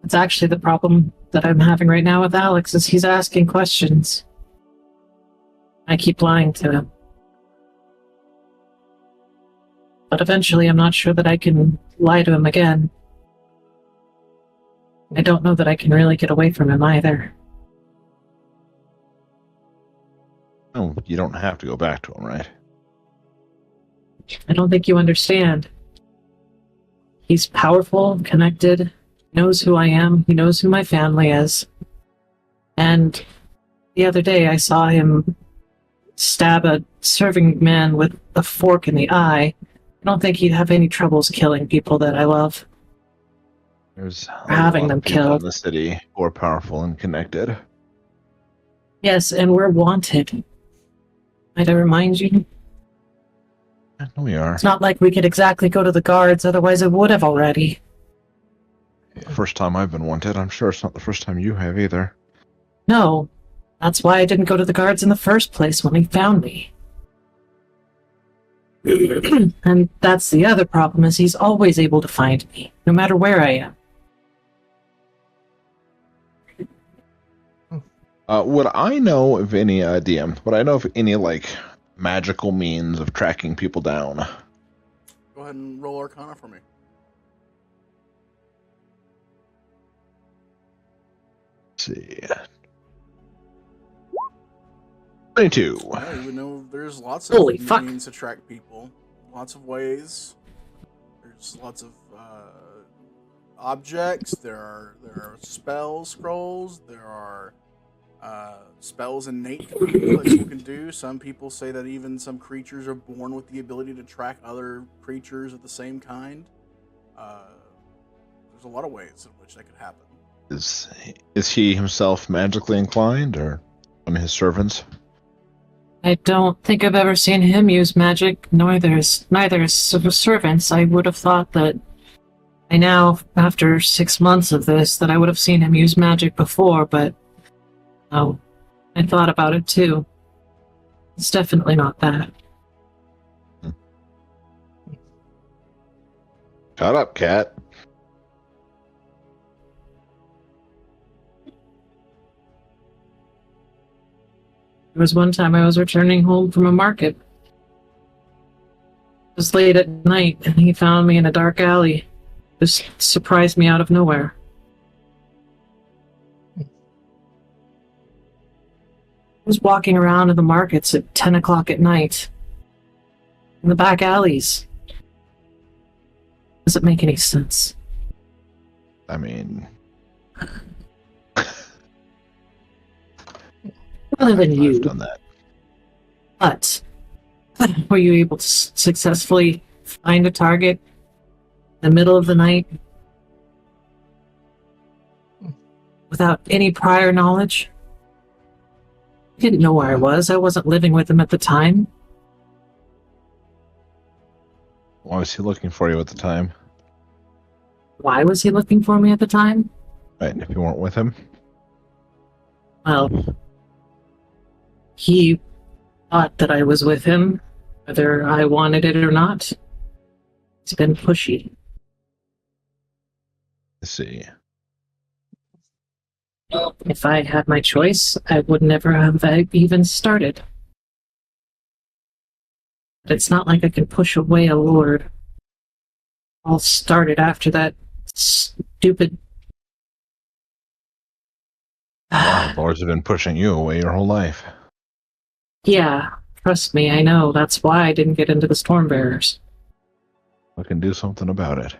That's actually the problem that I'm having right now with Alex, is he's asking questions. I keep lying to him. But eventually I'm not sure that I can lie to him again. I don't know that I can really get away from him either. Oh, you don't have to go back to him, right? I don't think you understand. He's powerful, connected, knows who I am, he knows who my family is. And the other day I saw him stab a serving man with a fork in the eye. I don't think he'd have any troubles killing people that I love. There's Having a lot them of people killed. in the city who are powerful and connected. Yes, and we're wanted. Might I remind you? No, we are. It's not like we could exactly go to the guards, otherwise I would have already. First time I've been wanted. I'm sure it's not the first time you have either. No, that's why I didn't go to the guards in the first place when he found me. And that's the other problem, is he's always able to find me, no matter where I am. Would I know of any DM? Would I know of any magical means of tracking people down? Go ahead and roll Arcana for me. Let's see. 22. Yeah, you know, there's lots Holy of fuck. means to track people. Lots of ways. There's lots of objects. There are spell scrolls. There are spells innate to people that you can do. Some people say that even some creatures are born with the ability to track other creatures of the same kind. There's a lot of ways in which that could happen. Is he himself magically inclined, or one of his servants? I don't think I've ever seen him use magic, neither his servants. I would have thought that by now, after 6 months of this, that I would have seen him use magic before, but no, I thought about it too. It's definitely not that. Shut up, cat. There was one time I was returning home from a market. It was late at night, and he found me in a dark alley. Just surprised me out of nowhere. I was walking around in the markets at 10 o'clock at night. In the back alleys. Does it make any sense? I mean, Other than you. I've done that. But were you able to successfully find a target in the middle of the night without any prior knowledge? I didn't know where I was. I wasn't living with him at the time. Why was he looking for you at the time? Why was he looking for me at the time? Right, if you weren't with him? Well, he thought that I was with him, whether I wanted it or not. He's been pushy. Let's see. If I had my choice, I would never have even started. But it's not like I can push away a lord. All started after that stupid Wow, the lords have been pushing you away your whole life. Yeah, trust me, I know. That's why I didn't get into the Stormbearers. I can do something about it.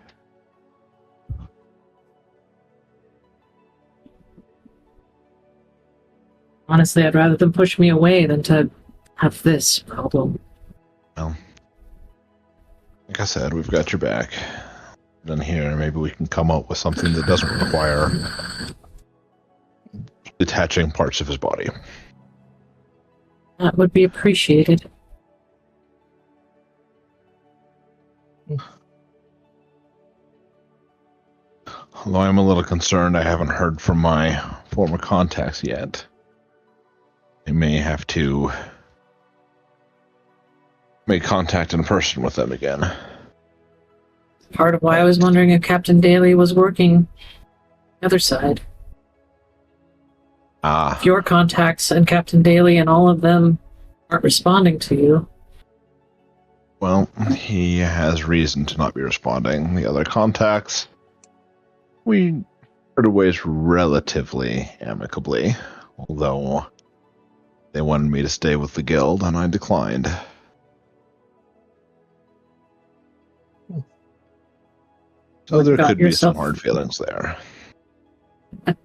Honestly, I'd rather them push me away than to have this problem. Well, like I said, we've got your back. Then here, maybe we can come up with something that doesn't require detaching parts of his body. That would be appreciated. Although I'm a little concerned I haven't heard from my former contacts yet. I may have to make contact in person with them again. Part of why I was wondering if Captain Daly was working the other side. If your contacts and Captain Daly and all of them aren't responding to you. Well, he has reason to not be responding. The other contacts, we parted ways relatively amicably, although they wanted me to stay with the guild and I declined. So there could be some hard feelings there. You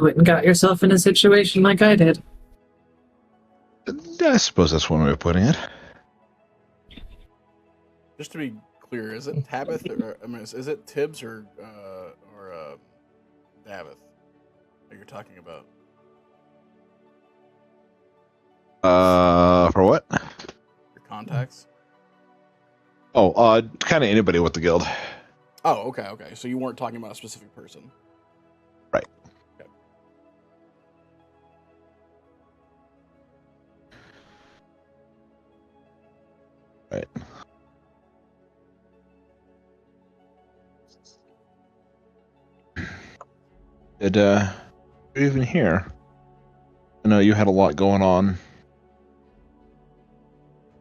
went and got yourself in a situation like I did. I suppose that's one way of putting it. Just to be clear, is it Tabith or is it Tibbs or Davith that you're talking about? For what? Your contacts? Oh, kind of anybody with the guild. Oh, okay. So you weren't talking about a specific person. Right. Okay. Right. Did you even hear? I know you had a lot going on,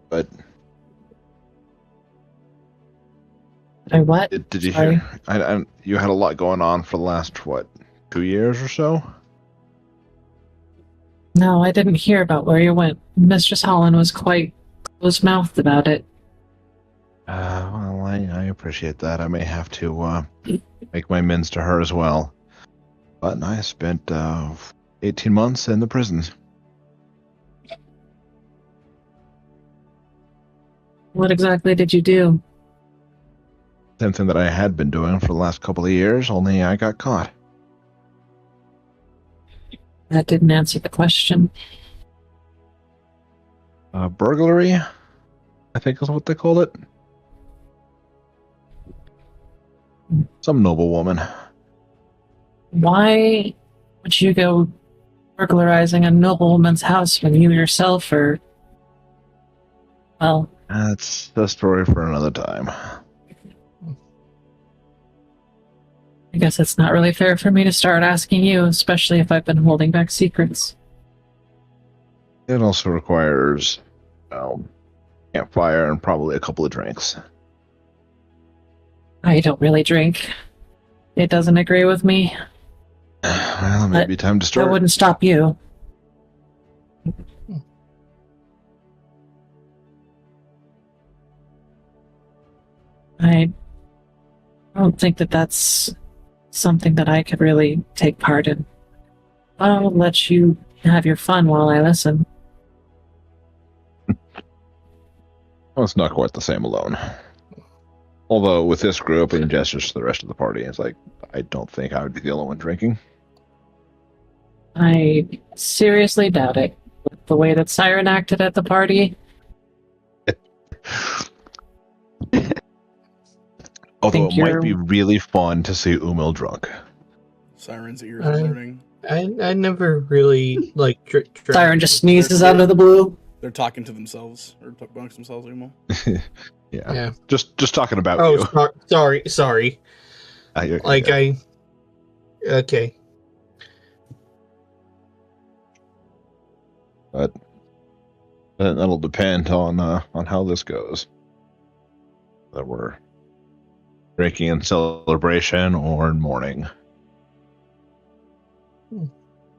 but What? Did you Sorry. hear? You had a lot going on for the last 2 years or so. No, I didn't hear about where you went. Mistress Holland was quite close-mouthed about it. Well, I appreciate that. I may have to make my amends to her as well. But I spent 18 months in the prison. What exactly did you do? Same thing that I had been doing for the last couple of years, only I got caught. That didn't answer the question. Burglary, I think is what they call it. Some noblewoman. Why would you go burglarizing a noblewoman's house when you yourself are... Well... That's a story for another time. I guess it's not really fair for me to start asking you, especially if I've been holding back secrets. It also requires campfire and probably a couple of drinks. I don't really drink. It doesn't agree with me. Well, it may be time to start. That wouldn't stop you. I don't think that that's something that I could really take part in. I'll let you have your fun while I listen. Well, it's not quite the same alone. Although with this group and gestures to the rest of the party, it's like, I don't think I would be the only one drinking. I seriously doubt it. With the way that Siren acted at the party. Although it might be really fun to see Umil drunk. Siren's ears are burning. I never really Siren just sneezes out of the blue. They're talking to themselves or amongst themselves, Umil. Yeah. Just talking about you. Oh, sorry. Okay. But that'll depend on how this goes. Whether we're drinking in celebration or in mourning.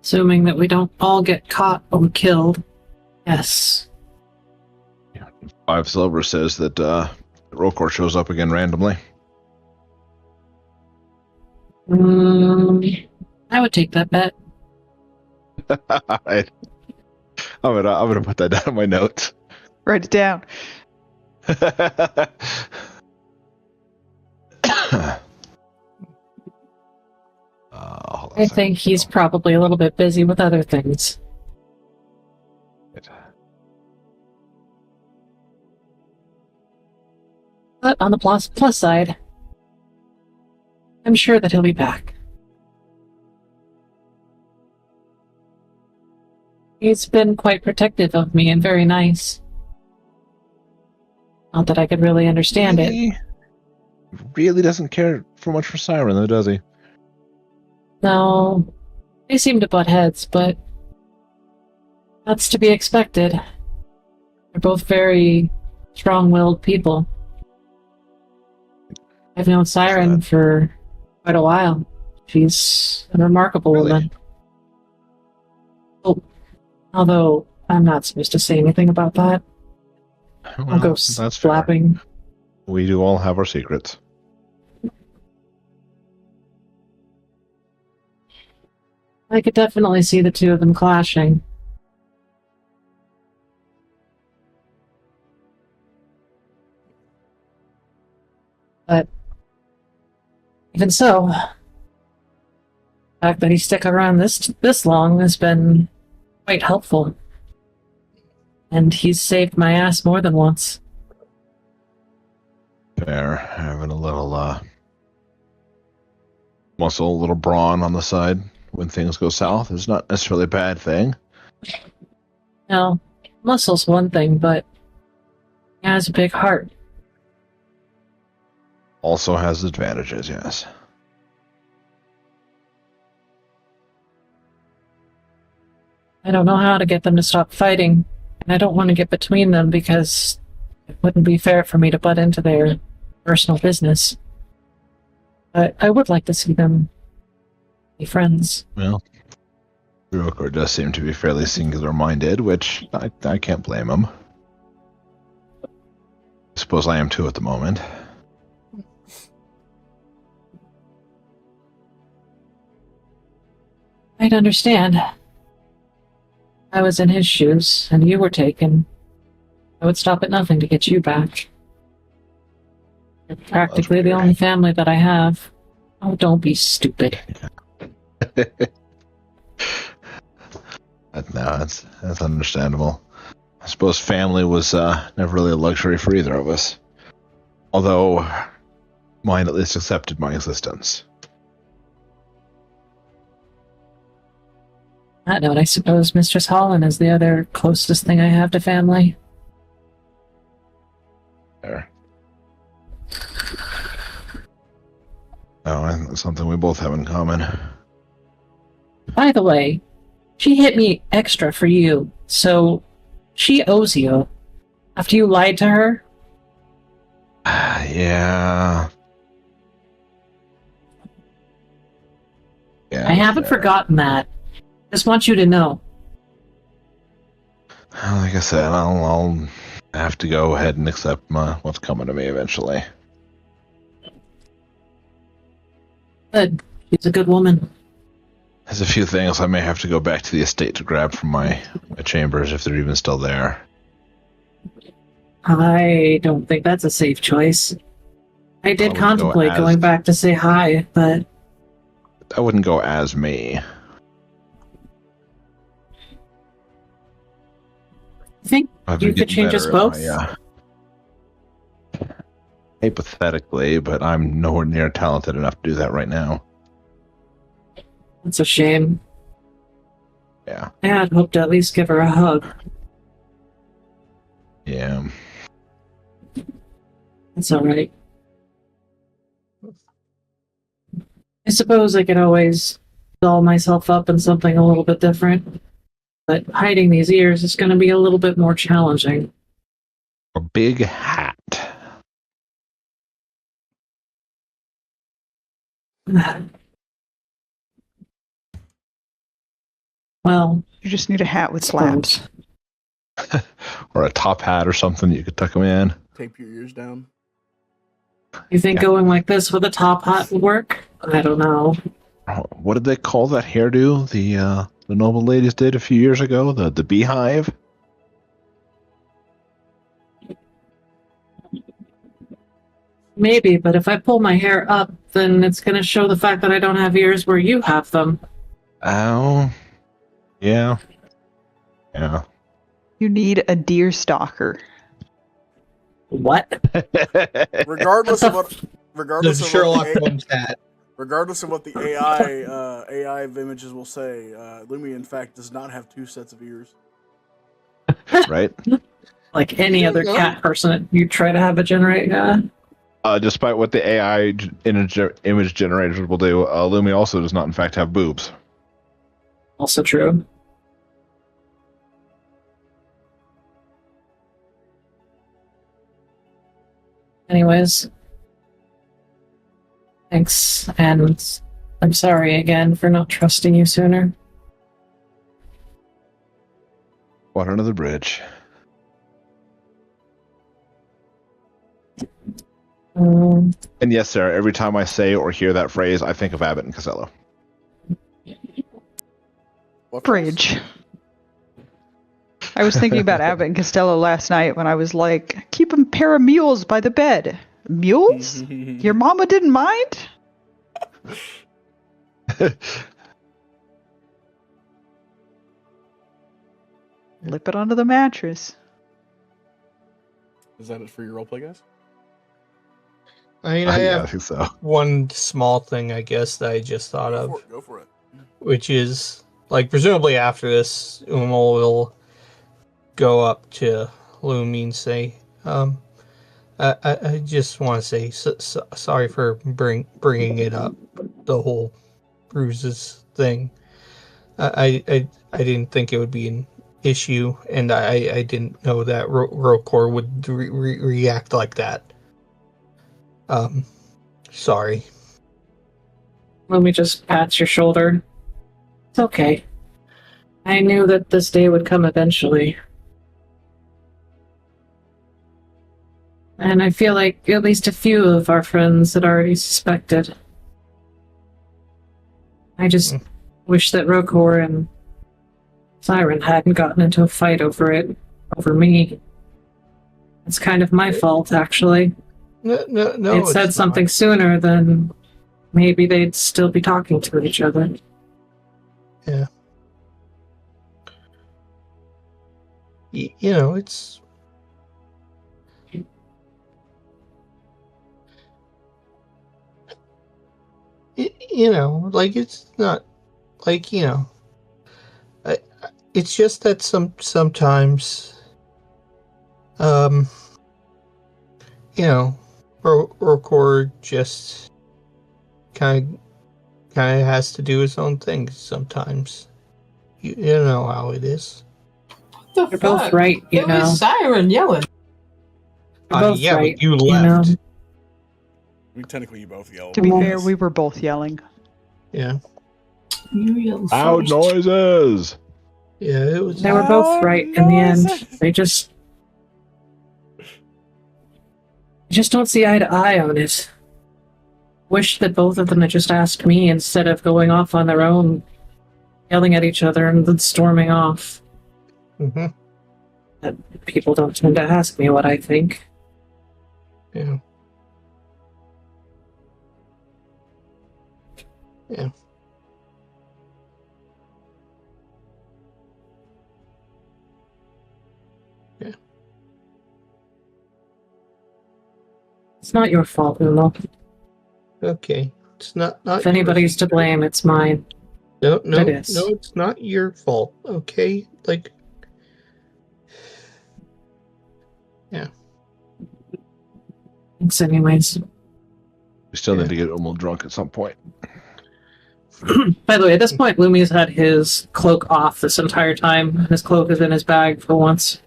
Assuming that we don't all get caught or killed. Yes. 5 silver says that Rokor shows up again randomly. I would take that bet. I'm gonna put that down in my notes. Write it down. Hold on a I second. think he's probably a little bit busy with other things. But on the plus side, I'm sure that he'll be back. He's been quite protective of me and very nice. Not that I could really understand it. He really doesn't care for much for Siren, though, does he? No, they seem to butt heads, but that's to be expected. They're both very strong-willed people. I've known Siren for quite a while. She's a remarkable woman. Oh, although I'm not supposed to say anything about that. I'll go that's slapping. fair. We do all have our secrets. I could definitely see the two of them clashing. But even so, the fact that he stuck around this long has been quite helpful. And he's saved my ass more than once. Fair. Having a little muscle, a little brawn on the side when things go south is not necessarily a bad thing. Now, muscle's one thing, but he has a big heart. Also has advantages, yes. I don't know how to get them to stop fighting, and I don't want to get between them because it wouldn't be fair for me to butt into their personal business. But I would like to see them be friends. Well, Rokor does seem to be fairly singular-minded, which I can't blame him. I suppose I am too at the moment. I'd understand. I was in his shoes, and you were taken. I would stop at nothing to get you back. You're practically the only family that I have. Oh, don't be stupid. That's understandable. I suppose family was never really a luxury for either of us. Although, mine at least accepted my existence. That note, I suppose Mistress Holland is the other closest thing I have to family. There. Oh, and that's something we both have in common. By the way, she hit me extra for you, so she owes you. After you lied to her? Yeah. I haven't forgotten that. Just want you to know. Like I said, I'll have to go ahead and accept what's coming to me eventually. Good. She's a good woman. There's a few things I may have to go back to the estate to grab from my chambers if they're even still there. I don't think that's a safe choice. I did contemplate going back to say hi, but I wouldn't go as me. I think you could change us both. Hypothetically, but I'm nowhere near talented enough to do that right now. That's a shame. Yeah. I had hoped to at least give her a hug. Yeah. It's alright. I suppose I could always doll myself up in something a little bit different. But hiding these ears is going to be a little bit more challenging. A big hat. Well, You just need a hat with flaps. Or a top hat or something you could tuck them in. Tape your ears down. you think Yeah. going like this with a top hat would work? I don't know. What did they call that hairdo the noble ladies did a few years ago? The beehive? Maybe, but if I pull my hair up, then it's going to show the fact that I don't have ears where you have them. Oh. Yeah. Yeah. You need a deer stalker. What? Regardless of what, The regardless of Sherlock what the, Holmes hat. regardless of what the AI of images will say, Lumia in fact does not have two sets of ears. Right? Like any other cat person that you try to have it generate? Despite what the AI image generators will do, Lumi also does not, in fact, have boobs. Also true. Anyways. Thanks, and I'm sorry again for not trusting you sooner. Water under the bridge. Um, And yes, Sarah, every time I say or hear that phrase, I think of Abbott and Costello. What Bridge. I was thinking about Abbott and Costello last night when I was like, keep a pair of mules by the bed. Mules? Your mama didn't mind? Lip it onto the mattress. Is that it for your roleplay, guys? I mean, I Yeah, I have think so. one small thing, I guess, that I just thought of, Go for it. which is, like, presumably after this, Umul will go up to Lumi and say, I just want to say sorry for bringing it up, the whole bruises thing. I didn't think it would be an issue, and I didn't know that Rokor would react like that. Sorry. Let me just pat your shoulder. It's okay. I knew that this day would come eventually. And I feel like at least a few of our friends had already suspected. I just wish that Rokor and Siren hadn't gotten into a fight over me. It's kind of my fault, actually. No. They'd said something sooner, then maybe they'd still be talking to each other. Yeah. You know, it's... you know, like, it's not... like, you know... it's just that sometimes... you know, Rokor just kind of has to do his own thing sometimes. You know how it is. What the You're fuck? both right, you It know. was Siren yelling. You're both Yeah, right, but you know. left. I mean, technically, you both yelled. To be Yes. fair, we were both yelling. Yeah. You yelled Loud first. noises! Yeah, it was... They were both right in the end. They just don't see eye to eye on it. Wish that both of them had just asked me instead of going off on their own, yelling at each other and then storming off. Mm-hmm. People don't tend to ask me what I think. Yeah. Yeah. Yeah. It's not your fault, Umo. Okay. It's not If anybody's to blame, it's mine. No, It is. no, it's not your fault. Okay, like, Thanks anyways. We still need to get Umul drunk at some point. By the way, at this point, Lumi's had his cloak off this entire time. His cloak is in his bag for once.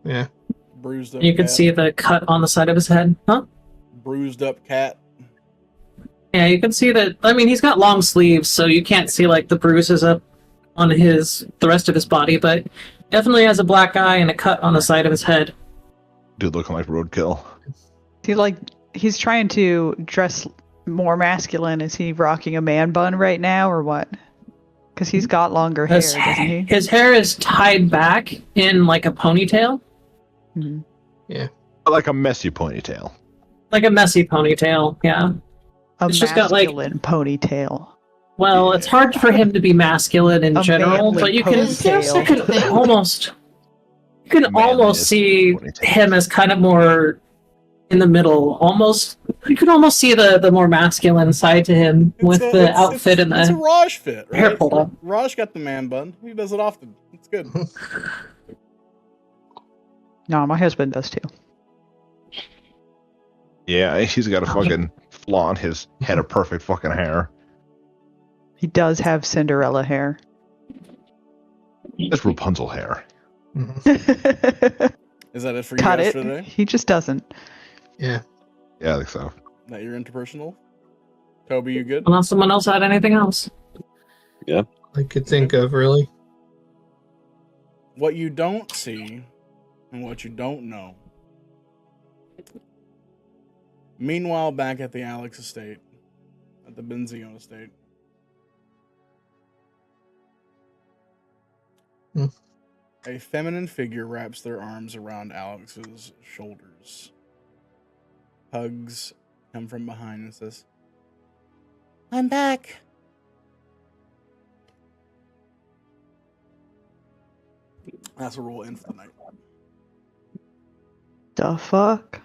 yeah. Bruised up. You can cat. see the cut on the side of his head. Huh? Bruised up cat. Yeah, you can see that. I mean, he's got long sleeves, so you can't see like the bruises up on the rest of his body, but definitely has a black eye and a cut on the side of his head. Dude looking like roadkill. He's trying to dress more masculine. Is he rocking a man bun right now or what? Because he's got longer hair, doesn't he? His hair is tied back in like a ponytail. Mhm. Yeah. Like a messy ponytail. Like a messy ponytail, yeah. A It's just got, like- masculine ponytail. Well, it's hard for him to be masculine in A general, manly but you can ponytail. almost Manliness see ponytail. him as kind of more in the middle. Almost, you can almost see the more masculine side to him with the outfit and It's a the Raj fit, right? hair pulled up. Raj got the man bun. He does it often. It's good. No, my husband does too. Yeah, he's got a fucking flaw on his head of perfect fucking hair. He does have Cinderella hair. That's Rapunzel hair. Is that it for you Cut guys it. for today? He just doesn't. Yeah. Yeah, I think so. That your interpersonal? Toby, you good? Unless someone else had anything else. I could think of, really. What you don't see and what you don't know. Meanwhile, back at the Alex estate, at the Benzion estate. A feminine figure wraps their arms around Alex's shoulders. Hugs come from behind and says, "I'm back." That's where we'll end for the night. The fuck?